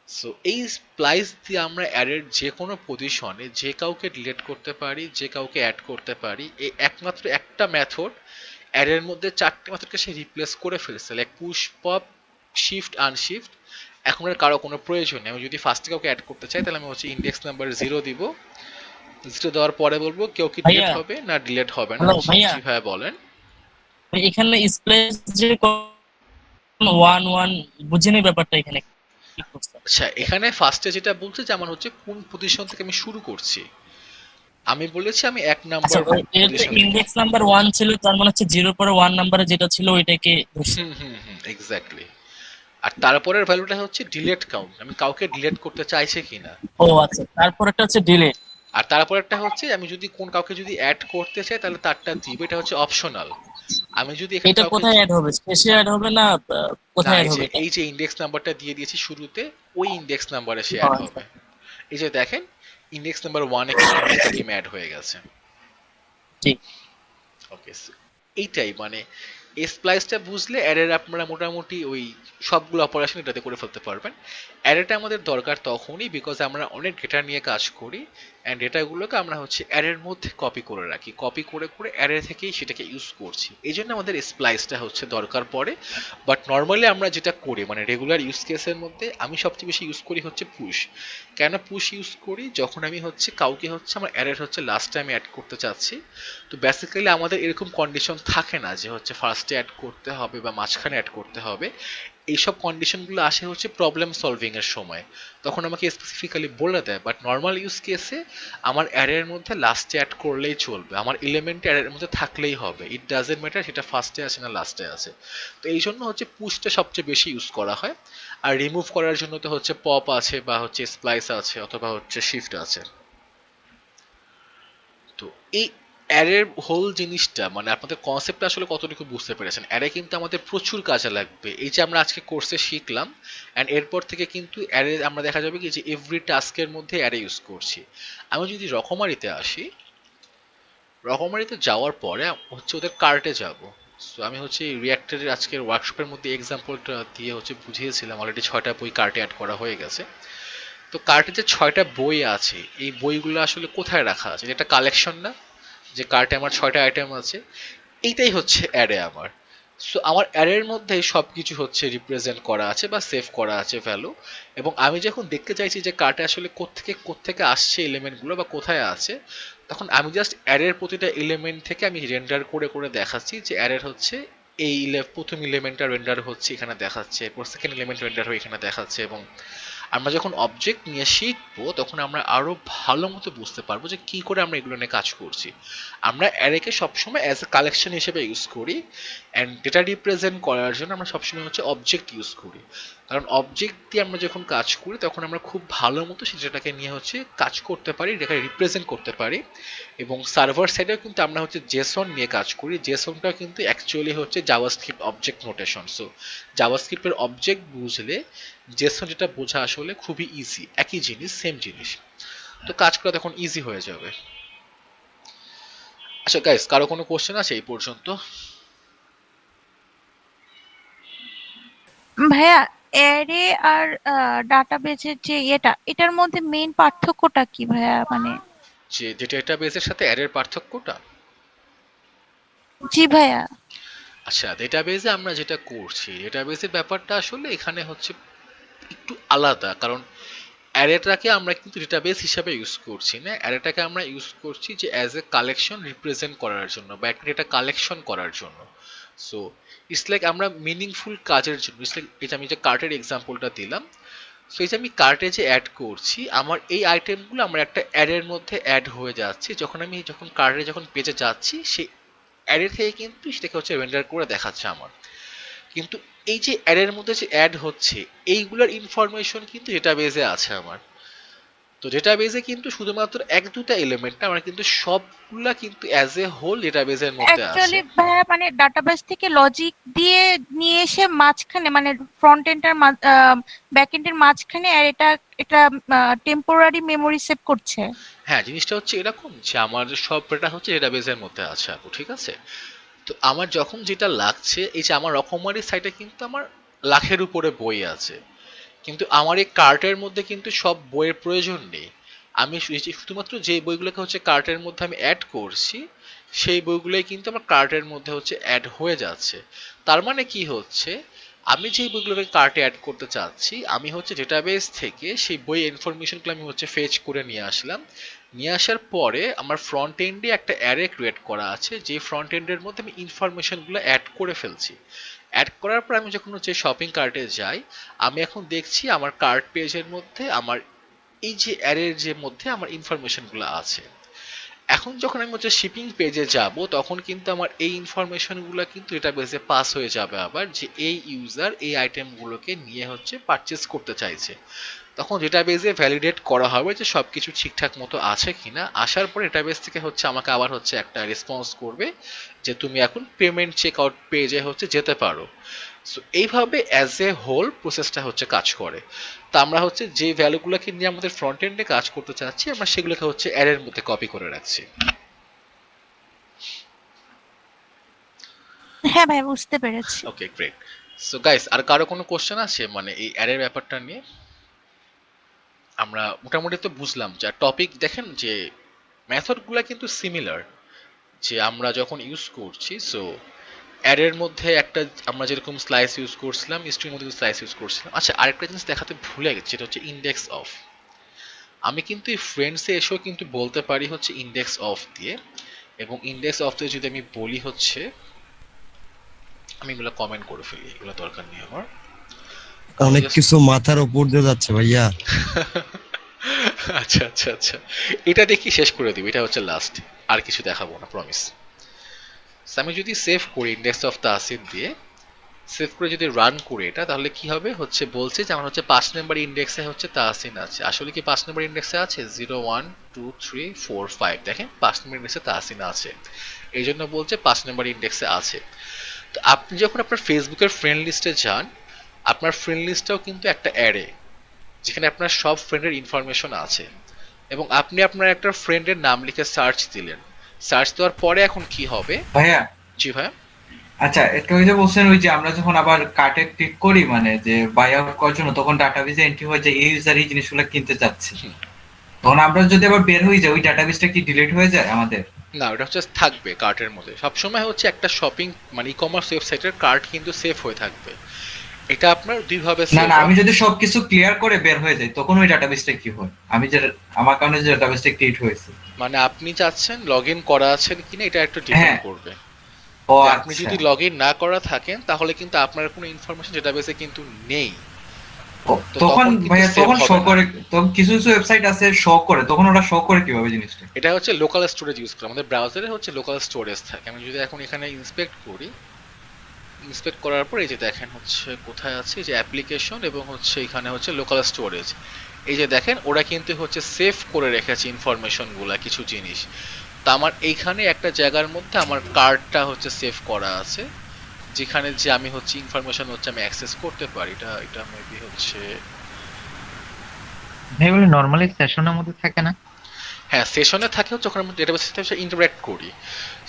সো এই স্প্লাইস দিয়ে আমরা অ্যারের যে কোনো পজিশনে যে কাউকে ডিলিট করতে পারি, যে কাউকে অ্যাড করতে পারি। এই একমাত্র একটা মেথড অ্যারের মধ্যে 4টে মেথডকে সে রিপ্লেস করে ফেলেছে, like push, pop, shift, unshift. এখন আর কারো কোনো প্রয়োজন নেই। আমি যদি ফার্স্টে কাউকে অ্যাড করতে চাই তাহলে আমি হচ্ছে ইন্ডেক্স নাম্বার 0 দিব। 0 দেওয়ার পরে বলবো কেউ কি ডিলিট ভাইয়া। হবে না ডিলিট হবে না। হ্যালো ভাইয়া। জি ভাইয়া বলেন। এখানে স্প্লেস যে 1-1 বুঝিনি ব্যাপারটা এখানে কি করছে। আচ্ছা, এখানে ফার্স্টে যেটা বলছে যে আমার হচ্ছে কোন পজিশন থেকে আমি শুরু করছি। আমি বলেছি আমি 1 আচ্ছা, নাম্বার পজিশন। ইন্ডেক্স নাম্বার 1 ছিল, তার মানে হচ্ছে 0 পরে 1 নাম্বারে যেটা ছিল ওইটাকে ধরছে। এক্স্যাক্টলি। আর তারপরের ভ্যালুটা হচ্ছে ডিলিট কাউন্ট, আমি কাউকে ডিলিট করতে চাইছি কিনা। ও আচ্ছা, তারপরেরটা হচ্ছে ডিলিট। আর তারপরেরটা হচ্ছে আমি যদি কাউকে যদি অ্যাড করতে চাই তাহলে তারটা দিব, এটা হচ্ছে অপশনাল। আমি যদি এখানে এটা কোথায় অ্যাড হবে? শেষে অ্যাড হবে না কোথায় অ্যাড হবে? এই যে ইন্ডেক্স নাম্বারটা দিয়ে দিয়েছি শুরুতে, ওই ইন্ডেক্স নাম্বারে সে অ্যাড হবে। এই যে দেখেন ইন্ডেক্স নাম্বার 1-এ কিন্তু মুস্তাকিম অ্যাড হয়ে গেছে। ঠিক। ওকে, এইটাই মানে এই স্প্লাইসটা বুঝলে অ্যারের আপনারা মোটামুটি ওই সবগুলো অপারেশন এটাতে করে ফেলতে পারবেন। অ্যারেটা আমাদের দরকার তখনই বিকজ আমরা অনেক ডেটা নিয়ে কাজ করি অ্যান্ড ডেটাগুলোকে আমরা হচ্ছে অ্যারের মধ্যে কপি করে রাখি, কপি করে করে অ্যারে থেকেই সেটাকে ইউজ করছি, এই জন্য আমাদের স্প্লাইসটা হচ্ছে দরকার পড়ে। বাট নর্মালি আমরা যেটা করি মানে রেগুলার ইউজ কেসের মধ্যে আমি সবচেয়ে বেশি ইউজ করি হচ্ছে পুশ। কেন পুশ ইউজ করি? যখন আমি হচ্ছে কাউকে হচ্ছে আমার অ্যারের হচ্ছে লাস্ট টাইম অ্যাড করতে চাচ্ছি, তো বেসিক্যালি আমাদের এরকম কন্ডিশন থাকে না যে হচ্ছে ফার্স্টে অ্যাড করতে হবে বা মাঝখানে অ্যাড করতে হবে। এইসব কন্ডিশনগুলো আসে হচ্ছে প্রবলেম সলভিং এর সময়, তখন আমাকে স্পেসিফিক্যালি বলে দেয়। বাট নর্মাল ইউজ কেসে আমার অ্যারের মধ্যে লাস্টে অ্যাড করলেই চলবে, আমার এলিমেন্ট অ্যারের মধ্যে থাকলেই হবে, ইট ডাজেন্ট ম্যাটার সেটা ফার্স্টে আছে না লাস্টে আছে। তো এই জন্য হচ্ছে পুশটা সবচেয়ে বেশি ইউজ করা হয়। আর রিমুভ করার জন্য তো হচ্ছে পপ আছে বা হচ্ছে স্প্লাইস আছে অথবা হচ্ছে শিফট আছে। তো এই অ্যারের হোল জিনিসটা মানে আপনাদের কনসেপ্টটা আসলে কতটুকু বুঝতে পেরেছেন? অ্যারে কিন্তু আমাদের প্রচুর কাজে লাগবে, এই যে আমরা আজকে কোর্সে শিখলাম অ্যান্ড এরপর থেকে কিন্তু অ্যারে আমরা দেখা যাবে কি যে এভরি টাস্কের মধ্যে অ্যারে ইউজ করছি। আমি যদি রকমারিতে আসি, রকমারিতে যাওয়ার পরে হচ্ছে ওদের কার্টে যাব। সো আমি হচ্ছে রিয়াক্টরের আজকের ওয়ার্কশপের মধ্যে এক্সাম্পলটা দিয়ে হচ্ছে বুঝিয়েছিলাম, অলরেডি 6টা বই কার্টে অ্যাড করা হয়ে গেছে। তো কার্টে যে 6টা বই আছে এই বইগুলো আসলে কোথায় রাখা আছে? এটা একটা কালেকশন না যে কার্টে আমার 6টা আইটেম আছে, এইটাই হচ্ছে অ্যারে আমার। সো আমার অ্যারের মধ্যে সব কিছু হচ্ছে রিপ্রেজেন্ট করা আছে বা সেভ করা আছে ভ্যালু, এবং আমি যখন দেখতে চাইছি যে কার্টে আসলে কোত্থেকে আসছে এলিমেন্টগুলো বা কোথায় আছে, তখন আমি জাস্ট অ্যারের প্রতিটা এলিমেন্ট থেকে আমি রেন্ডার করে করে দেখাচ্ছি যে অ্যারের হচ্ছে এই প্রথম এলিমেন্টটা রেন্ডার হচ্ছে এখানে দেখাচ্ছে, এরপর সেকেন্ড এলিমেন্ট রেন্ডার হয়ে এখানে দেখাচ্ছে। এবং আমরা যখন অবজেক্ট নিয়ে শিখবো তখন আমরা আরো ভালো মতো বুঝতে পারবো যে কি করে আমরা এগুলো নিয়ে কাজ করছি। আমরা অ্যারেকে সবসময় অ্যাজ এ কালেকশন হিসেবে ইউজ করি অ্যান্ড ডেটা রিপ্রেজেন্ট করার জন্য আমরা সবসময় হচ্ছে অবজেক্ট ইউজ করি, কারণ অবজেক্ট দিয়ে আমরা যখন কাজ করি তখন আমরা খুব ভালো মতো সেটাকে নিয়ে হচ্ছে কাজ করতে পারি, ডেটাকে রিপ্রেজেন্ট করতে পারি। এবং সার্ভার সাইডেও কিন্তু আমরা হচ্ছে জেসন নিয়ে কাজ করি, জেসনটা কিন্তু অ্যাকচুয়ালি হচ্ছে জাভাস্ক্রিপ্ট অবজেক্ট নোটেশন। সো জাভাস্ক্রিপ্টের অবজেক্ট বুঝলে জেসন যেটা বোঝা আসলে খুবই ইজি, একই জিনিস সেম জিনিস, তো কাজ করা তখন ইজি হয়ে যাবে। আচ্ছা গাইস, কারো কোনো কোশ্চেন আছে এই পর্যন্ত? ভাইয়া অ্যারে আর ডাটাবেজের যে এটার মধ্যে মেইন পার্থক্যটা কি ভাইয়া? মানে যে ডেটাবেসের সাথে অ্যারের পার্থক্যটা? জি ভাইয়া। আচ্ছা, ডেটাবেসে আমরা যেটা করছি, ডেটাবেসের ব্যাপারটা আসলে এখানে হচ্ছে একটু আলাদা, কারণ অ্যারেটাকে আমরা কিন্তু ডেটাবেস হিসাবে ইউজ করছি না, অ্যারেটাকে আমরা ইউজ করছি যে অ্যাজ এ কালেকশন রিপ্রেজেন্ট করার জন্য বা একটা ডেটা কালেকশন করার জন্য। সো ইটস লাইক আমরা মিনিংফুল কাজের জন্য, ইটস লাইক এই যে আমি যে কার্টের এক্সাম্পলটা দিলাম, সো এই যে আমি কার্টে যে অ্যাড করছি আমার এই আইটেমগুলো আমার একটা অ্যাডের মধ্যে অ্যাড হয়ে যাচ্ছে, যখন কার্টে যখন পেজে যাচ্ছি সেই অ্যারে থেকে কিন্তু সেটাকে হচ্ছে রেন্ডার করে দেখাচ্ছে আমার। কিন্তু এই যে অ্যারের মধ্যে যে অ্যাড হচ্ছে এইগুলোর ইনফরমেশন কিন্তু ডেটাবেজে আছে আমার। তো ডেটাবেজে কিন্তু শুধুমাত্র এক দুটা এলিমেন্ট না, আমার কিন্তু সবগুলা কিন্তু অ্যাজ এ হোল ডেটাবেজের মধ্যে আছে। অ্যাকচুয়ালি ভাইয়া মানে ডাটাবেস থেকে লজিক দিয়ে নিয়ে এসে মাঝখানে মানে ফ্রন্ট এন্ড আর ব্যাক এন্ডের মাঝখানে আর এটা টেম্পোরারি মেমরি সেভ করছে। হ্যাঁ, জিনিসটা হচ্ছে এরকম যে আমার সব ডেটা হচ্ছে ডেটাবেজের মধ্যে আছে আপু, ঠিক আছে? তো আমার যখন যেটা লাগছে, এই যে আমার রকমারি সাইটে কিন্তু আমার লাখের উপরে বই আছে, কিন্তু আমার এই কার্টের মধ্যে কিন্তু সব বইয়ের প্রয়োজন নেই। আমি শুধুমাত্র যে বইগুলোকে হচ্ছে কার্টের মধ্যে আমি অ্যাড করছি সেই বইগুলোই কিন্তু আমার কার্টের মধ্যে হচ্ছে অ্যাড হয়ে যাচ্ছে। তার মানে কি হচ্ছে, আমি যে বইগুলোকে কার্টে অ্যাড করতে চাচ্ছি আমি হচ্ছে ডেটাবেস থেকে সেই বই ইনফরমেশনগুলো আমি হচ্ছে ফেচ করে নিয়ে আসলাম, নিয়ে আসার পরে আমার ফ্রন্ট এন্ডে একটা অ্যারে ক্রিয়েট করা আছে, যে ফ্রন্ট এন্ডের মধ্যে আমি ইনফরমেশনগুলো অ্যাড করে ফেলছি। অ্যাড করার পর আমি যখন হচ্ছে শপিং কার্টে যাই, আমি এখন দেখছি আমার কার্ট পেজের মধ্যে আমার এই যে অ্যারের যে মধ্যে আমার ইনফরমেশনগুলো আছে। এখন যখন আমি হচ্ছে শিপিং পেজে যাব তখন কিন্তু আমার এই ইনফরমেশনগুলো কিন্তু ডেটাবেসে পাস হয়ে যাবে আবার, যে এই ইউজার এই আইটেমগুলোকে নিয়ে হচ্ছে পারচেজ করতে চাইছে। তখন ডেটাবেসে ভ্যালিডেট করা হবে যে সবকিছু ঠিকঠাক মতো আছে কিনা। আসার পর ডেটাবেস থেকে হচ্ছে আমাকে আবার হচ্ছে একটা রেসপন্স করবে যে তুমি এখন পেমেন্ট চেক আউট পেজে হচ্ছে যেতে পারো। সো এইভাবে অ্যাজ এ হোল প্রসেসটা হচ্ছে কাজ করে। তা আমরা হচ্ছে যে ভ্যালুগুলোকে নিয়ে আমাদের ফ্রন্ট এন্ডে কাজ করতে চাচ্ছি আমরা সেগুলোকে হচ্ছে অ্যারের মধ্যে কপি করে রাখছি। হ্যাঁ ভাই, বুঝতে পেরেছি। Okay great. সো গাইস, আর কারো কোনো কোশ্চেন আছে মানে এই অ্যারের ব্যাপারটা নিয়ে? আমরা মোটামুটি তো বুঝলাম যে টপিক দেখেন যে মেথডগুলো কিন্তু সিমিলার, যে আমরা যখন ইউজ করছি। সো অ্যারের মধ্যে একটা আমরা যেরকম স্লাইস ইউজ করছিলাম, স্ট্রিং মধ্যে স্লাইস ইউজ করছিলাম। আচ্ছা, আরেকটা জিনিস দেখাতে ভুলে গেছি, যেটা হচ্ছে ইন্ডেক্স অফ। আমি কিন্তু এই ফ্রেন্ডসে এসেও কিন্তু বলতে পারি হচ্ছে ইন্ডেক্স অফ দিয়ে, এবং ইন্ডেক্স অফ দিয়ে যদি আমি বলি হচ্ছে, আমি এগুলো কমেন্ট করে ফেলি, এগুলো দরকার নেই আমার। অনেক কিছু মাথার উপর দিয়ে যাচ্ছে ভাইয়া। আচ্ছা আচ্ছা আচ্ছা, এটা দেখি শেষ করে দিব, এটা হচ্ছে লাস্ট, আর কিছু দেখাবো না, প্রমিস। আমি যদি সেভ করি ইন্ডেক্স অফ তাহসিন দিয়ে, সেভ করে যদি রান করে এটা, তাহলে কি হবে হচ্ছে বলছে যে আমার হচ্ছে 5 নাম্বার ইন্ডেক্সে হচ্ছে তাহসিন আছে। আসলে কি 5 নাম্বার ইন্ডেক্সে আছে? 0 1 2 3 4 5, দেখেন 5 নাম্বার ইন্ডেক্সে তাহসিন আছে, এই জন্য বলছে 5 নাম্বার ইন্ডেক্সে আছে। তো আপনি যখন আপনার ফেসবুকের ফ্রেন্ড লিস্টে যান, আপনার ফ্রেন্ড লিস্টটাও কিন্তু একটা অ্যারে, যেখানে আপনার সব ফ্রেন্ডের ইনফরমেশন আছে, এবং আপনি আপনার একটা ফ্রেন্ডের নাম লিখে সার্চ দিলেন। সার্চ দেওয়ার পরে এখন কি হবে? ভাইয়া, জি ভাইয়া। আচ্ছা একটু ওই যে বলছেন ওই যে আমরা যখন আবার কার্টে ক্লিক করি মানে যে বাই আউট করার জন্য, তখন ডাটাবেজে এন্ট্রি হয় যে এই ইউজার এই জিনিসগুলো কিনতে চাচ্ছে, তখন আমরা যদি আবার বের হয়ে যাই ওই ডাটাবেসটা কি ডিলিট হয়ে যায় আমাদের? না, ওটা হচ্ছে থাকবে কার্টের মধ্যে সবসময়। হচ্ছে একটা শপিং মানে ই কমার্স ওয়েবসাইটের কার্ট কিন্তু সেভ হয়ে থাকবে। এটা আপনার দুইভাবে না সেভ না, হয়। আমি যদি সবকিছু ক্লিয়ার করে বের হয়ে যাই তখন ওই ডাটাবেসটা কি হয়? আমি যে আমার কারণে যে ডাটাবেসটা ক্রিয়েট হয়েছে। মানে আপনি চাচ্ছেন লগ ইন করা আছেন কিনা, এটা একটু ডিপেন্ড হ্যাঁ। করবে। ও যে আচ্ছা, আপনি যদি লগ ইন না করা থাকেন, তাহলে কিন্তু আপনার কোনো ইনফরমেশন ডেটাবেসে কিন্তু নেই। তো তখন কিন্তু ভাইয়া save তখন হবে শো না। করে, তখন কিছু কিছু ওয়েবসাইট আছে শো করে, তখন ওরা শো করে কিভাবে জিনিসটা? এটা হচ্ছে লোকাল স্টোরেজ ইউজ করে, আমাদের ব্রাউজারে হচ্ছে লোকাল স্টোরেজ থাকে। আমি যদি এখন এখানে ইন্সপেক্ট করি, ইন্সপেক্ট করার পর এই যে দেখেন হচ্ছে কোথায় আছে, যে অ্যাপ্লিকেশন এবং হচ্ছে এখানে হচ্ছে লোকাল স্টোরেজ। এই যে দেখেন ওরা কিন্তু হচ্ছে সেভ করে রেখেছে ইনফরমেশনগুলো, কিছু জিনিস। তো আমার এইখানে একটা জায়গার মধ্যে আমার কার্ডটা হচ্ছে সেভ করা আছে, যেখানে যে আমি হচ্ছে ইনফরমেশন হচ্ছে আমি অ্যাক্সেস করতে পারি। এটা এটা মেবি হচ্ছে, ভাই বলে নরমালি সেশনের মধ্যে থাকে না? হ্যাঁ সেশনে থাকে হচ্ছে, যখন আমরা ডেটাবেসের সাথে ইন্টারঅ্যাক্ট করি।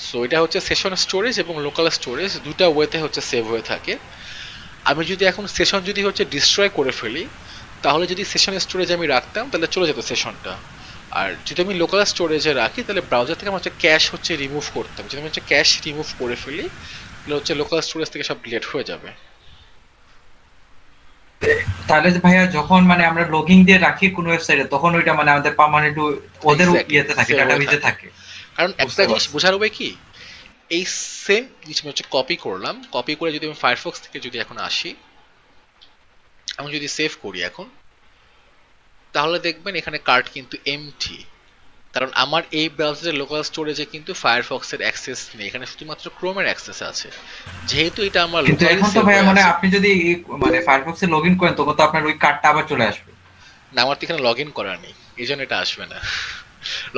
সো এটা হচ্ছে সেশন স্টোরেজ এবং লোকাল স্টোরেজ দুটো ওয়েতে হচ্ছে সেভ হয়ে থাকে। আমি যদি এখন সেশন যদি হচ্ছে ডিস্ট্রয় করে ফেলি, তাহলে যদি সেশন স্টোরেজ আমি রাখতাম তাহলে চলে যেত সেশনটা। আর যদি আমি লোকাল স্টোরেজে রাখি, তাহলে ব্রাউজার থেকে আমার হচ্ছে ক্যাশ হচ্ছে রিমুভ করতাম। যদি আমি হচ্ছে ক্যাশ রিমুভ করে ফেলি, তাহলে হচ্ছে লোকাল স্টোরেজ থেকে সব ডিলিট হয়ে যাবে। তাহলে যে ভাইয়া যখন মানে আমরা লগইন দিয়ে রাখি কোন ওয়েবসাইটে, তখন ওইটা মানে আমাদের পার্মানেন্ট ওদের Exactly, ইয়েতে থাকে, save হয়ে ডাটাবেসে থাকে। থাকে। কারণ একটা বুঝতে জিনিস পারছি। বোঝার হবে কি, এই সেম জিনিস আমি হচ্ছে কপি করলাম, কপি করে যদি আমি ফায়ারফক্স থেকে যদি এখন আসি, আমি যদি সেভ করি এখন, তাহলে দেখবেন এখানে কার্ড কিন্তু এমটি। কারণ আমার এই ব্রাউজারের লোকাল স্টোরেজে কিন্তু ফায়ারফক্সের অ্যাক্সেস নেই, এখানে শুধুমাত্র ক্রোমের অ্যাক্সেস আছে। যেহেতু এটা আমার কিন্তু লোকালি এখন তো সেভ ভাইয়া হয়ে মানে আছে। আপনি যদি মানে ফায়ারফক্সে লগইন করেন, তখন তো আপনার ওই কার্ডটা আবার চলে আসবে। না, আমার তো এখানে লগ ইন করা নেই, এই জন্য এটা আসবে না।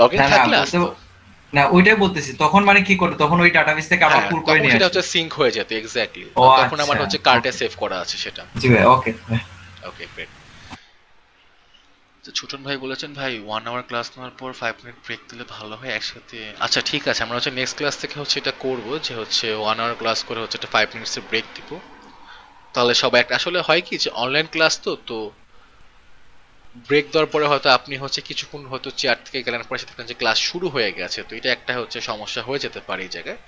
লগ ইন না না, থাকলে বলতে আসতো। না ওইটাই বলতেছি, তখন মানে কি করে, তখন ওই ডাটাবেস থেকে আবার হ্যাঁ, পুল করে তখন নিয়ে সেটা আসবে। হচ্ছে সিঙ্ক হয়ে যেত, এক্স্যাক্টলি। ও তখন আমার আচ্ছা, হচ্ছে কার্ডে okay. সেভ করা আছে সেটা। জি ভাই, ওকে। Okay great. তো ছোটন ভাই বলেছেন ভাই 1 আওয়ার ক্লাস নেওয়ার পর 5 মিনিট ব্রেক দিলে ভালো হয় একসাথে। আচ্ছা ঠিক আছে, আমরা হচ্ছে নেক্সট ক্লাস থেকে হচ্ছে এটা করব, যে হচ্ছে 1 আওয়ার ক্লাস করে হচ্ছে একটা 5 মিনিটসের ব্রেক দিব। তাহলে সবাই একটা, আসলে হয় কি যে অনলাইন ক্লাস তো ব্রেক দেওয়ার পরে হয়তো আপনি হচ্ছে কিছুক্ষণ হয়তো চেয়ার থেকে গেলেন, পরে সেটা যে ক্লাস শুরু হয়ে গেছে, তো এটা একটা হচ্ছে সমস্যা হয়ে যেতে পারে এই জায়গায়।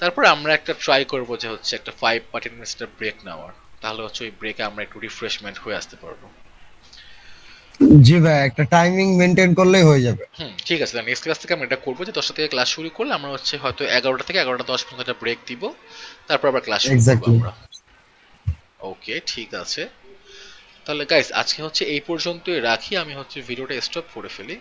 তারপর আমরা একটা ট্রাই করব যে হচ্ছে একটা 5 বা 10 মিনিটসের ব্রেক নেওয়ার, তাহলে হচ্ছে ওই ব্রেকে আমরা একটু রিফ্রেশমেন্ট হয়ে আসতে পারবো। জি ভাই, একটা টাইমিং মেনটেন করলেই হয়ে যাবে। ঠিক আছে, নেক্সট ক্লাস থেকে আমরা এটা করবো যে 10টা থেকে ক্লাস শুরু করলে আমরা হচ্ছে হয়তো 11টা থেকে 11:10 পর্যন্ত একটা ব্রেক দিব, তারপর আবার ক্লাস শুরু করবো Exactly. আমরা। ওকে ঠিক আছে, তাহলে গাইস আজকে হচ্ছে এই পর্যন্তই রাখি, আমি হচ্ছে ভিডিওটা স্টপ করে ফেলি।